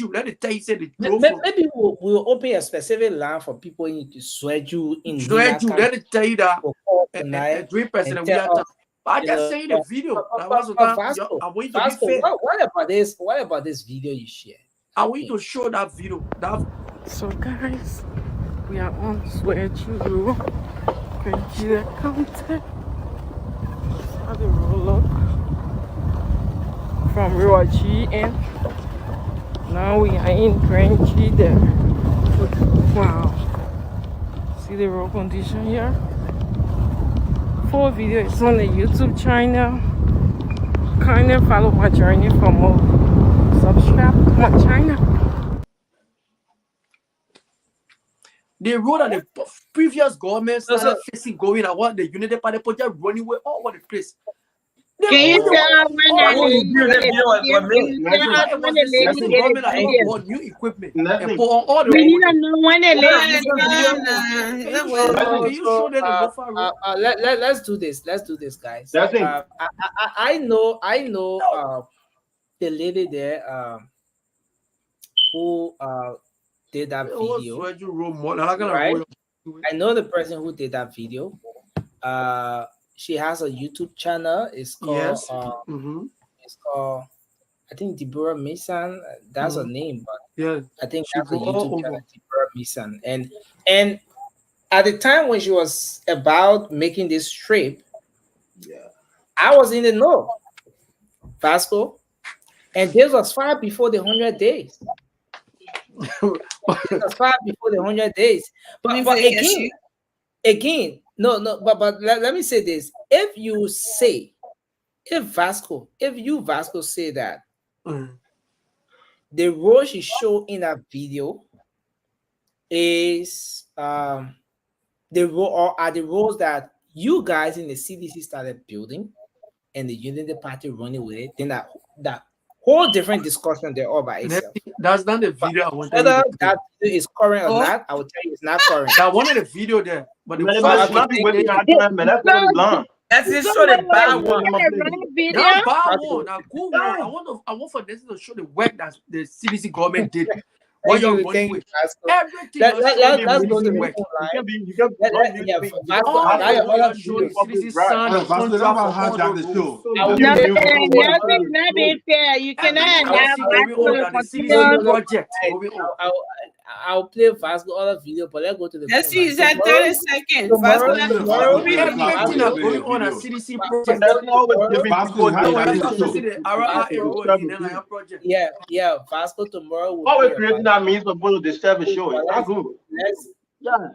you let it tell you say the maybe we'll open a specific line for people in to sweat you in. Let it tell you that a dream president we are talking. I just say the video. I want you to be fair. What about this? What about this video you share? I want you to show that video. So guys, we are on Sweju Nigeria County. How the roll up from Roji, and now we are in Grange there. Wow. See the road condition here. Full video is on the YouTube channel. Kindly follow my journey for more. Subscribe to my channel. The road that the previous government started facing going, I want the Unity Party project running away all over the place. Can you tell new equipment? We need to know when the let's do this. Let's do this, guys. I know the lady there who did that video. Right? I know the person who did that video. She has a YouTube channel. It's called it's called, I think, Deborah Mason. That's her name, but I think that's a YouTube channel, Deborah Mason. And at the time when she was about making this trip, I was in the know, Vasco, and this was far before the 100 days. This was far before the 100 days. But again. No, but let me say this. If you say Vasco say that the role she showed in that video is the role or are the roles that you guys in the CDC started building and the Unity Party running with it, then that whole different discussion there all by itself. That's not the video I want to whether that video is current or not, I will tell you it's not current. I wanted a video there, but That's just show the bad one. Not bad one. Now good one. I want for this to show the work that the CDC government did. What you're running with. Everything. Let's go to the work. I'll play Vasco other video, but let's go to the Let's phone see, line. is that 30 seconds? Vasco, Everything are going on a CDC project. That's always giving people Now we the have to see information. the RRA in a project. Yeah, Vasco tomorrow will Always play creating that means supposed to disturb the show. It's not good.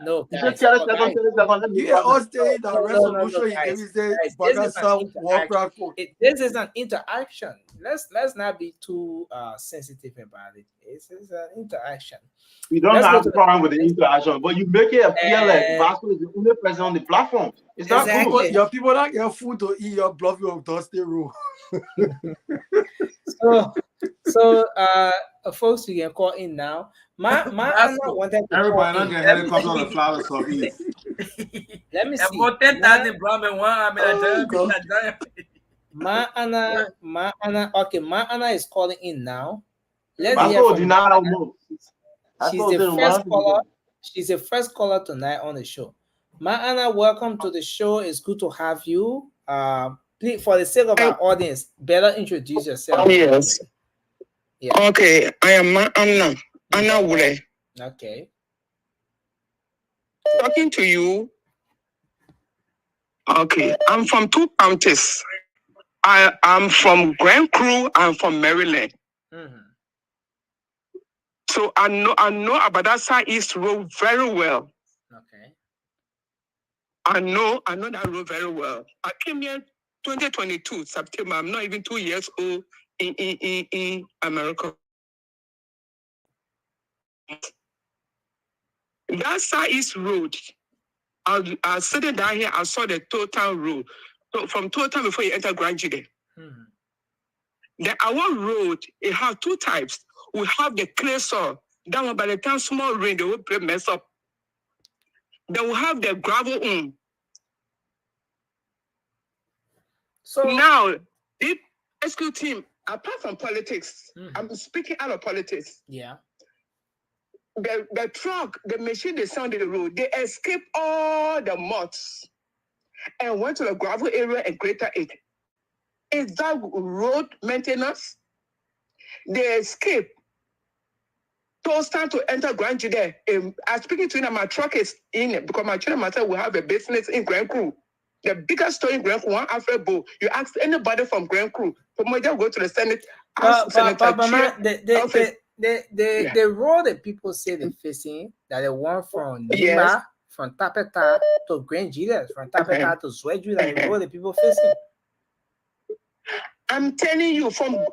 No, You guys, should tell us guys, seconds, let me Yeah, go. us say the resolution you guys, give is the this is an Bagasa Warcraft code. This is an interaction. Let's not be too sensitive about it. It's an interaction. We don't Let's go have to a problem with the interaction, but you make it appear like Vasco is the only person on the platform. It's not good. Your people that get food to eat, your bluff your dusty room. So folks, you can call in now. My Anna wanted to Everybody call not in. get helicopter on the flowers of East. Let me see. About 10,000 Brahmin one. I mean, Ma Anna. Okay, Ma Anna is calling in now. Let's I hear told from you Ma now. Anna. She's the first caller. She's the first caller tonight on the show. Ma Anna, welcome to the show. It's good to have you. Please, for the sake of our audience, better introduce yourself. Yes. Yeah. Okay, I am Anna Wule. Okay. Talking to you. Okay, I'm from two counties. I am from Grand Crew. I'm from Maryland. So I know about that South East Road very well. Okay. I know that road very well. I came here 2022 September. I'm not even 2 years old in America. That South East Road, I was sitting down here, I saw the total road. So from total before you enter Grand Jude. The our road, it has two types. We have the clay soil. That one, by the time small rain, they will mess up. Then we have the gravel. So now, the rescue team, apart from politics, I'm speaking out of politics. Yeah. The truck, the machine they sent on the road, they escaped all the muds and went to the gravel area and created it. Is that road maintenance? They escaped. So start to enter Grand Jude. I'm speaking to you now, my truck is in it because my children myself will have a business in Grand Crew. The biggest store in Grand Crew, one after Bo. You ask anybody from Grand Crew, from where they go to the Senate. The road that people say they're facing, that they want from Lima, from Tapeta to Grand Jude, from Tapeta to Zweju, that the road that people facing. I'm telling you, from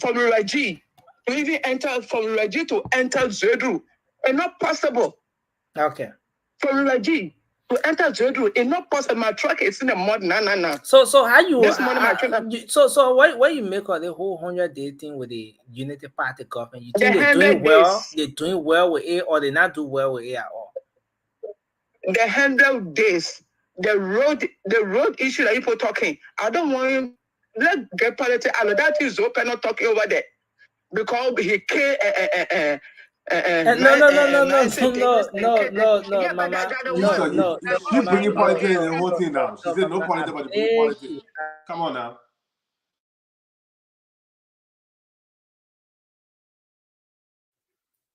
Raji to even enter from Raji to enter Zedru, it's not possible. Okay. From Raji to enter Zedru, it's not possible. My truck is in the mud. No. So how you? This morning my truck. So what you make of the whole 100-day thing with the Unity Party government? You think they're doing well? They're doing well with it, or they not do well with it at all? The 100 days, the road issue that people talking. I don't want him. Let get politics. I know that is open, not talking over there because he came. No, Mama. No. She's bringing politics in the whole thing now. She said no politics, but bring politics. Come on now.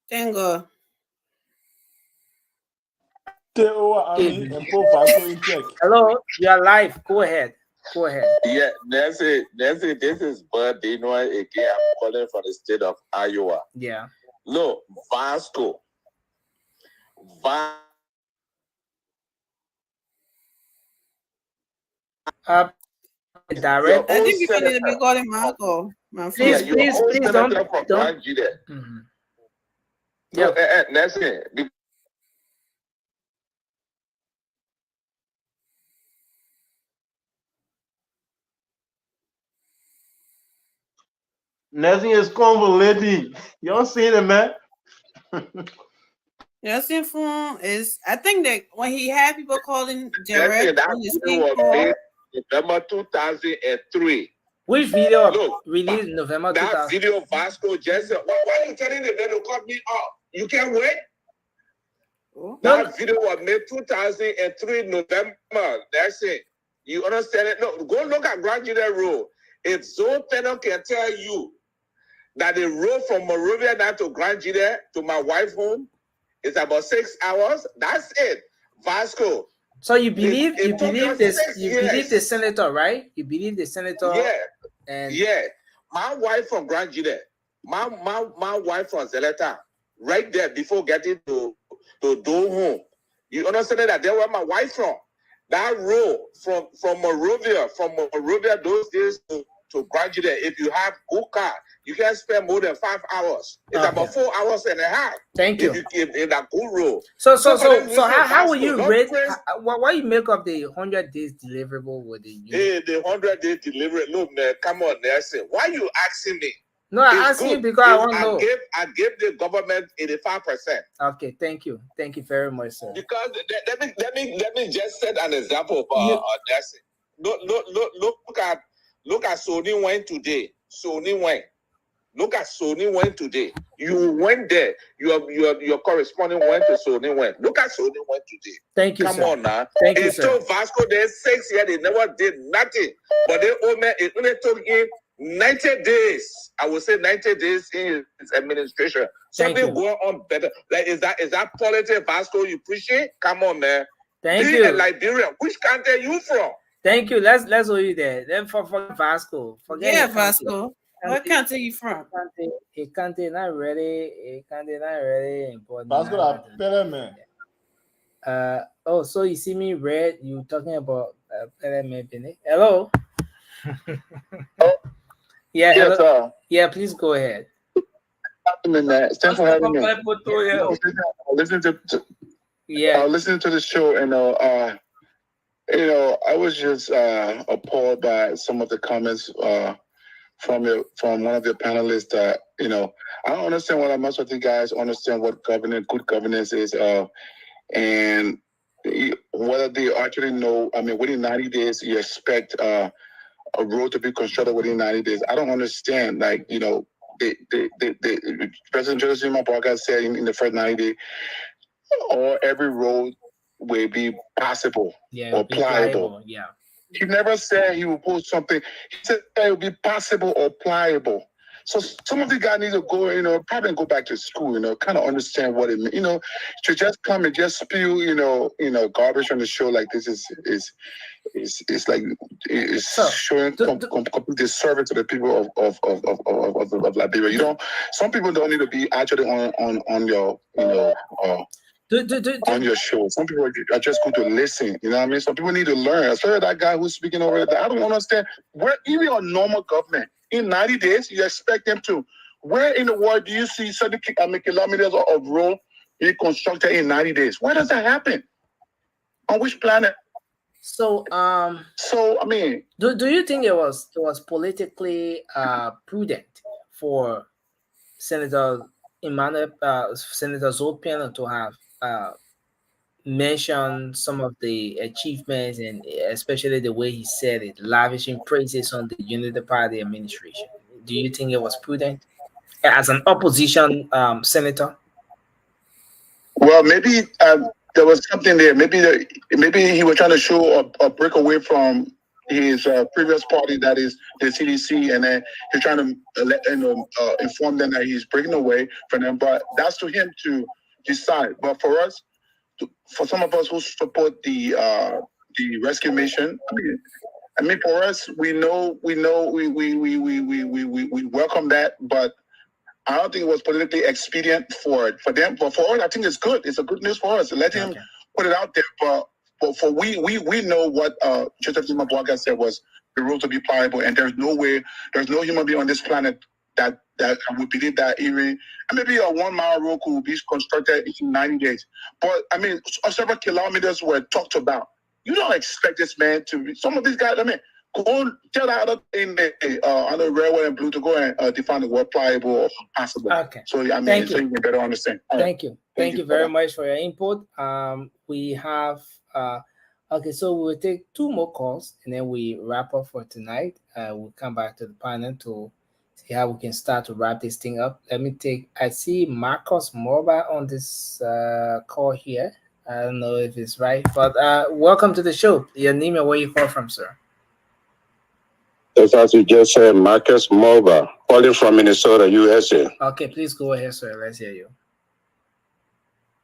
Thank God. Hello, you are live. Go ahead. Yeah, that's it. This is Bud Dinoy again. I'm calling from the state of Iowa. Yeah. Look, Vasco. Direct. I think people need to be calling Marco. Please don't. Yeah, that's it. Nothing is convoluted. You don't see it, man. Justin phone is. I think that when he had people calling direct, that video was made November 2003. Which video released November 2000? That video, Vasco just said, why are you telling them to cut me off? You can't wait? That video was made 2003 November. That's it. You understand it? No, go look at Grand Jude Road. If Zone Panel can tell you that the road from Morovia down to Grand Jude to my wife's home It's about 6 hours. That's it. Vasco. So you believe It took us 6 you years. believe the senator, right? You believe the senator? Yeah. And Yeah. My wife from Grand Jude, my wife from Zeleta, right there before getting to home. You understand that? There where my wife from. That road from Monrovia, those days to Grand Jude, if you have good car, you can spend more than 5 hours. It's about 4 hours and a half. Thank you. If you give in that good road. So how will you Vasco, rate? What you make of the 100 days deliverable with the unit? the 100-day delivery? Look, man, come on, Nelson. Why you asking me? No, I It's ask you good. because I want to know. I give the government 85%. Okay, thank you very much, sir. Because let me just set an example of Nelson. Look at Sony went today. Look at Sony went today. You went there. Your correspondent went to Sony went. Look at Sony went today. Thank you, Come sir. on now. Thank you, It sir. took Vasco there 6 years. They never did nothing. But they owe me. It only took him 90 days. I would say 90 days in his administration. Something going on better. Like is that politics, Vasco? You appreciate? Come on, man. Thank you. Liberia. Which country are you from? Thank you. Let's hold you there. Then for Vasco. Forget Yeah, the Vasco. What country you from? A country not ready. Important. Vasco, man. Oh, so you see me red? You talking about hello? Yeah, Yes, hello. sir. Yeah, please go ahead. Thanks for having me. Listen to the show, and I was just appalled by some of the comments from one of the panelists that I don't understand what most of you guys understand what good governance is, and whether they actually know. I mean, within 90 days, you expect a road to be constructed within 90 days. I don't understand. Like President Joseph Zuma Barker said in the first 90 days, or every road will be possible or pliable. Yeah. He never said he would post something. He said it would be possible or pliable. So some of the guys need to go, probably go back to school, kind of understand what it means. To just come and just spew, garbage on the show like this is like showing complete disservice to the people of Liberia. Some people don't need to be actually on your on your show. Some people are just going to listen. You know what I mean? Some people need to learn. Especially that guy who's speaking over there. I don't understand. Where even a normal government in 90 days, you expect them to. Where in the world do you see 70 kilometers of road being constructed in 90 days? Where does that happen? On which planet? So I mean, do you think it was politically prudent for Senator Zolpian to have mentioned some of the achievements, and especially the way he said it, lavishing praises on the Unity Party administration? Do you think it was prudent as an opposition senator? Well, maybe there was something there. Maybe he was trying to show a breakaway from his previous party, that is the CDC, and then he's trying to inform them that he's breaking away from them. But that's to him to decide. But for us, for some of us who support the rescue mission, I mean, for us, we welcome that, but I don't think it was politically expedient for them. But for us, I think it's good. It's a good news for us. Let him put it out there. But for we know what Joseph Zuma Barker said was the road to be pliable, and there's no human being on this planet that would believe that even maybe a 1 mile road could be constructed in 90 days. But I mean, several kilometers were talked about. You don't expect this man to be, some of these guys, I mean, go tell that other thing on the railway and blue to go and define the word pliable or possible. Okay. So I mean, so you can better understand. Thank you very much for your input. We have okay, so we'll take 2 more calls and then we wrap up for tonight. We'll come back to the panel to see how we can start to wrap this thing up. I see Marcus Morba on this call here. I don't know if it's right, but welcome to the show. Your name and where you call from, sir? As you just said, Marcus Morba, calling from Minnesota, USA. Okay, please go ahead, sir. Let's hear you.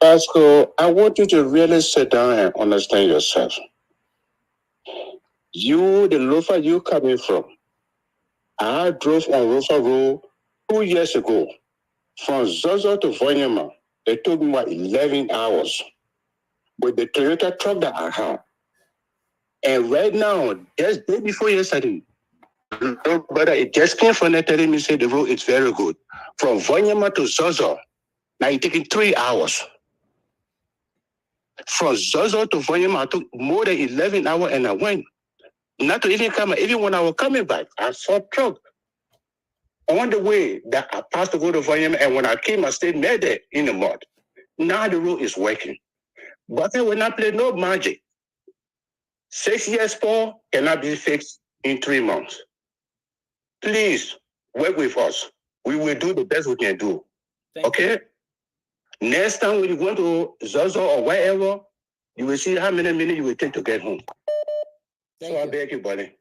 Pascal, I want you to really sit down and understand yourself. You, the loafer you coming from, I drove on Rofa Road 2 years ago from Zozo to Vonyama. It took me about 11 hours with the Toyota truck that I have. And right now, just day before yesterday, brother, it just came from there telling me, say the road is very good. From Vonyama to Zozo, now it's taking 3 hours. From Zozo to Vonyama, I took more than 11 hours and I went. Not to even come, even when I was coming back, I saw a truck. On the way that I passed to go to Vonyama, and when I came, I stayed there in the mud. Now the road is working. But I will not play no magic. 6 years for cannot be fixed in 3 months. Please work with us. We will do the best we can do. Okay? Next time when you go to Zozo or wherever, you will see how many minutes you will take to get home. So I beg you, buddy.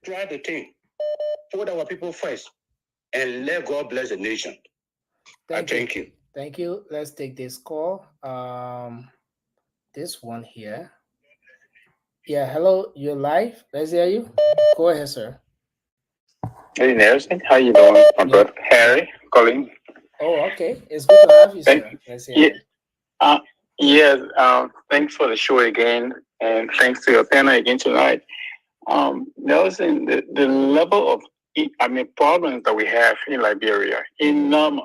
Try the thing. Put our people first and let God bless the nation. Thank you. Thank you. Let's take this call. This one here. Yeah, hello, you're live. Let's hear you. Go ahead, sir. Hey Nelson, how you doing? My brother Harry calling. Oh, okay. It's good to have you, sir. Let's hear you. Yes, thanks for the show again, and thanks to your panel again tonight. Nelson, the level of problems that we have in Liberia, enormous.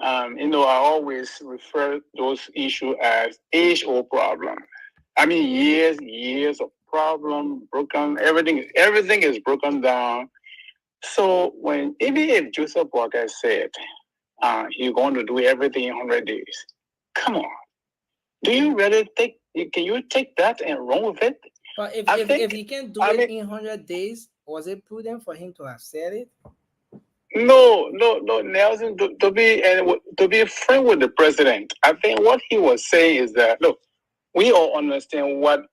I always refer those issues as age-old problem. Years of problem, broken, everything is broken down. So even if Joseph Walker said he's going to do everything in 100 days, come on. Do you really can you take that and run with it? But if he can do it in 100 days, was it prudent for him to have said it? No, Nelson, to be frank with the president, I think what he was saying is that, look, we all understand what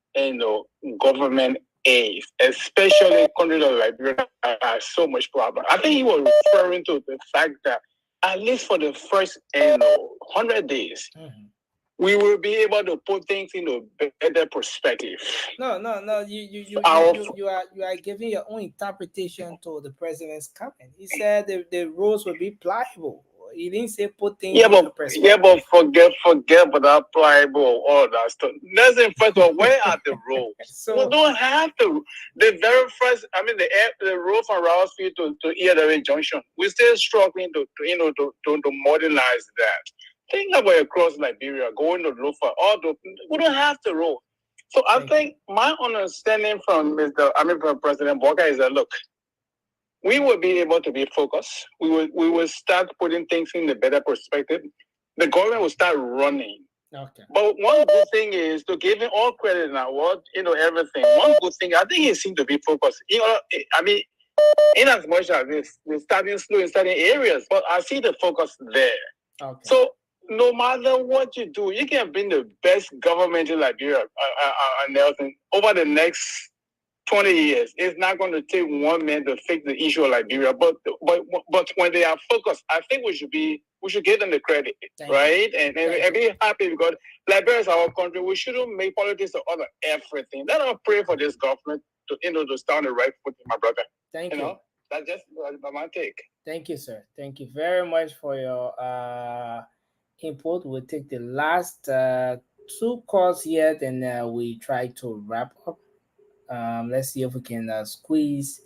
government is, especially countries like Liberia have so much problem. I think he was referring to the fact that at least for the first 100 days, we will be able to put things in a better perspective. No. You are giving your own interpretation to the president's comment. He said the roads will be pliable. He didn't say put things in perspective. But forget about that pliable, all that stuff. Listen, first of all, where are the roads? We don't have to. The very first, the road from Rousefield to Earley Junction, we're still struggling to modernize that. Think about across Liberia, going to Lofa, we don't have the road. So I think my understanding from President Walker is that, look, we will be able to be focused. We will start putting things in a better perspective. The government will start running. Okay. But one good thing is to give him all credit and award, everything. One good thing, I think he seemed to be focused. In as much as we're starting slow in certain areas, but I see the focus there. Okay. So no matter what you do, you can bring the best government in Liberia, Nelson, over the next 20 years. It's not going to take one man to fix the issue of Liberia, but when they are focused, I think we should give them the credit, right? And be happy because Liberia is our country. We shouldn't make politics of other everything. Let us pray for this government to stand the right foot, my brother. Thank you. That's just my take. Thank you, sir. Thank you very much for your input. We'll take the last 2 calls here, then we try to wrap up. Let's see if we can squeeze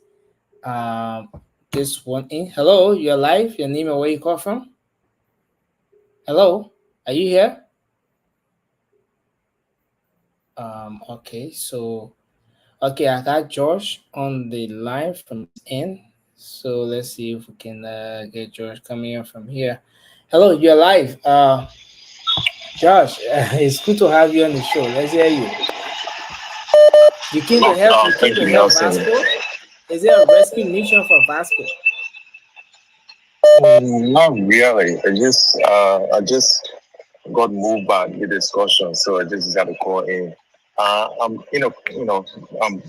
this one in. Hello, you're live. Your name and where you call from? Hello, are you here? Okay, I got George on the line from in. So let's see if we can get George coming in from here. Hello, you're live. Josh, it's good to have you on the show. Let's hear you. You came to help Vasco? Is there a rescue mission for Vasco? Not really. I just got moved by the discussion, so I just got to call in. I'm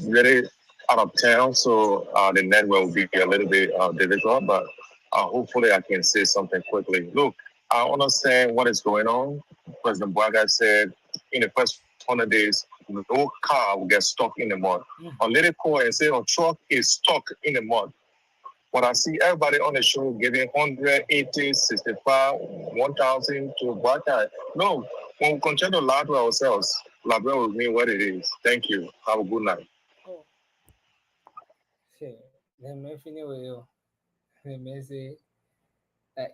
really out of town, so the network will be a little bit difficult, but hopefully I can say something quickly. Look, I understand what is going on. President Boaga said in the first 100 days, no car will get stuck in the mud. Or let it call and say a truck is stuck in the mud. But I see everybody on the show giving 180, 65, 1,000 to Boaga. No, when we continue to lie to ourselves, Liberia will mean what it is. Thank you. Have a good night. Okay. Let me finish with you. Let me say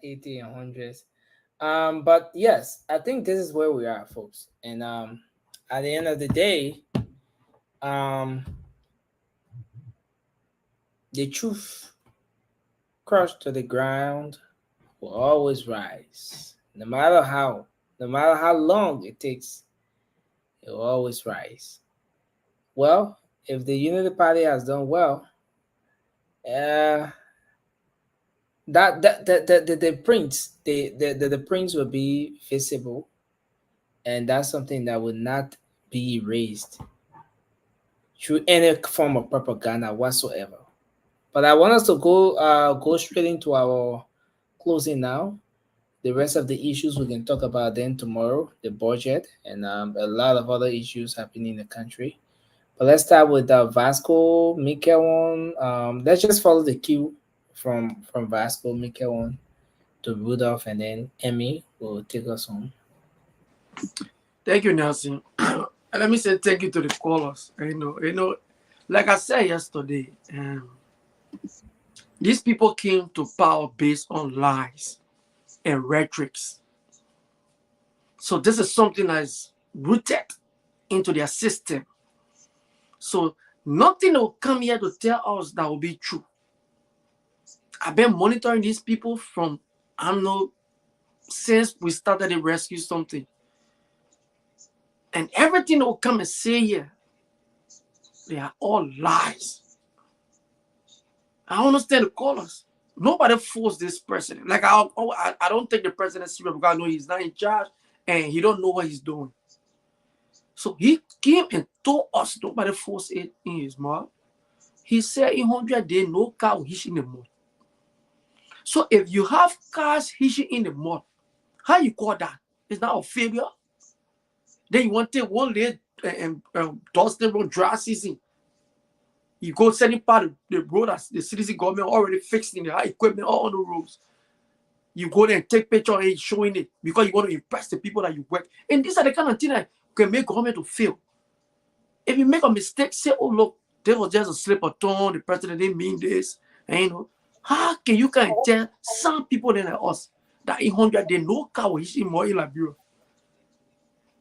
80 and hundreds. But yes, I think this is where we are, folks. And at the end of the day, the truth crushed to the ground will always rise. No matter how long it takes, it will always rise. Well, if the Unity Party has done well, the prints the prints will be visible, and that's something that would not be erased through any form of propaganda whatsoever. But I want us to go straight into our closing now. The rest of the issues we can talk about then tomorrow, the budget and a lot of other issues happening in the country. But let's start with Vasco, Mikael. Let's just follow the queue from Vasco, Mikael to Rudolph, and then Emmy will take us home. Thank you, Nelson. And let me say thank you to the callers. You know, like I said yesterday, these people came to power based on lies and rhetorics. So this is something that is rooted into their system. So nothing will come here to tell us that will be true. I've been monitoring these people from, I don't know, since we started to rescue something. And everything will come and say here, they are all lies. I understand the callers. Nobody forced this president. Like I don't take the president serious because I know he's not in charge and he don't know what he's doing. So he came and told us, nobody forced it in his mouth. He said in 100 days, no car will hitch in the mud. So if you have cars hitching in the mud, how you call that? Is that a failure? Then you want to take one day and dust the road dry season. You go sending part of the road as the citizen government already fixed in the high equipment all on the roads. You go there and take picture and showing it because you want to impress the people that you work. And these are the kind of things that can make government to fail. If you make a mistake, say, oh look, there was just a slip of tongue, the president didn't mean this. And you know, how can you kind of tell some people like us that in 100 days no car will issue more in Liberia?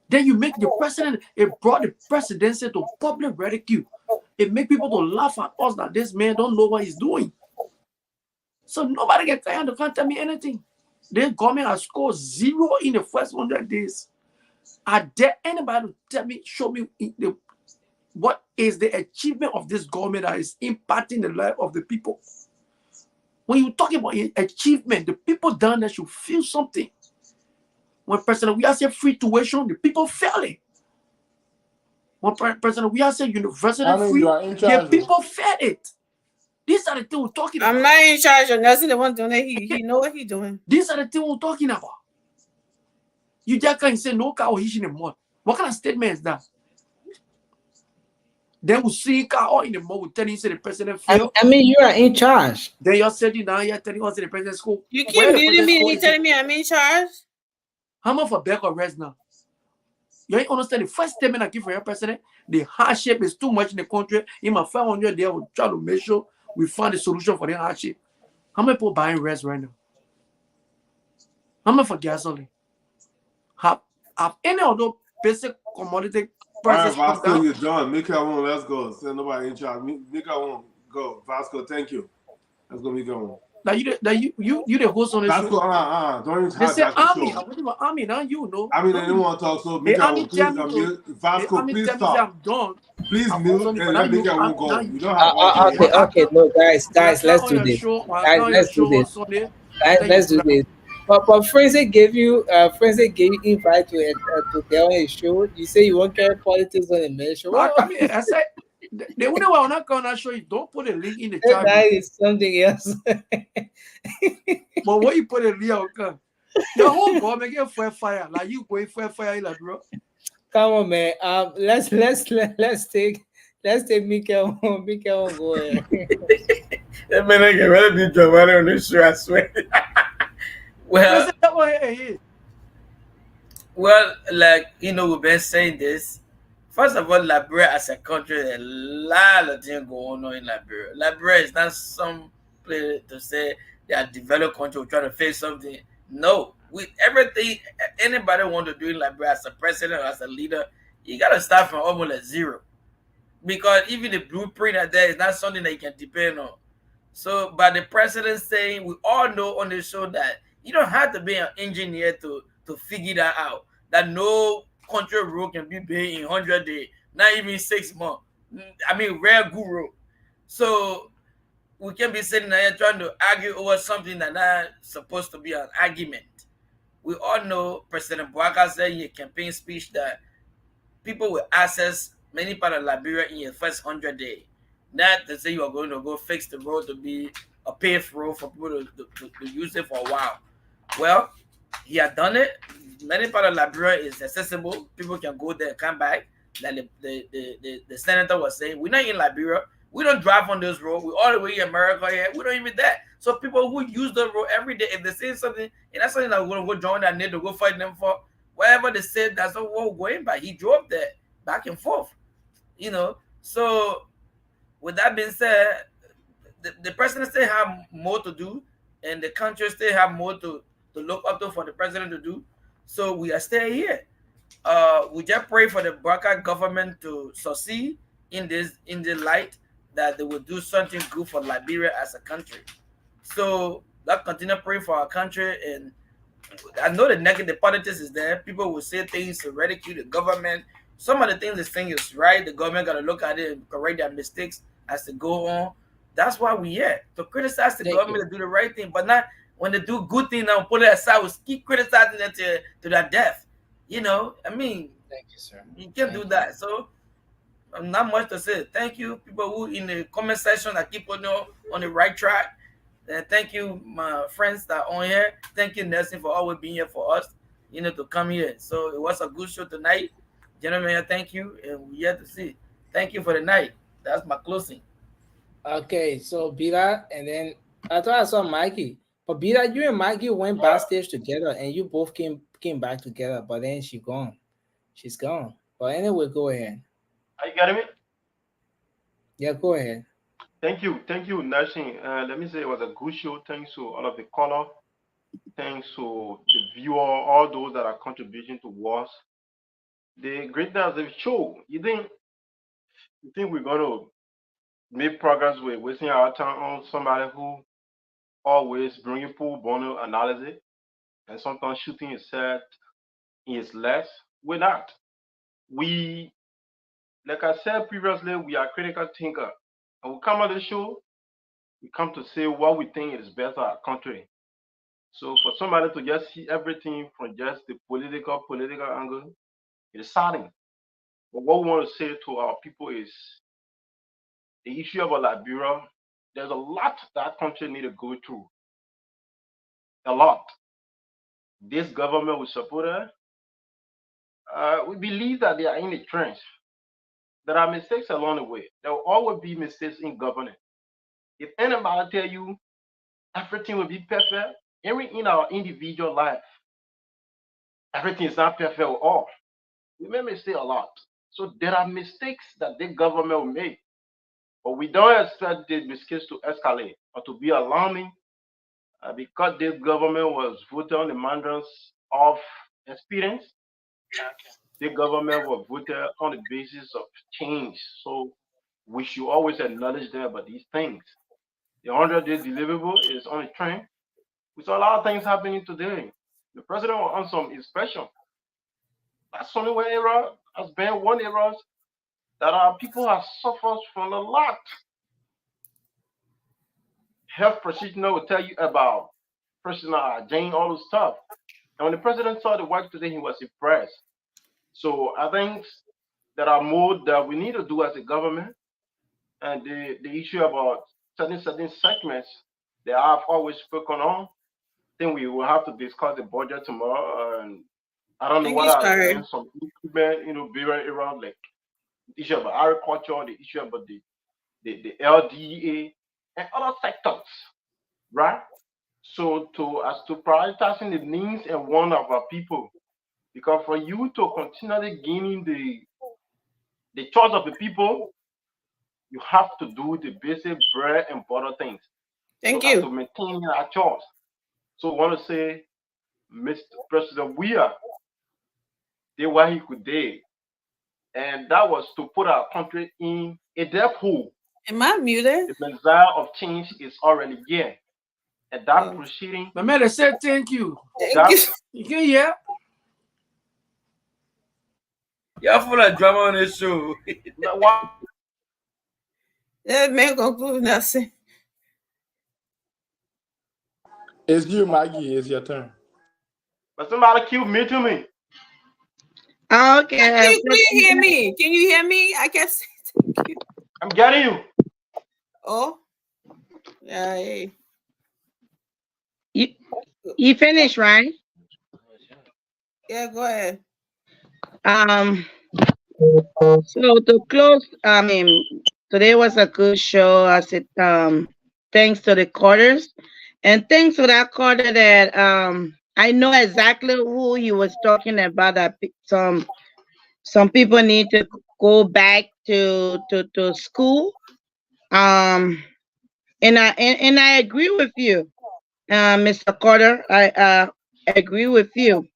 Then you make the president, it brought the presidency to public ridicule. It make people to laugh at us that this man don't know what he's doing. So nobody can can't tell me anything. This government has scored 0 in the first 100 days. Are there anybody to tell me, show me what is the achievement of this government that is impacting the life of the people? When you talk about achievement, the people down there should feel something. When President we are saying free tuition, the people feel it. When President we are saying university free, the people feel it. These are the things we're talking about. I'm not in charge of nothing. The one doing it, he know what he's doing. These are the things we're talking about. You just can't say no car or hitch in the mud. What kind of statement is that? Then we see car all in the mud. We tell you say the president failed. I mean, you are in charge. Then you're sitting down here telling us the president school. You keep muting me and you telling me I'm in charge? How much for back or rest now? You ain't understand the first statement I give for your president. The hardship is too much in the country. In my 500 there, we try to make sure we find a solution for the hardship. How many people buying rest right now? How much for gasoline? Have any other basic commodity prices come Vasco, down? you're done. Mika won't. Let's go. Send nobody in charge. Mika won't go. Vasco, thank you. Let's go. Mika won't. You the host on this Vasco, show. don't even They say have army. show. I'm talking about army now. You know. I mean, they didn't want to talk. So The Mika army won't. tell Please, me to. Vasco, please I'm stop. done. Please mute and let Mika won't go. You don't have Okay, no, guys, let's do this. Guys, let's do this. Guys, let's do this. But Frenzy gave you invite to get on his show. You say you won't carry politics on the main show. I mean, I said the only way I'm not gonna show you. Don't put a link in the chat. That is something else. But when you put a link, I'll come. Your whole government get fuel fire. Like you going fuel fire in Liberia. Come on, man. Let's take Mikael. Mikael go ahead. That man ain't gonna be dramatic on this show, I swear. Well, well, like we've been saying this. First of all, Liberia as a country, there's a lot of things going on in Liberia. Liberia is not some place to say they are developed country trying to face something. No, with everything anybody want to do in Liberia as a president or as a leader, you gotta start from almost at zero. Because even the blueprint that there is not something that you can depend on. So, by the president saying, we all know on the show that you don't have to be an engineer to figure that out. That no country road can be built in 100 days, not even 6 months. I mean, rare good road. So, we can be sitting there trying to argue over something that's not supposed to be an argument. We all know President Bouaka said in a campaign speech that people will access many part of Liberia in your first 100 days. Not to say you are going to go fix the road to be a paved road for people to use it for a while. Well, he had done it. Many part of Liberia is accessible. People can go there and come back. Like the senator was saying, we're not in Liberia. We don't drive on this road. We're all the way in America here. We don't even that. So people who use the road every day, if they say something, and that's something that we're going to go join that need to go fight them for, whatever they said, that's what we're going by. He drove there back and forth. So with that being said, the president still have more to do, and the country still have more to look up to for the president to do. So we are still here. We just pray for the Bouaka government to succeed in the light that they will do something good for Liberia as a country. So let's continue praying for our country. And I know the negative politics is there. People will say things to ridicule the government. Some of the things they're saying is right. The government got to look at it and correct their mistakes as they go on. That's why we're here, to criticize the government to do the right thing, but not when they do good things and put it aside, we keep criticizing them to their death. I mean, thank you, sir. You can't do that. So, not much to say. Thank you, people who in the comment section that keep on the right track. And thank you, my friends that are on here. Thank you, Nelson, for always being here for us, to come here. So, it was a good show tonight. Gentlemen, thank you, and we're here to see. Thank you for the night. That's my closing. Okay, so Bira, and then I thought I saw Mikey. But Bira, you and Mikey went backstage together, and you both came back together, but then she's gone. She's gone. But anyway, go ahead. Are you getting me? Yeah, go ahead. Thank you, Nashing. Let me say it was a good show. Thanks to all of the caller. Thanks to the viewer, all those that are contributing to us. The greatness of the show. You think we're gonna make progress with wasting our time on somebody who always bringing full bono analysis and sometimes shooting himself in his legs? We're not. We, like I said previously, we are critical thinker. And we come on the show, we come to say what we think is best for our country. So for somebody to just see everything from just the political angle, it's saddening. But what we want to say to our people is the issue of Liberia, there's a lot that country need to go through. A lot. This government will support her. We believe that they are in the trench. There are mistakes along the way. There will always be mistakes in governance. If anybody tell you everything will be perfect, even in our individual life, everything is not perfect at all. We make mistakes a lot. So there are mistakes that the government will make. But we don't expect the mistakes to escalate or to be alarming because this government was voted on the mandates of experience. The government was voted on the basis of change. So we should always acknowledge them about these things. The 100-day deliverable is on a trend. We saw a lot of things happening today. The president was on some inspection. That's only one error has been one error that our people have suffered from a lot. Health practitioner will tell you about personal hygiene, all this stuff. And when the president saw the work today, he was impressed. So I think there are more that we need to do as a government. And the issue about certain segments that I've always spoken on, think we will have to discuss the budget tomorrow. And I don't know Thank what you, are sir. some improvement, various around like the issue about agriculture, the issue about the LDA and other sectors, right? So to prioritizing the needs and want of our people, because for you to continually gaining the choice of the people, you have to do the basic bread and butter things. Thank so as to you. maintain our choice. So I want to say, Mr. President, we are did what he could do, and that was to put our country in a death hole. Am I muted? The Messiah of change is already here, and that Oh. proceeding. My man, I said thank you. Thank you. You can hear? Y'all full of drama on this show. That man gonna prove nothing. It's you, Maggie. It's your turn. But somebody killed me to me. Okay. Can you hear me? Can you hear me? I can't say thank you. I'm getting you. Oh. Yeah. Hey. You finished, right? Yeah, go ahead. So to close, I mean, today was a good show. I said, thanks to the callers, and thanks to that caller that I know exactly who he was talking about. That some people need to go back to school. And I agree with you, Mr. Carter. I agree with you.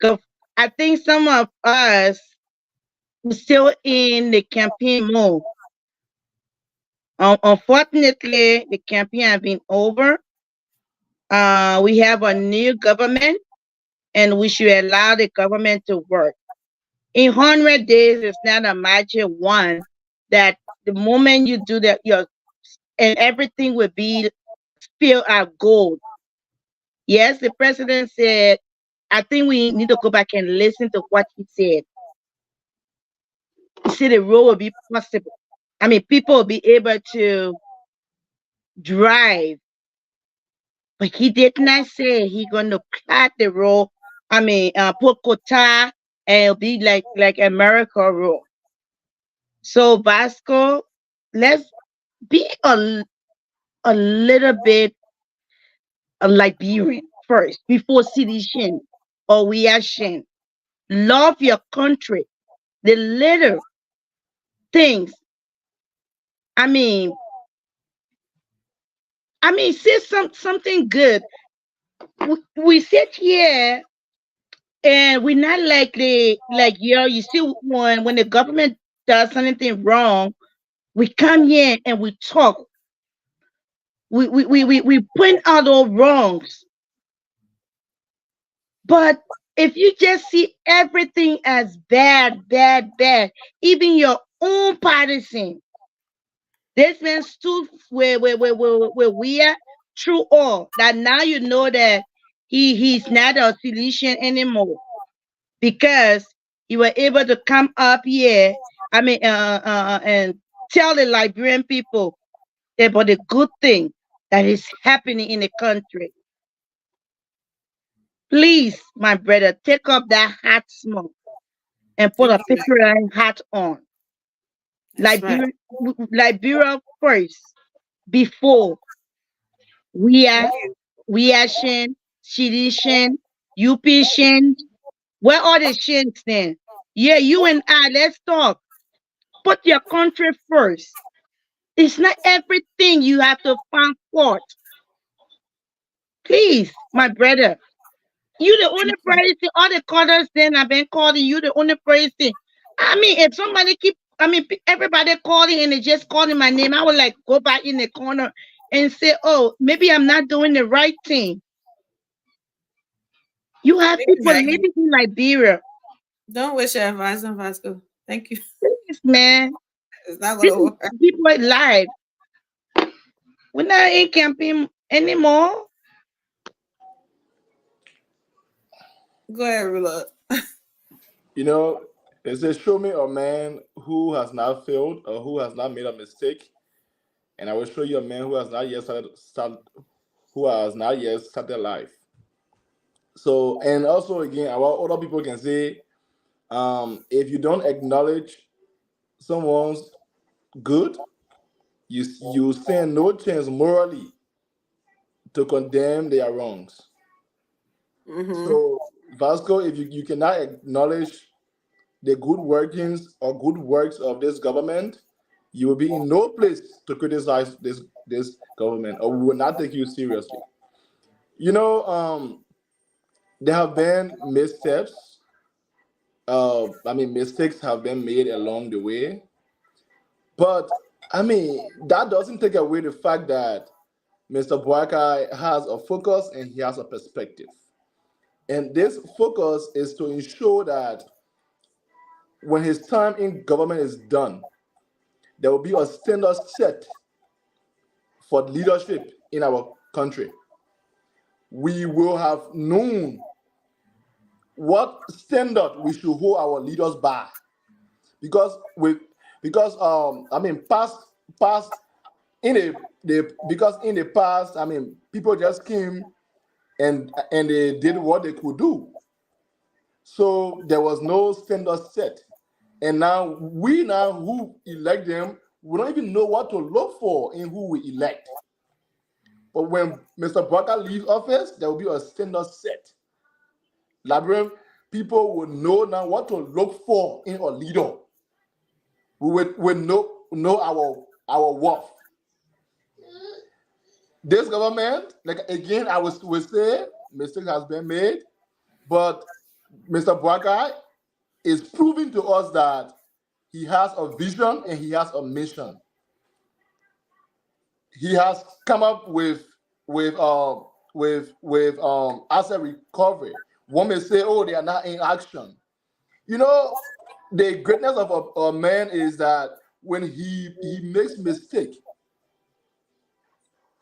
'Cause I think some of us still in the campaign mode. Unfortunately, the campaign has been over. We have a new government, and we should allow the government to work. In 100 days, it's not a magic one that the moment you do that, and everything will be filled out gold. Yes, the president said, I think we need to go back and listen to what he said. He said the road will be possible. I mean, people will be able to drive, but he did not say he going to cut the road. I mean, put quota and it'll be like America road. So Vasco, let's be a little bit Liberian first before citizen or we are Shin. Love your country. The little things. I mean, say something good. We sit here and we're not like you see when the government does anything wrong, we come here and we talk. We point out all wrongs. But if you just see everything as bad, even your own partisan, this man stood where we are through all that. Now you know that he's not a solution anymore because he was able to come up here. I mean, and tell the Liberian people about the good thing that is happening in the country. Please, my brother, take up that hat smoke and put a patriotic hat on. Liberia first before we are Shin, Shin, UP Shin. Where are the Shins then? Yeah, you and I, let's talk. Put your country first. It's not everything you have to find fault. Please, my brother. You the only person, all the callers then I've been calling you the only person. I mean, if somebody everybody calling and they just calling my name, I would like go back in the corner and say, oh, maybe I'm not doing the right thing. You have people living in Liberia. Don't wish your advice on Vasco. Thank you. Please, man. It's not gonna work. People are live. We're not in campaign anymore. Go ahead, Rula. It says, show me a man who has not failed or who has not made a mistake, and I will show you a man who has not yet started life. So, and also again, what other people can say, if you don't acknowledge someone's good, you stand no chance morally to condemn their wrongs. So, Vasco, if you cannot acknowledge the good workings or good works of this government, you will be in no place to criticize this government, or we will not take you seriously. You know, there have been missteps. Mistakes have been made along the way, but that doesn't take away the fact that Mr. Boakai has a focus and he has a perspective. And this focus is to ensure that when his time in government is done, there will be a standard set for leadership in our country. We will have known what standard we should hold our leaders by, because in the past, people just came and they did what they could do. So there was no standard set. And now who elect them, we don't even know what to look for in who we elect. But when Mr. Barker leaves office, there will be a standard set. Liberian people will know now what to look for in a leader. We will know our worth. This government, like again, I will say, mistake has been made, but Mr. Boakai is proving to us that he has a vision and he has a mission. He has come up with asset recovery. One may say, "Oh, they are not in action." You know, the greatness of a man is that when he makes mistake,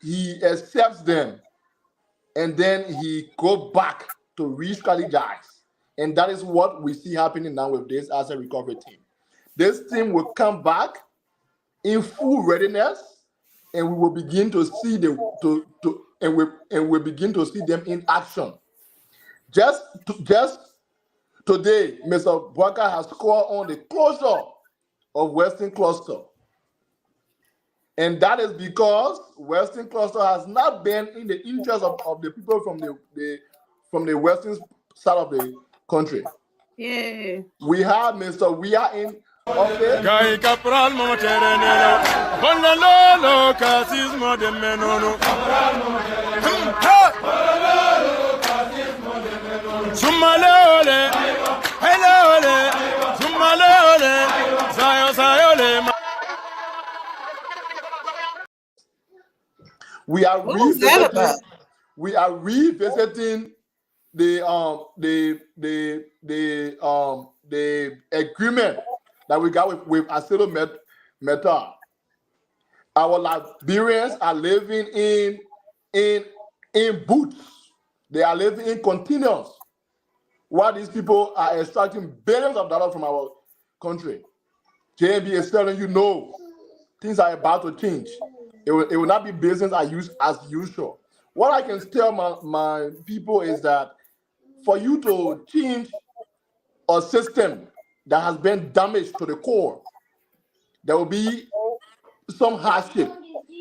he accepts them, and then he go back to re-strategize. And that is what we see happening now with this asset recovery team. This team will come back in full readiness, and we will begin to see we begin to see them in action. Just today, Mr. Boakai has scored on the closure of Western Cluster. And that is because Western Cluster has not been in the interest of the people from the western side of the country. Yeah. We are in office. Gai Capral Moterenero, Bonalolo, Casismo de Menono, Sumaleole, Helole, Sumaleole, Sayole. We are revisiting the agreement that we got with Aceto Metal. Our Liberians are living in boots. They are living in containers, while these people are extracting billions of dollars from our country. JB is telling you, no, things are about to change. It will not be business as usual. What I can tell my people is that for you to change a system that has been damaged to the core, there will be some hardship.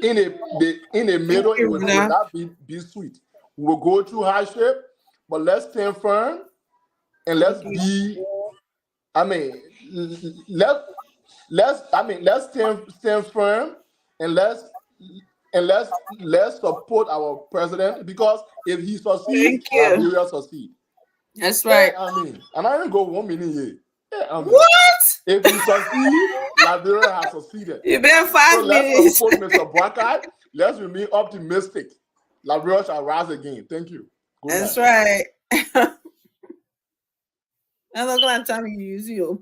In the middle, it will not be sweet. We will go through hardship, but let's stand firm and let's stand firm and let's support our president, because if he succeeds, Liberia succeed. That's right. And I didn't go 1 minute here. What? If he succeeds, Liberia has succeeded. You been 5 minutes. Let's support Mr. Boakai. Let's remain optimistic. Liberia shall rise again. Thank you. That's right. And look at time you use you.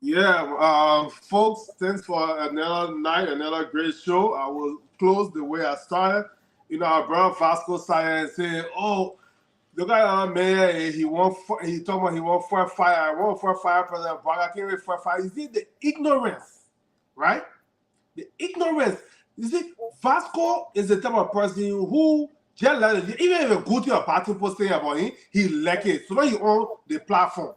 Yeah, folks, thanks for another night, another great show. I will close the way I started. You know, our brother Vasco started and saying, "Oh, the guy man, he told me he want for fire. I want for fire, President Boakai. I can't wait for fire." You see the ignorance, right? The ignorance. You see, Vasco is the type of person who Just let it, even if you go to your party post saying about him, he like it. So now he own the platform.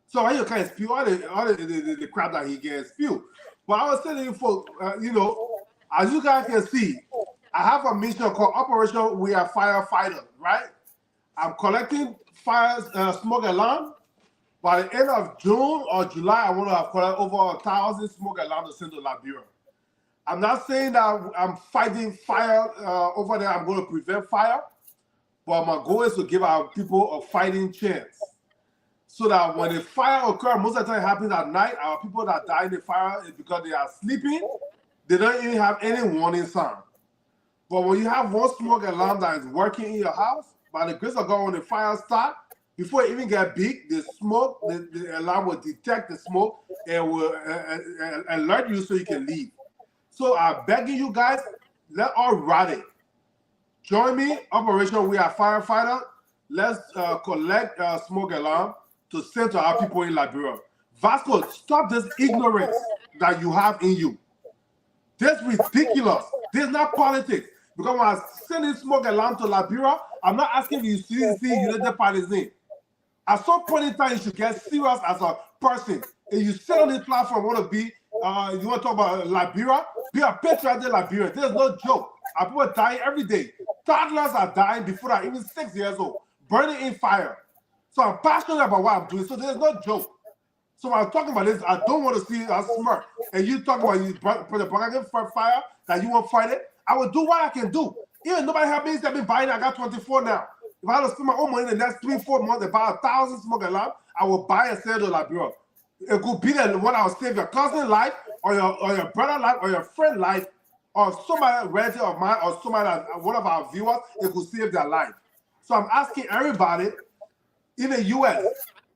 So you can spew all the crap that he gets spew. But I was telling you, folks, you know, as you guys can see, I have a mission called Operation We Are Firefighters, right? I'm collecting fire smoke alarm. By the end of June or July, I want to have collected over 1,000 smoke alarms to send to Liberia. I'm not saying that I'm fighting fire over there. I'm going to prevent fire. But my goal is to give our people a fighting chance. So that when the fire occurs, most of the time it happens at night. Our people that die in the fire is because they are sleeping. They don't even have any warning sign. But when you have one smoke alarm that is working in your house, by the grace of God, when the fire starts, before it even get big, the smoke, the alarm will detect the smoke and will alert you so you can leave. So I'm begging you guys, let all rally. Join me, Operation We Are Firefighter. Let's collect smoke alarm to send to our people in Liberia. Vasco, stop this ignorance that you have in you. This is ridiculous. This is not politics. Because when I send this smoke alarm to Liberia, I'm not asking you to see United Party's name. At some point in time, you should get serious as a person. If you sit on this platform, want to be, you want to talk about Liberia, be a patriotic Liberian. There's no joke. Our people are dying every day. Toddlers are dying before they're even 6 years old, burning in fire. So I'm passionate about what I'm doing. So there's no joke. So when I'm talking about this, I don't want to see us smirk. And you talking about you put the bucket for fire that you won't fight it. I will do what I can do. Even nobody have me that been buying. I got 24 now. If I had to spend my own money in the next 3-4 months and buy 1,000 smoke alarm, I will buy and sell to Liberia. It could be the one that will save your cousin's life, or your brother's life, or your friend's life, or somebody relative of mine, or somebody that one of our viewers. It could save their life. So I'm asking everybody in the U.S.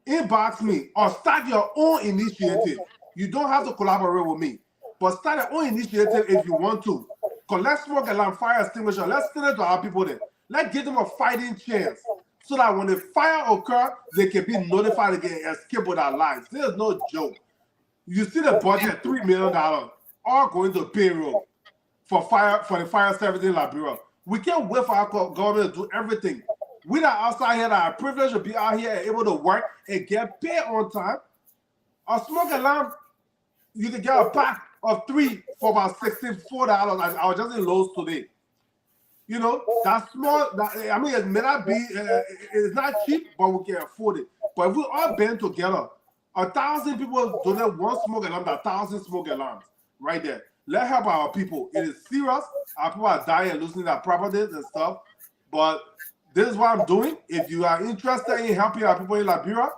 inbox me or start your own initiative. You don't have to collaborate with me, but start your own initiative if you want to. Collect smoke alarm, fire extinguisher. Let's send it to our people there. Let's give them a fighting chance so that when the fire occurs, they can be notified they can escape with their lives. There's no joke. You see the budget, $3 million, all going to payroll for the fire service in Liberia. We can't wait for our government to do everything. We that outside here that are privileged to be out here and able to work and get paid on time. A smoke alarm, you can get a pack of 3 for about $64. I was just in Lowe's today. You know, that's small. I mean, it may not be, it's not cheap, but we can afford it. But if we all band together, 1,000 people donate one smoke alarm, 1,000 smoke alarms right there. Let's help our people. It is serious. Our people are dying and losing their properties and stuff. But this is what I'm doing. If you are interested in helping our people in Liberia,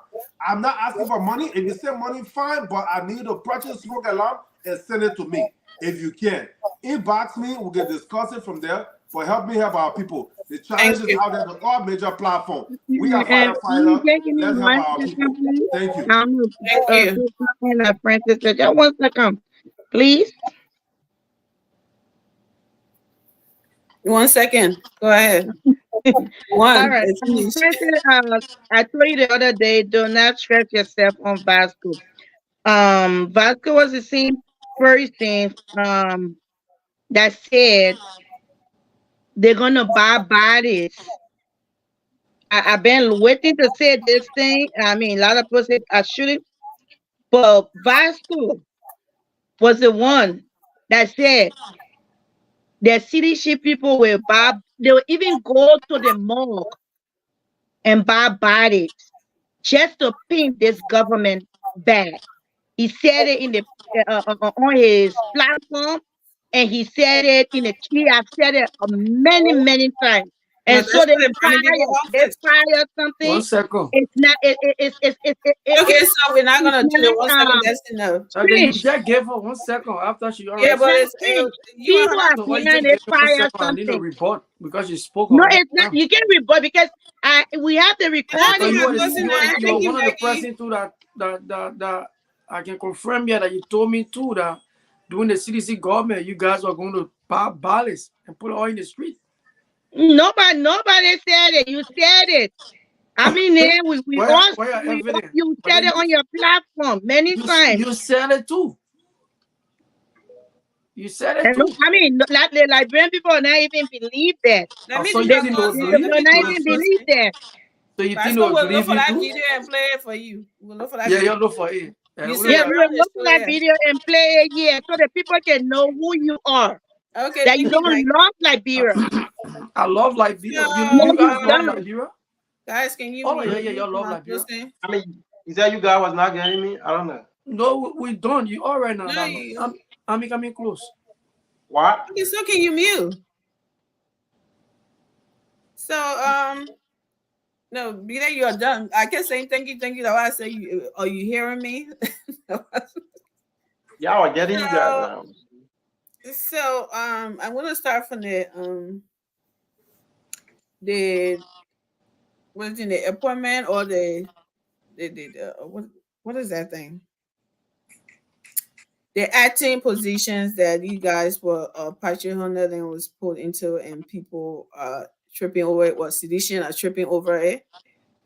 I'm not asking for money. If you send money, fine, but I need to purchase smoke alarm and send it to me if you can. Inbox me. We can discuss it from there. But help me help our people. The challenge is out there on all major platforms. We are firefighters. Let's help our people. Thank you. Thank you. Francis, just 1 second, please. 1 second. Go ahead. All right. Francis, I told you the other day, do not stress yourself on Vasco. Vasco was the same person that said they're gonna buy bodies. I've been waiting to say this thing. I mean, a lot of people say I shouldn't, but Vasco was the one that said that CDC people will buy. They will even go to the morgue and buy bodies just to pimp this government back. He said it in the on his platform, and he said it in the tree. I've said it many times. And so they fire something. 1 second. It's not. Okay, so we're not gonna do it. 1 second. That's enough. Okay, you just gave her 1 second after she already. Yeah, but it's you people are behind it. Fire I need to something. report because you spoke. No, it's not. You can't report because we have the recording. You are one of the person too that I can confirm here that you told me too that during the CDC government, you guys were going to buy ballots and put it all in the street. Nobody said it. You said it. I mean, we all you said it on your platform many times. You said it too. You said it And too. I mean, like the Liberian people are not even believe that. Let me So do you your think they call. will They So believe? let will me not do even my believe posting. that. So you think they Pastor will will look believe for you that too? video and play it for you. We'll look for that Yeah, video. you look for it. You Only see Yeah, the we that. will round is look for still that here. video and play it here so that people can know who you are. Okay, That thank you you, don't Mike. love Liberia. I love Liberia. So, No, You you guys love don't. Liberia? guys, can you Oh yeah, mute yeah, me you for love my Liberia. posting? I mean, you said you guys was not getting me. I don't know. No, we don't. You all right now? No, you. I'm coming close. What? Okay, so can you mute? So, no, be that you are done. I kept saying thank you. That's why I say you. Are you hearing me? Yeah, I was getting you guys now. So, I'm gonna start from the what is in the appointment or the what is that thing? The acting positions that you guys were Patrick Hunter then was put into, and people tripping over it, was sedition or tripping over it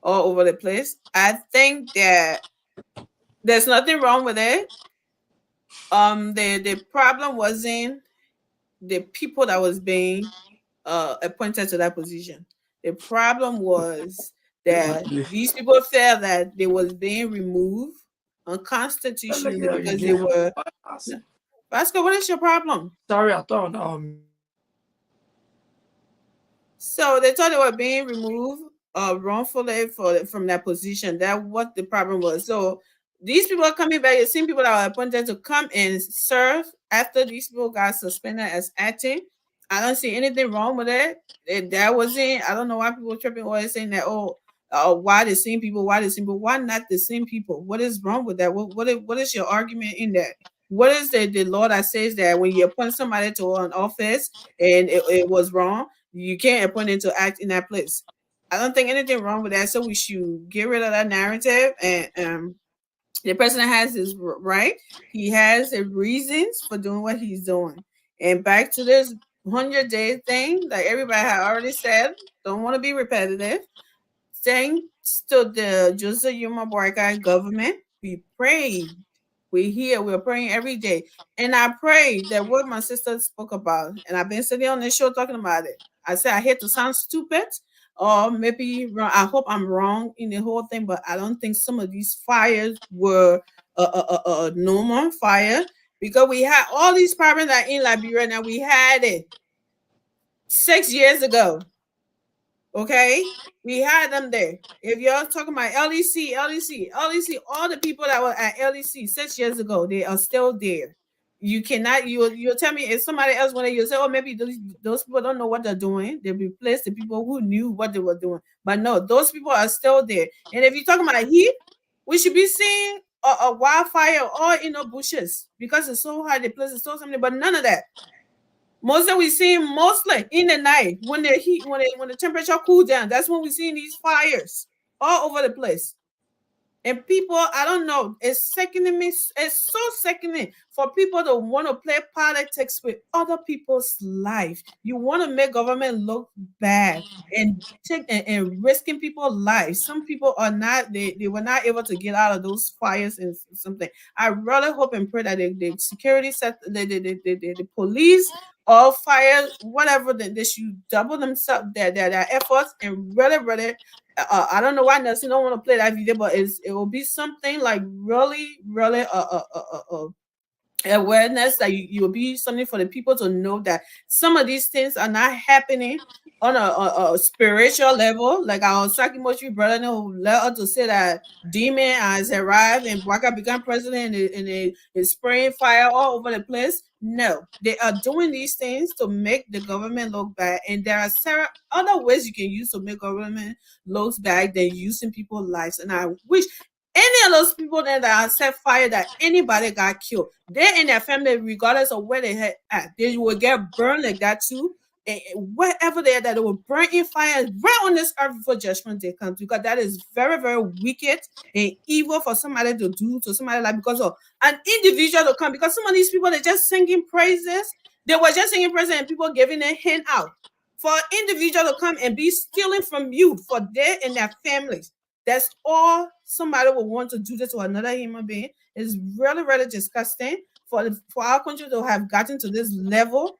all over the place. I think that there's nothing wrong with it. The problem wasn't the people that was being appointed to that position. The problem was that these people felt that they was being removed unconstitutionally because they were. Vasco, what is your problem? Sorry, I thought So they thought they were being removed wrongfully from that position. That what the problem was. So these people are coming back. You've seen people that are appointed to come and serve after these people got suspended as acting. I don't see anything wrong with it. That wasn't. I don't know why people are tripping or saying that. Why the same people? Why the same people? Why not the same people? What is wrong with that? What is your argument in that? What is the law that says that when you appoint somebody to an office and it was wrong, you can't appoint them to act in that place? I don't think anything wrong with that. So we should get rid of that narrative. And the president has his right. He has his reasons for doing what he's doing. And back to this 100-day thing, like everybody had already said, don't want to be repetitive. Thanks to the Joseph Yuma Boycott government, we prayed. We're here, we're praying every day. And I pray that what my sister spoke about, and I've been sitting on this show talking about it. I said I hate to sound stupid, or maybe wrong. I hope I'm wrong in the whole thing, but I don't think some of these fires were a normal fire, because we had all these problems that in Liberia. Now we had it 6 years ago. Okay, we had them there. If you're talking about LEC, all the people that were at LEC 6 years ago, they are still there. You cannot, you'll tell me if somebody else went there, you'll say, oh, maybe those people don't know what they're doing. They replaced the people who knew what they were doing. But no, those people are still there. And if you're talking about heat, we should be seeing a wildfire all in the bushes, because it's so hot, the place is so something, but none of that. Mostly we see mostly in the night when the heat, when the temperature cool down. That's when we see these fires all over the place. And people, I don't know, it's sickening me. It's so sickening for people to want to play politics with other people's life. You want to make government look bad and take and risking people's lives. Some people are not, they were not able to get out of those fires and something. I really hope and pray that the security set, the police or fire, whatever, they should double themselves their efforts and really I don't know why Nelson don't want to play that video, but it will be something like really awareness, that you will be something for the people to know that some of these things are not happening on a spiritual level. Like our Sakimochi brother let us to say that demon has arrived and Waka become president and is spraying fire all over the place. No, they are doing these things to make the government look bad, and there are several other ways you can use to make government look bad than using people's lives. And I wish any of those people there that set fire, that anybody got killed, they and their family, regardless of where they had at, they will get burned like that too. And wherever they are, that they will burn in fire right on this earth before judgment day comes, because that is very, very wicked and evil for somebody to do to somebody, like because of an individual to come. Because some of these people, they're just singing praises. They were just singing praises and people giving a hand out. For an individual to come and be stealing from you for they and their families. That's all somebody would want to do this to another human being. It's really, really disgusting for our country to have gotten to this level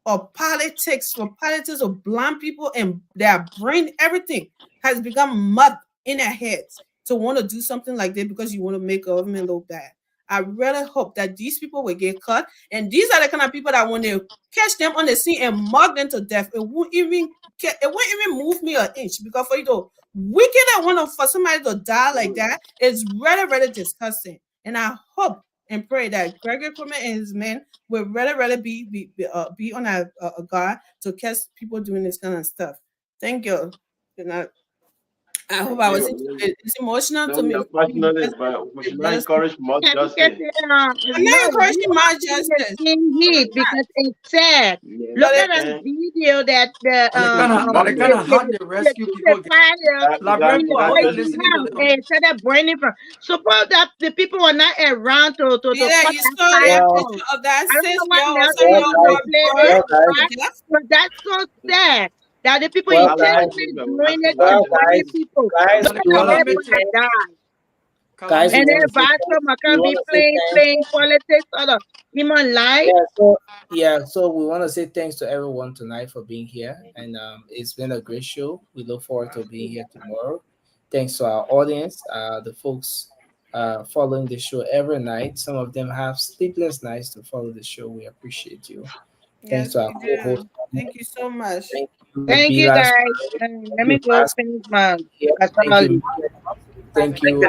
of politics, for politics of blind people and their brain, everything has become mud in their heads to want to do something like that because you want to make government look bad. I really hope that these people will get caught, and these are the kind of people that when they catch them on the scene and mock them to death, it won't even move me an inch, because for you to wicked want for somebody to die like that is really, really disgusting. And I hope and pray that Gregory Coleman and his men will really be on a guard to catch people doing this kind of stuff. Thank you. Good night. I hope I was. It's emotional to me. Unfortunately, but we should not encourage more justice. I'm not encouraging my justice. Because it's sad. Look at that video that the how they rescue people. Instead of burning from. Suppose that the people were not around to you saw that picture of that sis, but that's so sad. That the people intentionally doing it to burning people. Guys, and then bathroom, I can't be playing politics or the human life. So we want to say thanks to everyone tonight for being here, and it's been a great show. We look forward to being here tomorrow. Thanks to our audience, the folks following the show every night. Some of them have sleepless nights to follow the show. We appreciate you. Thanks to our co-host. Thank you so much. Thank you, guys. Let me go finish my. Thank you,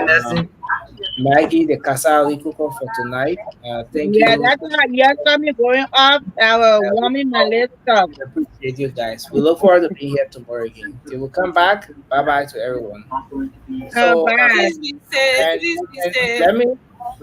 Maggie, the Kasali cooker for tonight. Thank you. Yeah, that's why yesterday going off. I will warming my list up. Appreciate you guys. We look forward to being here tomorrow again. Till we come back. Bye bye to everyone. So, bye. Let me